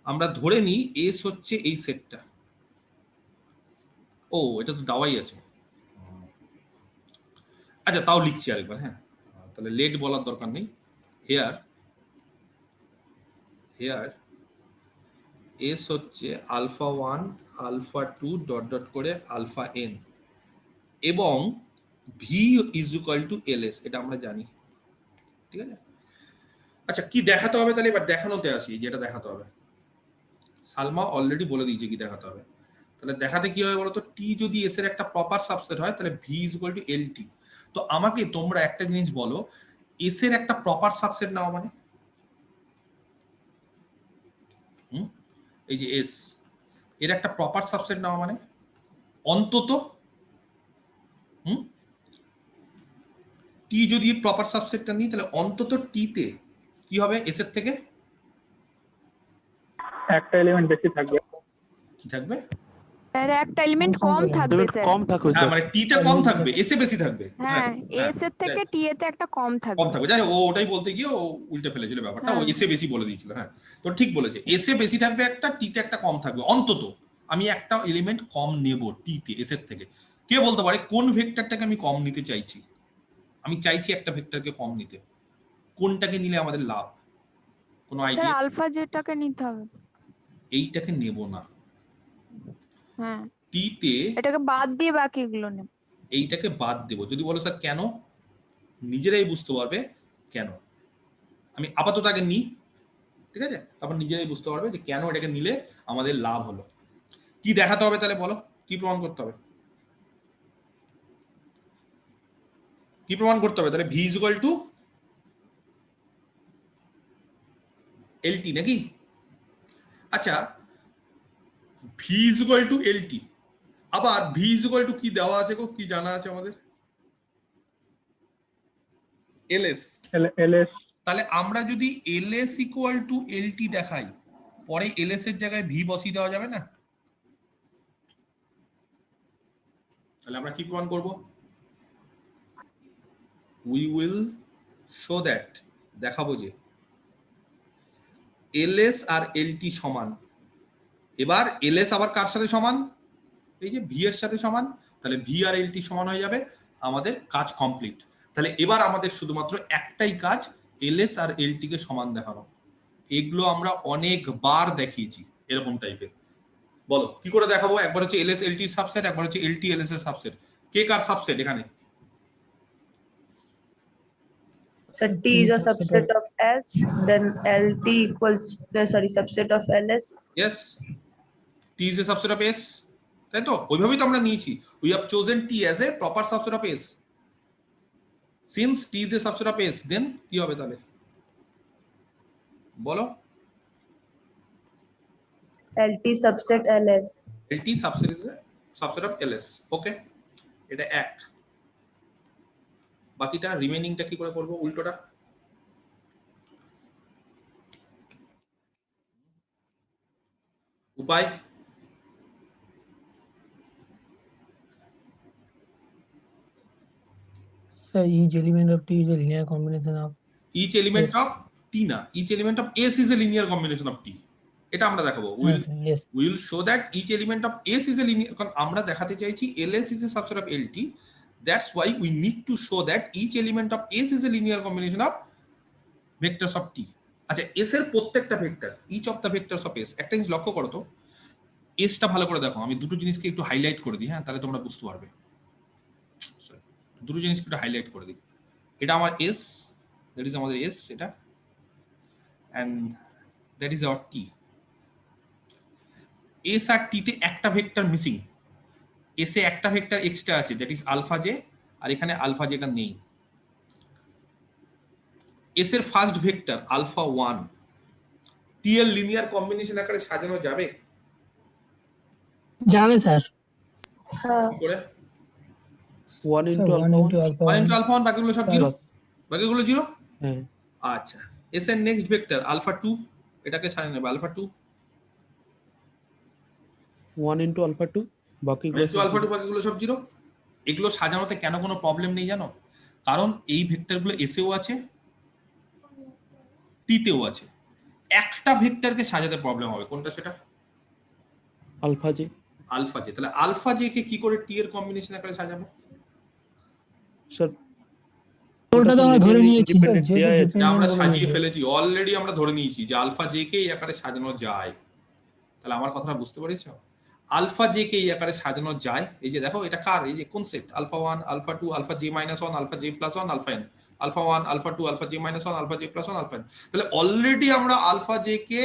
আমরা ধরে নিই এস হচ্ছে এই সেটটা। ও, এটা তো দেওয়াই আছে। আচ্ছা, তাও লিখছি আরেকবার। হ্যাঁ, তাহলে লেট বলার দরকার নেই। হেয়ার এস হচ্ছে আলফা 1 আলফা 2 ডট ডট করে আলফা n, এবং V is equal two LS, এটা আমরা জানি। ঠিক আছে। আচ্ছা, কি দেখাতে হবে তাহলে? এবার দেখানোতে আসি, যেটা দেখাতে হবে। সালমা অলরেডি বলে দিয়েছে কি দেখাতে হবে। তাহলে দেখাতে কি হবে বলতো, টি যদি এস এর একটা প্রপার সাবসেট হয় তাহলে ভি ইজ ইকুয়াল টু এল টি। তো আমাকে তোমরা একটা জিনিস বলো, এস এর একটা প্রপার সাবসেট নাও মানে, এই যে এস এর একটা প্রপার সাবসেট নাও মানে অন্তত টি যদি প্রপার সাবসেটটা নিই তাহলে অন্তত টি তে কি হবে এস এর থেকে একটা এলিমেন্ট বেশি থাকবে। কি থাকবে? স্যার একটা এলিমেন্ট কম থাকবে স্যার। কম থাকবে হ্যাঁ, স্যার। মানে টি তে কম থাকবে, এস এ বেশি থাকবে। হ্যাঁ এস এর থেকে টি এ তে একটা কম কম থাকবে। থাকবে, যাই হোক, ও ওটাই বলতে গিয়ে ও উল্টে ফেলেছিল ব্যাপারটা, ও হ্যাঁ। এসে বেশি বলে দিয়েছিল। হ্যাঁ, তো ঠিক বলেছে, এসে বেশি থাকবে একটা, টি তে একটা কম থাকবে। অন্তত আমি একটা এলিমেন্ট কম নেব টি তে এস এর থেকে। কে বলতে পারে কোন ভেক্টরটাকে আমি কম নিতে চাইছি? আমি চাইছি একটা ভেক্টরকে কম নিতে, কোনটাকে নিলে আমাদের লাভ? কোনো স্যার আইডিয়া? আলফা জেটাকে নিতে হবে। এইটাকে নেব না, হ্যাঁ টি তে এটাকে বাদ দিয়ে বাকিগুলো নেব। এইটাকে বাদ দেব। যদি বলো স্যার কেন, নিজেরাই বুঝতে পারবে কেন। আমি আপাতত আগে নিই, ঠিক আছে, তারপর নিজেরাই বুঝতে পারবে যে কেন এটাকে নিলে আমাদের লাভ হলো। কি দেখাতে হবে তাহলে বলো, কি প্রমাণ করতে হবে? কি প্রমাণ করতে হবে তাহলে? V is equal two LT নাকি? আচ্ছা, V is equal two LT, আবার ভি ইজ ইকুয়াল টু কি দেওয়া আছে গো, কি জানা আছে আমাদের? এলএস। এলএস তাহলে আমরা যদি এলএস ইকুয়াল টু এলটি দেখাই, পরে এলএস এর জায়গায় ভি বসিয়ে দেওয়া যাবে না? তাহলে আমরা কি প্রমাণ করব? উই উইল শো দ্যাট, দেখাবো যে এলএস আর এলটি সমান। এবার এলএস আবার কার সাথে সমান? এই যে ভি এর সাথে সমান। তাহলে ভি আর এলটি সমান হয়ে যাবে, আমাদের কাজ কমপ্লিট। তাহলে এবার আমাদের শুধুমাত্র একটাই কাজ, এলএস আর এলটি কে সমান দেখানো। এগুলো আমরা অনেকবার দেখিয়েছি এরকম টাইপের। বলো কি করে দেখাবো? একবার হচ্ছে এলএস এলটির সাবসেট, একবার হচ্ছে এলটি এলএস এর সাবসেট। কে কার সাবসেট এখানে? So T is a subset of S, then LT equals subset of LS. Yes, T is a subset of S, তাই তো? ওইভাবেই তো আমরা নিয়েছি। We have chosen T as a proper subset of S. Since T is a subset of S, then কি হবে তাহলে বলো? LT subset LS. LT subset is a subset of LS. ওকে, এটা এক। বাকিটা রিমেইনিংটা কি করে করব? উল্টোটা। উপায়? So each element of T is a linear combination of Each element of T না, each element of S is a linear combination of T. এটা আমরা দেখাবো। yes. We will show that each element of S is a linear, কারণ আমরা দেখাতে চাইছি LS is a subset of LT. That's why we need to show that each element of S is a linear combination of vectors of T. আচ্ছা, S এর প্রত্যেকটা vector, each of the vectors of S, একটা জিনিস লক্ষ্য করো তো, S টা ভালো করে দেখো। আমি দুটো জিনিসকে একটু হাইলাইট করে দিই, হ্যাঁ, তাহলে তোমরা বুঝতে পারবে। দুটো জিনিসকে একটু হাইলাইট করে দিই। এটা আমার S, that is আমাদের S, এটা, and that is our T. S R T তে একটা ভেক্টর মিসিং। S এ একটা ভেক্টর এক্সট্রা আছে, দ্যাট ইজ আলফা জে, আর এখানে আলফা জেটা নেই। S এর ফার্স্ট ভেক্টর আলফা 1 T এর লিনিয়ার কম্বিনেশন আকারে সাজানো যাবে? যাবে স্যার। हाँ কি করে? 1 So into 1 alpha into 1 alpha 1 1. Into alpha 1, বাকিগুলো সব জিরো। plus বাকিগুলো জিরো। হ্যাঁ আচ্ছা, S এর নেক্সট ভেক্টর আলফা 2, এটাকে সাজিয়ে নেবে আলফা 2 1 into alpha 2 বাকিগুলো ইনটু আলফা 2, বাকিগুলো সব জিরো। এগুলো সাজানোতে কেন কোনো প্রবলেম নেই জানো? কারণ এই ভেক্টরগুলো S এও আছে, T তেও আছে। একটা ভেক্টরকে সাজাতে প্রবলেম হবে, কোনটা সেটা? alpha j alpha J. তাহলে আলফা জে কে কি করে টি এর কম্বিনেশন আকারে সাজাবো? স্যার ওটা তো আমরা ধরে নিয়েছি। independent দেয়া আছে। যা আমরা সাজিয়ে ফেলেছি অলরেডি, আমরা ধরে নিয়েছি যে আলফা জে কে এই আকারে সাজানো যায়। তাহলে আমার কথাটা বুঝতে পেরেছো? আলফা জে কে এই আকারে সাজানো যায়। এই যে দেখো, এটা কার? এই যে concept alpha 1 alpha 2 alpha J minus 1 alpha J plus 1 alpha N, alpha 1 alpha 2 alpha J minus 1 alpha J plus 1 alpha N. তাহলে অলরেডি আমরা আলফা জে কে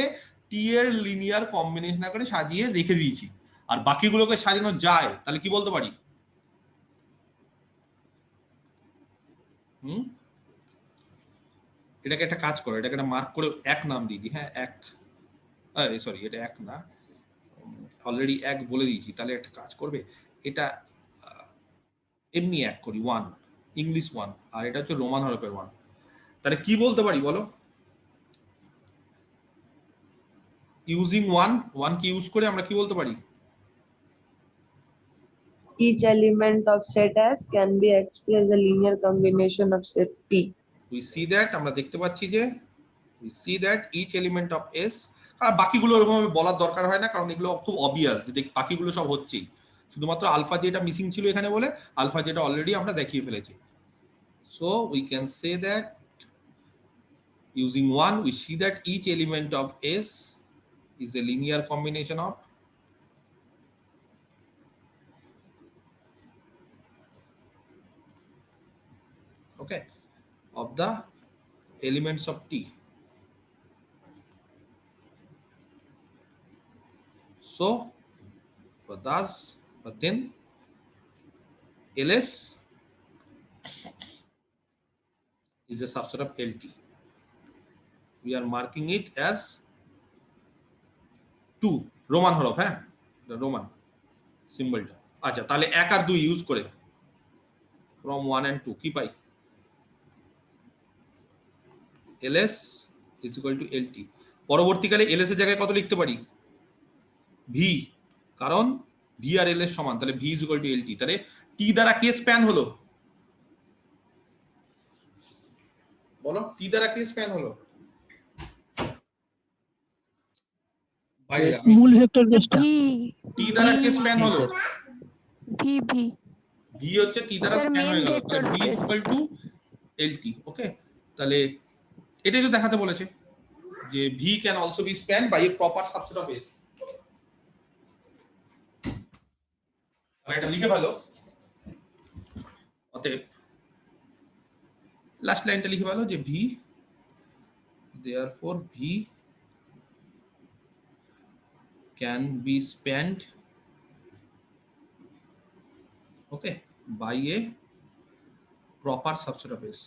টি এর লিনিয়ার কম্বিনেশন আকারে সাজিয়ে রেখে দিয়েছি, আর বাকিগুলোকে সাজানো যায়, তাহলে কি বলতে পারি? এটাকে একটা কাজ করো, এটাকে একটা মার্ক করে এক নাম দিয়ে দিই। হ্যাঁ, এক, সরি এটা এক না, অলরেডি এক বলে দিয়েছি। তাহলে একটা কাজ করবে, এটা এমনি এক করি, 1 ইংলিশ 1, আর এটা হচ্ছে রোমান হরফের 1। তাহলে কি বলতে পারি বলো? ইউজিং 1 কে ইউজ করে আমরা কি বলতে পারি? Each element of set S can be expressed as a linear combination of set T. We see that, আমরা দেখতে পাচ্ছি যে we see that each element of S, আর বাকিগুলো এরকম ভাবে বলার দরকার হয় না, কারণ এগুলো খুব অবভিয়াস যে বাকিগুলো সব হচ্ছেই, শুধুমাত্র আলফা যেটা মিসিং ছিল এখানে বলে আলফা যেটা অলরেডি আমরা দেখিয়ে ফেলেছি। So we can say that using 1 we see that each element of S is a linear combination of of the elements of T. So but then LS is a subset of LT. We are marking it as 2 Roman হরফ, হ্যাঁ Roman সিম্বলটা। আচ্ছা, তাহলে 1 আর 2 use করে from 1 and 2 কি পাই? LS is equal to LT। পরবর্তীকালে LS এর জায়গায় কত লিখতে পারি? V, কারণ V আর LS সমান, তাহলে V is equal to LT। তাহলে T দ্বারা কে স্প্যান হলো বলো? T দ্বারা কে স্প্যান হলো? মূল ভেক্টর কেসটা T দ্বারা কে স্প্যান হলো? V হচ্ছে T দ্বারা স্প্যান হয়ে গেল, তাহলে V is equal to LT। ওকে, তাহলে এটাই তো দেখাতে বলেছে যে V can also be spanned by a proper subset of S। এটা লিখে ভালো, অতএব লাস্ট লাইনটা লিখে ভালো যে V, therefore V can be spanned by a proper subset of S।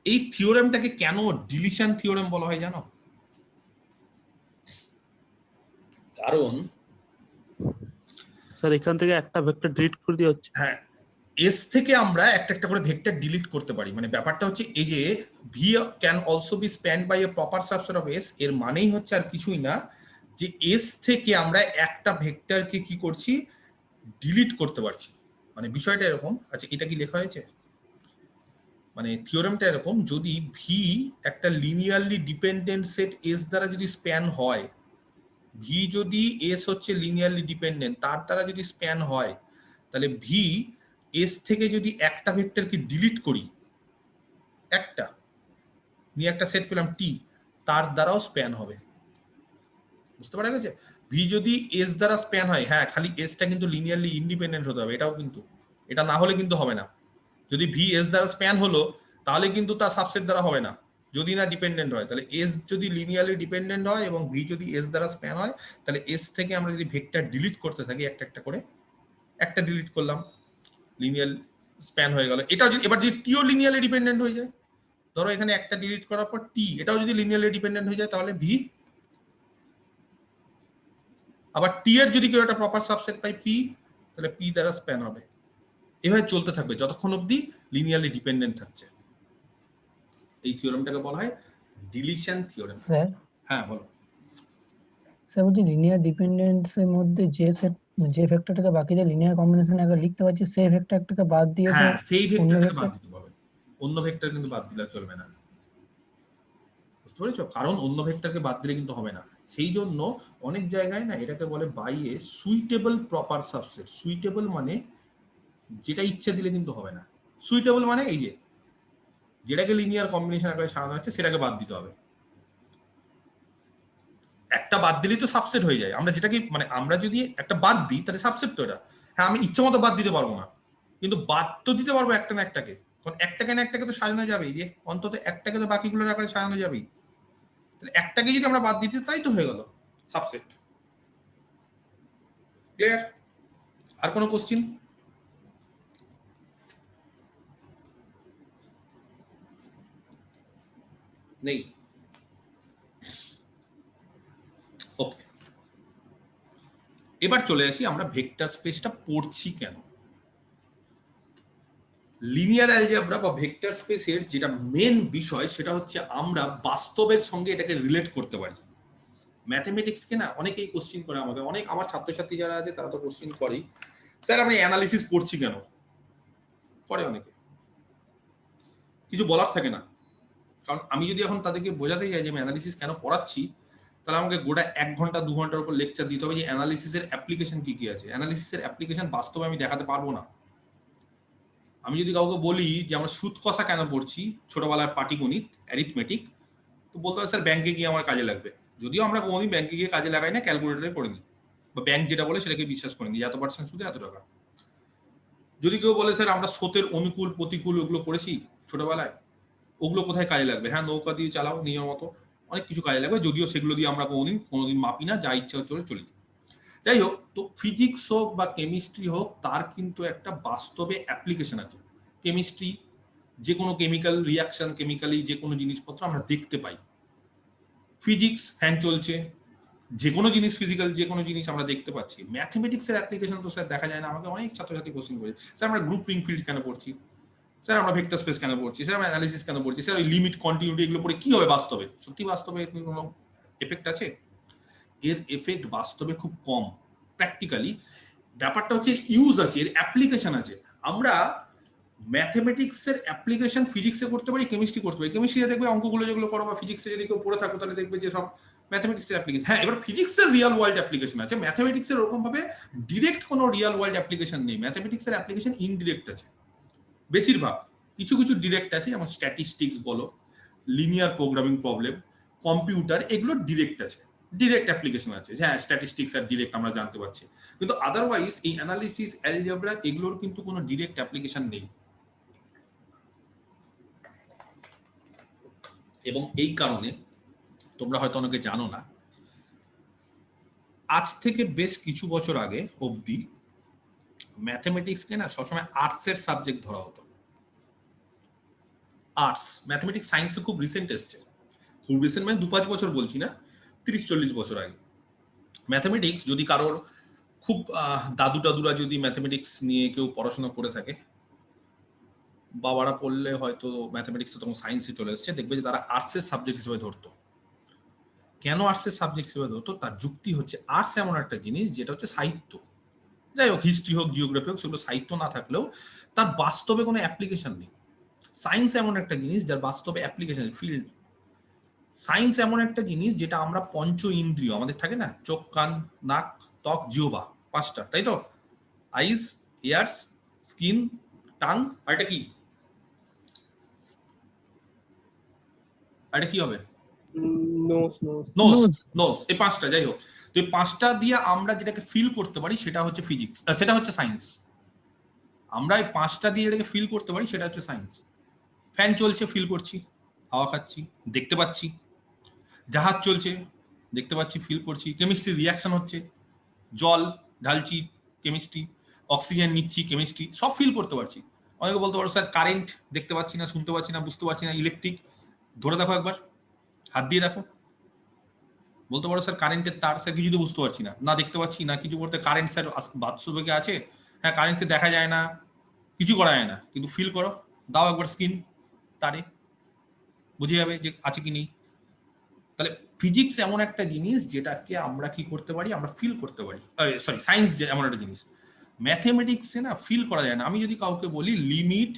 এই থিওরেমটাকে কেন ডিলিশন থিওরেম বলা হয় জানো? কারণ স্যার এখান থেকে একটা ভেক্টর ডিলিট করে দেওয়া হচ্ছে। হ্যাঁ, এস থেকে আমরা একটা একটা করে ভেক্টর ডিলিট করতে পারি। মানে ব্যাপারটা হচ্ছে এই যে V can also be spanned by a proper subset of S, এর মানেই হচ্ছে আর কিছুই না যে এস থেকে আমরা একটা ভেক্টরকে কি করছি, ডিলিট করতে পারছি। মানে বিষয়টা এরকম। আচ্ছা, এটা কি লেখা হয়েছে? মানে থিওরেমটা এরকম, যদি ভি একটা লিনিয়ারলি ডিপেন্ডেন্ট সেট এস দ্বারা যদি স্প্যান হয়, ভি যদি এস হচ্ছে লিনিয়ারলি ডিপেন্ডেন্ট, তার দ্বারা যদি স্প্যান হয়, তাহলে ভি এস থেকে যদি একটা ভেক্টরকে ডিলিট করি, একটা নিয়ে একটা সেট পেলাম টি, তার দ্বারাও স্প্যান হবে। বুঝতে পারা গেছে? ভি যদি এস দ্বারা স্প্যান হয়, হ্যাঁ খালি এসটা কিন্তু লিনিয়ারলি ইন্ডিপেন্ডেন্ট হতে হবে, এটাও কিন্তু, এটা না হলে কিন্তু হবে না। যদি ভি এস দ্বারা স্প্যান হলো তাহলে কিন্তু তার সাবসেট দ্বারা হবে না, যদি না ডিপেন্ডেন্ট হয়। তাহলে এস যদি লিনিয়ারলি ডিপেন্ডেন্ট হয় এবং ভি যদি এস দ্বারা স্প্যান হয়, তাহলে এস থেকে আমরা যদি ভেক্টর ডিলিট করতে থাকি একটা একটা করে, একটা ডিলিট করলাম, লিনিয়ার স্প্যান হয়ে গেল। এটাও যদি এবার যদি টিও লিনিয়ারলি ডিপেন্ডেন্ট হয়ে যায়, ধরো এখানে একটা ডিলিট করার পর টি এটাও যদি লিনিয়ারলি ডিপেন্ডেন্ট হয়ে যায়, তাহলে ভি, আবার টি এর যদি কেউ একটা প্রপার সাবসেট পাই পি, তাহলে পি দ্বারা স্প্যান হবে। এভাবে চলতে থাকবে যতক্ষণ অবধি লিনিয়ারলি ডিপেন্ডেন্ট থাকছে। এই থিওরেমটাকে বলা হয় ডিলিশন থিওরেম। স্যার, হ্যাঁ বলো। স্যার বলছি লিনিয়ার ডিপেন্ডেন্সের মধ্যে যে ভেক্টরটাকে বাকিদের লিনিয়ার কম্বিনেশন আগে লিখতে পারছি, সেই ভেক্টরটাকে বাদ দিয়ে তো হ্যাঁ, সেই অন্য ভেক্টরটাকে ভেক্টর বাদ দিতে হবে, অন্য ভেক্টর কিন্তু বাদ দিলে চলবে না। বুঝতে পেরেছো? কারণ অন্য ভেক্টরকে বাদ দিলে কিন্তু হবে না। সেই জন্য অনেক জায়গায় না এটাকে বলে by a suitable proper subset. Suitable মানে যেটা ইচ্ছে দিলে কিন্তু হবে না। সুইটেবল মানে এই যে যেটাকে লিনিয়ার কম্বিনেশন আকারে সাজানো হচ্ছে সেটাকে বাদ দিতে হবে। একটা বাদ দিলেই তো সাবসেট হয়ে যায়। আমরা যেটাকে মানে আমরা যদি একটা বাদ দিই তাহলে সাবসেট তো এটা। হ্যাঁ, আমি ইচ্ছে মতো বাদ দিতে পারবো না, কিন্তু বাদ তো দিতে পারবো একটা না একটাকে। কারণ একটাকে না একটাকে তো সাজানো যাবেই, যে অন্তত একটাকে তো বাকিগুলোর আকারে সাজানো যাবেই। তাহলে একটাকে যদি আমরা বাদ দিতে তাই তো হয়ে গেল সাবসেট। ক্লিয়ার? আর কোনো কোশ্চিন? নেই? ওকে, এবার চলে আসি আমরা ভেক্টর স্পেসটা পড়ছি কেন। লিনিয়ার অ্যালজেব্রা বা ভেক্টর স্পেসের যেটা মেন বিষয় সেটা হচ্ছে আমরা বাস্তবের সঙ্গে এটাকে রিলেট করতে পারি। ম্যাথমেটিক্সকে না অনেকেই কোশ্চিন করে আমাকে, অনেক আমার ছাত্রছাত্রী যারা আছে তারা তো কোশ্চিন করেই, স্যার আমরা অ্যানালিসিস পড়ছি কেন, করে অনেকে, কিছু বলার থাকে না। কারণ আমি যদি এখন তাদেরকে বোঝাতে যাই যে আমি অ্যানালিসিস কেন পড়াচ্ছি, তাহলে আমাকে গোটা 1 ঘন্টা 2 ঘন্টার উপর লেকচার দিতে হবে যে অ্যানালিসিসের অ্যাপ্লিকেশন কি কি আছে। অ্যানালিসিসের অ্যাপ্লিকেশন বাস্তবে আমি দেখাতে পারবো না। আমি যদি কাউকে বলি যে আমরা সুদ কষা কেন পড়ছি, ছোটবেলার পাটিগণিত অ্যারিথমেটিক, তো বলতে হবে স্যার ব্যাংকে গিয়ে আমার কাজে লাগবে। যদিও আমরা কোনোদিন ব্যাংকে গিয়ে কাজে লাগাই না, ক্যালকুলেটরে করে নিই, বা ব্যাংক যেটা বলে সেটাকে বিশ্বাস করে নিই, এত পার্সেন্ট সুদে এত টাকা। যদি কেউ বলে স্যার আমরা স্রোতের অনুকূল প্রতিকূল ওগুলো করেছি ছোটবেলায়, ওগুলো কোথায় কাজে লাগবে? হ্যাঁ, নৌকা দিয়ে চালাও নিয়ম মতো, অনেক কিছু কাজে লাগবে, যদিও সেগুলো দিয়ে আমরা কোনোদিন মাপি না, যা ইচ্ছা চলি। যাই হোক, তো ফিজিক্স হোক বা কেমিস্ট্রি হোক, তার কিন্তু একটা বাস্তবে অ্যাপ্লিকেশন আছে। কেমিস্ট্রি যে কোনো কেমিক্যাল রিয়াকশন, কেমিক্যালি যে কোনো জিনিসপত্র আমরা দেখতে পাই। ফিজিক্স ফ্যান চলছে, যে কোনো জিনিস ফিজিক্যাল যে কোনো জিনিস আমরা দেখতে পাচ্ছি। ম্যাথমেটিক্সের অ্যাপ্লিকেশন তো স্যার দেখা যায় না। আমাকে অনেক ছাত্রছাত্রী কোশ্চেন করে, স্যার আমরা গ্রুপ রিং ফিল্ড কেন পড়ছি, স্যার আমরা ভেক্টর স্পেস কেন পড়ছি, স্যার আমরা অ্যানালিসিস কেন পড়ছি, স্যার ওই লিমিট কন্টিনিউটি এগুলো পড়ে কি হবে বাস্তবে? সত্যি বাস্তবে কোনো এফেক্ট আছে? এর এফেক্ট বাস্তবে খুব কম। প্র্যাকটিক্যালি ব্যাপারটা হচ্ছে ইউজ আছে, এর অ্যাপ্লিকেশন আছে। আমরা ম্যাথমেটিক্সের অ্যাপ্লিকেশন ফিজিক্সে করতে পারি, কেমিস্ট্রি করতে পারি। কেমিস্ট্রিতে দেখবে অঙ্কগুলো যেগুলো করো, বা ফিজিক্সে যদি কেউ পড়ে থাকো তাহলে দেখবে যে সব ম্যাথমেটিক্সের অ্যাপ্লিকেশন। হ্যাঁ, এবার ফিজিক্সের রিয়েল ওয়ার্ল্ড অ্যাপ্লিকেশন আছে, ম্যাথমেটিক্সের ওরকম ভাবে ডিরেক্ট কোনো রিয়েল ওয়ার্ল্ড অ্যাপ্লিকেশন নেই। ম্যাথমেটিক্সের অ্যাপ্লিকেশন ইনডিরেক্ট আছে বেশিরভাগ, কিছু কিছু ডিরেক্ট আছে, যেমন স্ট্যাটিস্টিক্স বলো, লিনিয়ার প্রোগ্রামিং প্রবলেম, কম্পিউটার, এগুলো ডিরেক্ট আছে, ডিরেক্ট অ্যাপ্লিকেশন আছে। হ্যাঁ, স্ট্যাটিস্টিক্স আর ডিরেক্ট আমরা জানতে পারছি, কিন্তু আদারওয়াইজ এই অ্যানালিসিস, অ্যালজেব্রা এগুলোর কিন্তু কোনো ডিরেক্ট অ্যাপ্লিকেশন নেই। এবং এই কারণে তোমরা হয়তো অনেকে জানো না, আজ থেকে বেশ কিছু বছর আগে অবধি ম্যাথমেটিক্সকে না সবসময় আর্টসের সাবজেক্ট ধরা হতো। আর্টস, ম্যাথমেটিক্স সায়েন্সে খুব রিসেন্ট এসছে, খুব রিসেন্ট মানে 2-5 বছর বলছি না, 30-40 বছর আগে। ম্যাথমেটিক্স যদি কারোর খুব দাদু টাদুরা যদি ম্যাথমেটিক্স নিয়ে কেউ পড়াশোনা করে থাকে, বাবারা পড়লে হয়তো ম্যাথমেটিক্স তখন সায়েন্সে চলে এসছে, দেখবে যে তারা আর্টসের সাবজেক্ট হিসেবে ধরতো। কেন আর্টসের সাবজেক্ট হিসেবে ধরতো? তার যুক্তি হচ্ছে আর্টস এমন একটা জিনিস যেটা হচ্ছে সাহিত্য, যাই হোক হিস্ট্রি হোক জিওগ্রাফি হোক, সেগুলো সাহিত্য না থাকলেও তার বাস্তবে কোনো অ্যাপ্লিকেশন নেই। সায়েন্স এমন একটা জিনিস যার বাস্তবে অ্যাপ্লিকেশন ফিল্ড। সায়েন্স এমন একটা জিনিস যেটা আমরা পঞ্চ ইন্দ্রিয় আমাদের থাকে না, চোখ, কান, নাক, ত্বক, জিহ্বা, 5টা, তাই তো? আইস, ইয়ার্স, স্কিন, টাং, আর এটা কি? আর এটা কি হবে? নোজ। এই 5টা, যাই হোক, তো এই 5টা দিয়ে আমরা যেটাকে ফিল করতে পারি সেটা হচ্ছে ফিজিক্স, সেটা হচ্ছে সায়েন্স। আমরা এই 5টা দিয়ে যেটাকে ফিল করতে পারি সেটা হচ্ছে সায়েন্স। ফ্যান চলছে, ফিল করছি, হাওয়া খাচ্ছি, দেখতে পাচ্ছি। জাহাজ চলছে, দেখতে পাচ্ছি, ফিল করছি। কেমিস্ট্রি রিয়াকশন হচ্ছে, জল ঢালছি, কেমিস্ট্রি, অক্সিজেন নিচ্ছি, কেমিস্ট্রি, সব ফিল করতে পারছি। অনেকে বলতে পারো স্যার কারেন্ট দেখতে পাচ্ছি না, শুনতে পাচ্ছি না, বুঝতে পারছি না, ইলেকট্রিক, ধরে দেখো একবার, হাত দিয়ে দেখো। বলতে পারো স্যার কারেন্টের তার, স্যার কিছু তো বুঝতে পারছি না, না দেখতে পাচ্ছি না কিছু করতে। কারেন্ট স্যার বাস্তবে আছে? হ্যাঁ, কারেন্টকে দেখা যায় না, কিছু করা যায় না, কিন্তু ফিল করো, দাও একবার স্কিন তারে, বুঝে যাবে যে আছে কি নেই। তাহলে ফিজিক্স এমন একটা জিনিস যেটাকে আমরা কি করতে পারি, আমরা ফিল করতে পারি। সরি, সায়েন্স যে এমন একটা জিনিস, ম্যাথমেটিক্সে না ফিল করা যায় না। আমি যদি কাউকে বলি limit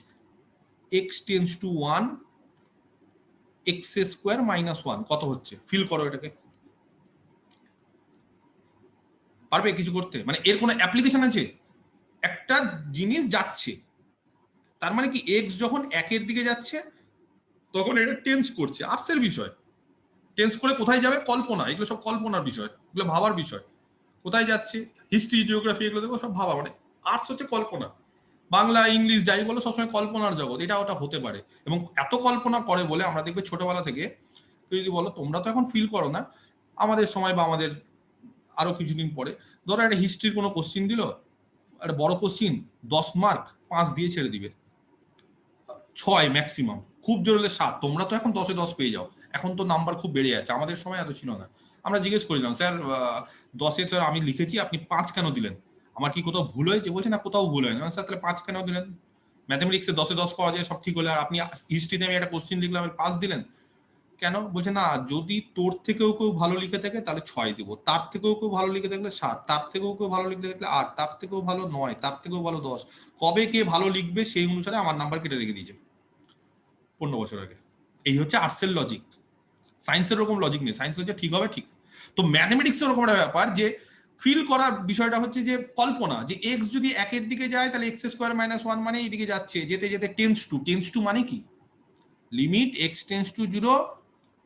x tends to 1 x² - 1 কত হচ্ছে, ফিল করো এটাকে, পারবে কিছু করতে? মানে এর কোনো অ্যাপ্লিকেশন আছে? একটা জিনিস যাচ্ছে, তার মানে কি x যখন 1-এর দিকে যাচ্ছে তখন এটা টেন্স করছে। আর্টসের বিষয়, টেন্স করে কোথায় যাবে? কল্পনা, এগুলো সব কল্পনার বিষয়, এগুলো ভাবার বিষয়। কোথায় যাচ্ছে, হিস্ট্রি, জিওগ্রাফি, এগুলো দেখো সব ভাবা, মানে আর্টস হচ্ছে কল্পনা। বাংলা ইংলিশ যাই বলো সবসময় কল্পনার জগৎ, এটা ওটা হতে পারে। এবং এত কল্পনা করে বলে আমরা দেখবে ছোটবেলা থেকে কেউ যদি বলো তোমরা তো এখন ফিল করো না, আমাদের সময় বা আমাদের আরো কিছুদিন পরে ধরো একটা হিস্ট্রির কোনো কোশ্চিন দিল, একটা বড় কোশ্চিন 10 মার্ক 5 দিয়ে ছেড়ে দিবে, 6 ম্যাক্সিমাম, খুব জোর হলে 7। তোমরা তো এখন 10-এ 10 পেয়ে যাও, এখন তো নাম্বার খুব বেড়ে যাচ্ছে, আমাদের সময় এত ছিল না। আমরা জিজ্ঞেস করেছিলাম স্যার 10-এ স্যার আমি লিখেছি আপনি 5 কেন দিলেন, আমার কি কোথাও ভুল হয়েছে? বলছে না কোথাও ভুল হয়নি। স্যার তাহলে 5 কেন দিলেন? ম্যাথমেটিক্সে 10-এ 10 পাওয়া যায়, সব ঠিক হলে, আর আপনি হিস্ট্রিতে আমি একটা কোশ্চিন লিখলাম 5 দিলেন কেন? বলছে না যদি তোর থেকেও কেউ ভালো লিখে থাকে তাহলে 6 দিব, তার থেকেও কেউ ভালো লিখে থাকলে 7, তার থেকেও কেউ ভালো লিখে থাকলে 8, তার থেকেও ভালো 9, তার থেকেও ভালো 10। কবে কে ভালো লিখবে সেই অনুসারে আমার নাম্বার কেটে রেখে দিয়েছে 15 বছর আগে। এই হচ্ছে আর্টসের লজিক। সায়েন্সের ওরকম লজিক নেই, সায়েন্স হচ্ছে ঠিক হবে ঠিক। তো ম্যাথমেটিক্সের ওরকম একটা ব্যাপার যে ফিল করার বিষয়টা হচ্ছে যে কল্পনা, যে এক্স যদি 1-এর দিকে যায় তাহলে এক্স স্কোয়ার মাইনাস 1 মানে এইদিকে যাচ্ছে, যেতে যেতে টেন্স টু মানে কি limit x tends to 0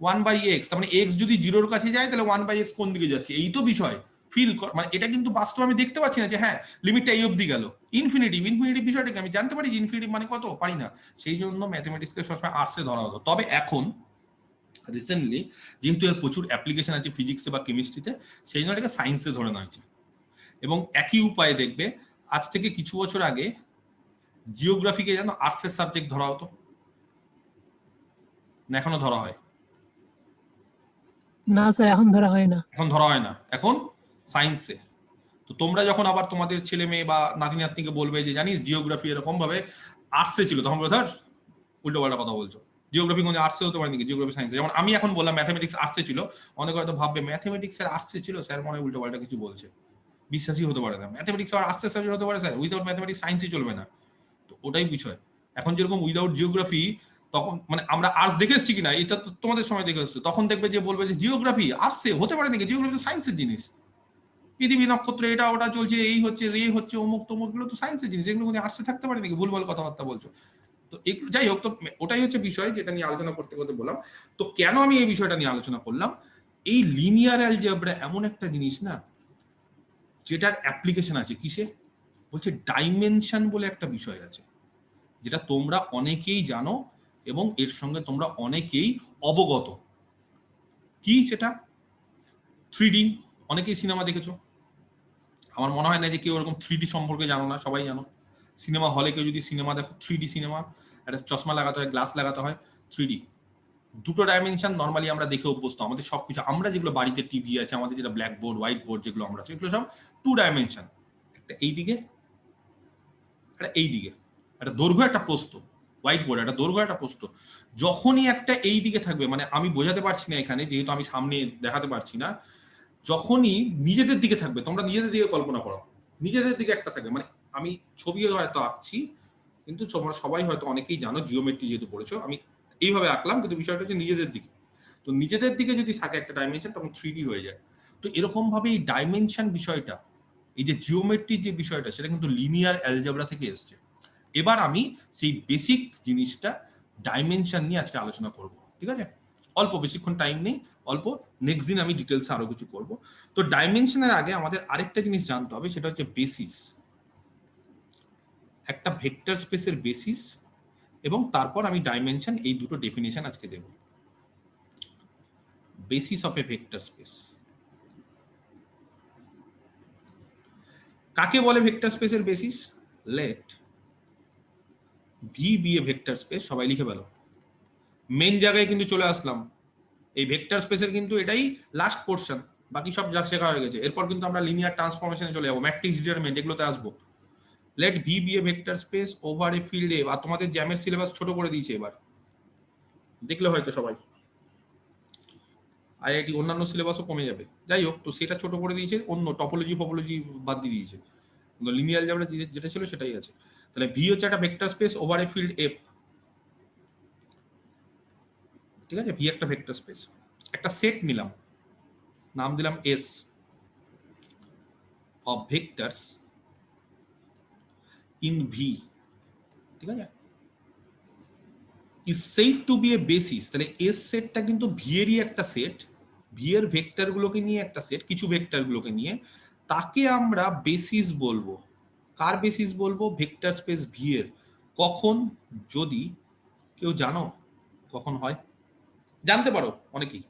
1/x, তার মানে এক্স যদি 0-এর কাছে যায় তাহলে 1/x কোন দিকে যাচ্ছে, এই তো বিষয়। ফিল মানে এটা কিন্তু বাস্তবে আমি দেখতে পাচ্ছি না যে হ্যাঁ লিমিটটা এই অবধি গেল, ইনফিনিটিভ বিষয়টাকে আমি জানতে পারি যে ইনফিনিটিভ মানে কত, পারি না। সেই জন্য ম্যাথমেটিক্সকে সবসময় আর্টসে ধরা হতো। তবে এখন রিসেন্টলি যেহেতু এর প্রচুর অ্যাপ্লিকেশন আছে ফিজিক্সে বা কেমিস্ট্রিতে, সেই জন্য এটাকে সায়েন্সে ধরে নেওয়া হয়েছে। এবং একই উপায়ে দেখবে আজ থেকে কিছু বছর আগে জিওগ্রাফিকে যেন আর্টসের সাবজেক্ট ধরা হতো না, এখনো ধরা হয়? না স্যার এখন ধরা হয় না। এখন ধরা হয় না, এখন সায়েন্সে। তো তোমরা যখন আবার তোমাদের ছেলে মেয়ে বা নাতি নাতনিকে বলবে যে জানিস জিওগ্রাফি এরকম ভাবে আর্টসে ছিল, তখন বলে ধর উল্টো পাল্টা কথা বলছো, জিওগ্রাফি কোনো আর্টসে হতে পারে নাকি, জিওগ্রাফি সায়েন্সে। যেমন আমি এখন বললাম ম্যাথমেটিক্স আর্টসে ছিল, অনেকে হয়তো ভাববে ম্যাথমেটিক্স এর আর্টসে ছিল স্যার, মনে হয় উল্টো পাল্টা কিছু বলছে, বিশ্বাসই হতে পারে না। ম্যাথমেটিক্স আর আর্টসের সাবজেক্ট হতে পারে স্যার, উইদাউট ম্যাথমেটিক্স সায়েন্সই চলবে না। তো ওটাই বিষয়। এখন যেরকম উইদাউট জিওগ্রাফি, তখন মানে আমরা আর্টস দেখে এসেছি কিনা এটা তো তোমাদের সময় দেখে এসছো, তখন দেখবে যে বলবে যে জিওগ্রাফি আর্টসে হতে পারে নাকি, জিওগ্রাফি তো সায়েন্সের জিনিস, পৃথিবী নক্ষত্র এটা ওটা চলছে, এই হচ্ছে রে হচ্ছে অমুক তমুক, গুলো তো সায়েন্সের জিনিস, এগুলো কোনো আর্টসে থাকতে পারে নাকি, ভুলভাল কথাবার্তা বলছো। তো এগুলো যাই হোক, তো ওটাই হচ্ছে বিষয় যেটা নিয়ে আলোচনা করতে করতে বললাম। তো কেন আমি এই বিষয়টা নিয়ে আলোচনা করলাম, এই লিনিয়ার অ্যালজেব্রা এমন একটা জিনিস না যেটার অ্যাপ্লিকেশন আছে কিসে, বলছে ডাইমেনশন বলে একটা বিষয় আছে, যেটা তোমরা অনেকেই জানো এবং এর সঙ্গে তোমরা অনেকেই অবগত। কি সেটা? 3D, অনেকেই সিনেমা দেখেছো, আমার মনে হয় না যে কেউ ওরকম 3D সম্পর্কে জানো না, সবাই জানো। সিনেমা হলে কেউ যদি সিনেমা দেখো, 3D সিনেমা, একটা চশমা লাগাতে হয়, গ্লাস লাগাতে হয়, 3D। দুটো ডাইমেনশন নর্মালি আমরা দেখে অভ্যস্ত, আমাদের সবকিছু, আমরা যেগুলো বাড়িতে টিভি আছে, আমাদের যেটা ব্ল্যাক বোর্ড হোয়াইট বোর্ড যেগুলো আমরা, সেগুলো সব 2 ডাইমেনশন, একটা এইদিকে একটা এইদিকে, একটা দৈর্ঘ্য একটা প্রস্থ, হোয়াইট বোর্ড একটা দৈর্ঘ্য একটা প্রস্থ। যখনই একটা এই দিকে থাকবে, মানে আমি বোঝাতে পারছি না এখানে যেহেতু আমি সামনে দেখাতে পারছি না, যখনই নিজেদের দিকে থাকবে, তোমরা নিজেদের দিকে কল্পনা করো, নিজেদের দিকে একটা থাকবে, মানে আমি ছবি হয়তো আঁকছি কিন্তু তোমরা সবাই হয়তো অনেকেই জানো জিওমেট্রি যেহেতু পড়েছো, আমি এইভাবে আঁকলাম কিন্তু বিষয়টা হচ্ছে নিজেদের দিকে। তো নিজেদের দিকে যদি থাকে একটা ডাইমেনশন তখন 3D হয়ে যায়। তো এরকম ভাবে এই ডাইমেনশন বিষয়টা, এই যে জিওমেট্রি যে বিষয়টা, সেটা কিন্তু লিনিয়ার অ্যালজেব্রা থেকে এসছে। এবার আমি সেই বেসিক জিনিসটা ডাইমেনশন নিয়ে আজকে আলোচনা করব, ঠিক আছে? অল্প, বেশিক্ষণ টাইম নেই, অল্প, নেক্সট দিন আমি ডিটেলসে আরো কিছু করব। তো ডাইমেনশনের আগে আমাদের আরেকটা জিনিস জানতে হবে, সেটা হচ্ছে বেসিস, একটা ভেক্টর স্পেসের বেসিস, এবং তারপর আমি ডাইমেনশন, এই দুটো ডেফিনেশন আজকে দেব। Basis of a vector space কাকে বলে? ভেক্টর স্পেসের basis, let V be a vector space. সবাই লিখে ফেলো, মেন জায়গায় কিন্তু চলে আসলাম। এই ভেক্টর স্পেসের কিন্তু এটাই লাস্ট পোর্শন, বাকি সব যা শেখা হয়ে গেছে। এরপর কিন্তু আমরা লিনিয়ার ট্রান্সফরমেশনে চলে যাবো, ম্যাট্রিক্স ডিটারমিনেন্ট, এগুলোতে আসবো। Let V be a vector space over a field A. আর তোমাদের জ্যামের সিলেবাস ছোট করে দিয়েছে এবার, দেখলে হয়তো সবাই, আইআইটি অন্যান্য সিলেবাসও কমে যাবে, যাই হোক। তো সেটা ছোট করে দিয়েছে, অন্য টপোলজি বাদ দিয়ে দিয়েছে, কিন্তু লিনিয়ার অ্যালজেব্রা যেটা ছিল সেটাই আছে। তাহলে ভি হচ্ছে একটা vector space over a field F, ঠিক আছে? ভি একটা ভেক্টর স্পেস, একটা সেট নিলাম, নাম দিলাম S, of vectors in V, ঠিক আছে? is said to be a basis। তাহলে এস সেটটা কিন্তু ভি এরই একটা সেট, ভি এর ভেক্টর গুলোকে নিয়ে একটা সেট, কিছু ভেক্টর গুলোকে নিয়ে, তাকে আমরা বেসিস বলবো। কার বেসিস বলবো? ভেক্টর স্পেস ভি এর। কখন? যদি কেউ জানো কখন হয়? জানতে পারো অনেকেই।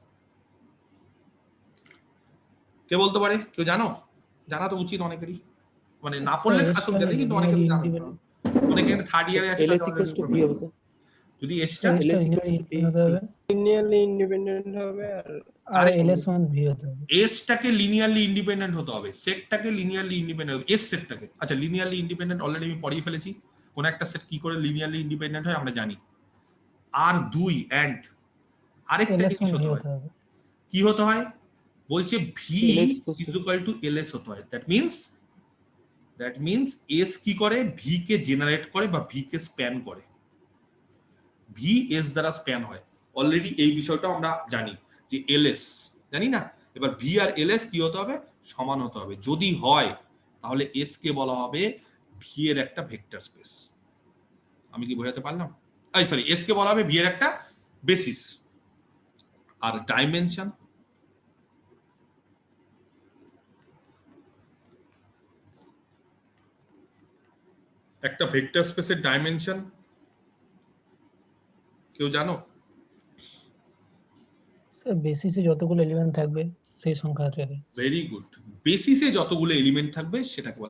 কে বলতে পারে? কেউ জানো? জানা তো উচিত অনেকেরই, মানে না পড়লে স্যার, অসুবিধা নেই, কিন্তু অনেকে তো জানো। অনেকে থার্ড ইয়ারে আছে, এলএস ইকুয়ালস টু ভি হবে স্যার। যদি এসটা এসটা LS linearly equals to independent হতে হবে লিনিয়ারলি ইন্ডিপেন্ডেন্ট হবে আর আর LS1 ভি হতে হবে। এসটাকে লিনিয়ারলি ইন্ডিপেন্ডেন্ট হতে হবে, সেটটাকে লিনিয়ারলি ইন্ডিপেন্ডেন্ট হবে, এস সেটটাকে। আচ্ছা, লিনিয়ারলি ইন্ডিপেন্ডেন্ট অলরেডি আমি পড়িয়ে ফেলেছি। কোন একটা সেট কি করে লিনিয়ারলি ইন্ডিপেন্ডেন্ট হয় আমরা জানি। আর দুই এন্ড আরেকটা LS1 জিনিস ভি হতে হয়। হতে হবে। কি হতে হয়? বলছে V LS is equal two LS হতে হয়। দ্যাট মিন্স এস কি করে? ভি কে জেনারেট করে বা ভি কে স্প্যান করে। ভি এস দ্বারা স্প্যান হয়। অলরেডি এই বিষয়টা আমরা জানি যে এলএস জানি না। এবার ভি আর এলএস কি হতে হবে? সমান হতে হবে। যদি হয় তাহলে এস কে বলা হবে ভি এর একটা ভেক্টর স্পেস। আমি কি বোঝাতে পারলাম? সরি, এস কে বলা হবে ভি এর একটা বেসিস। আর ডাইমেনশন, একটা ভেক্টর স্পেসের ডাইমেনশন কেউ জানো? স্যার বেসিসে যতগুলো এলিমেন্ট থাকবে সেই সংখ্যা থেকে। Very good. বেসিসে যতগুলো এলিমেন্ট থাকবে সেটাকে বলা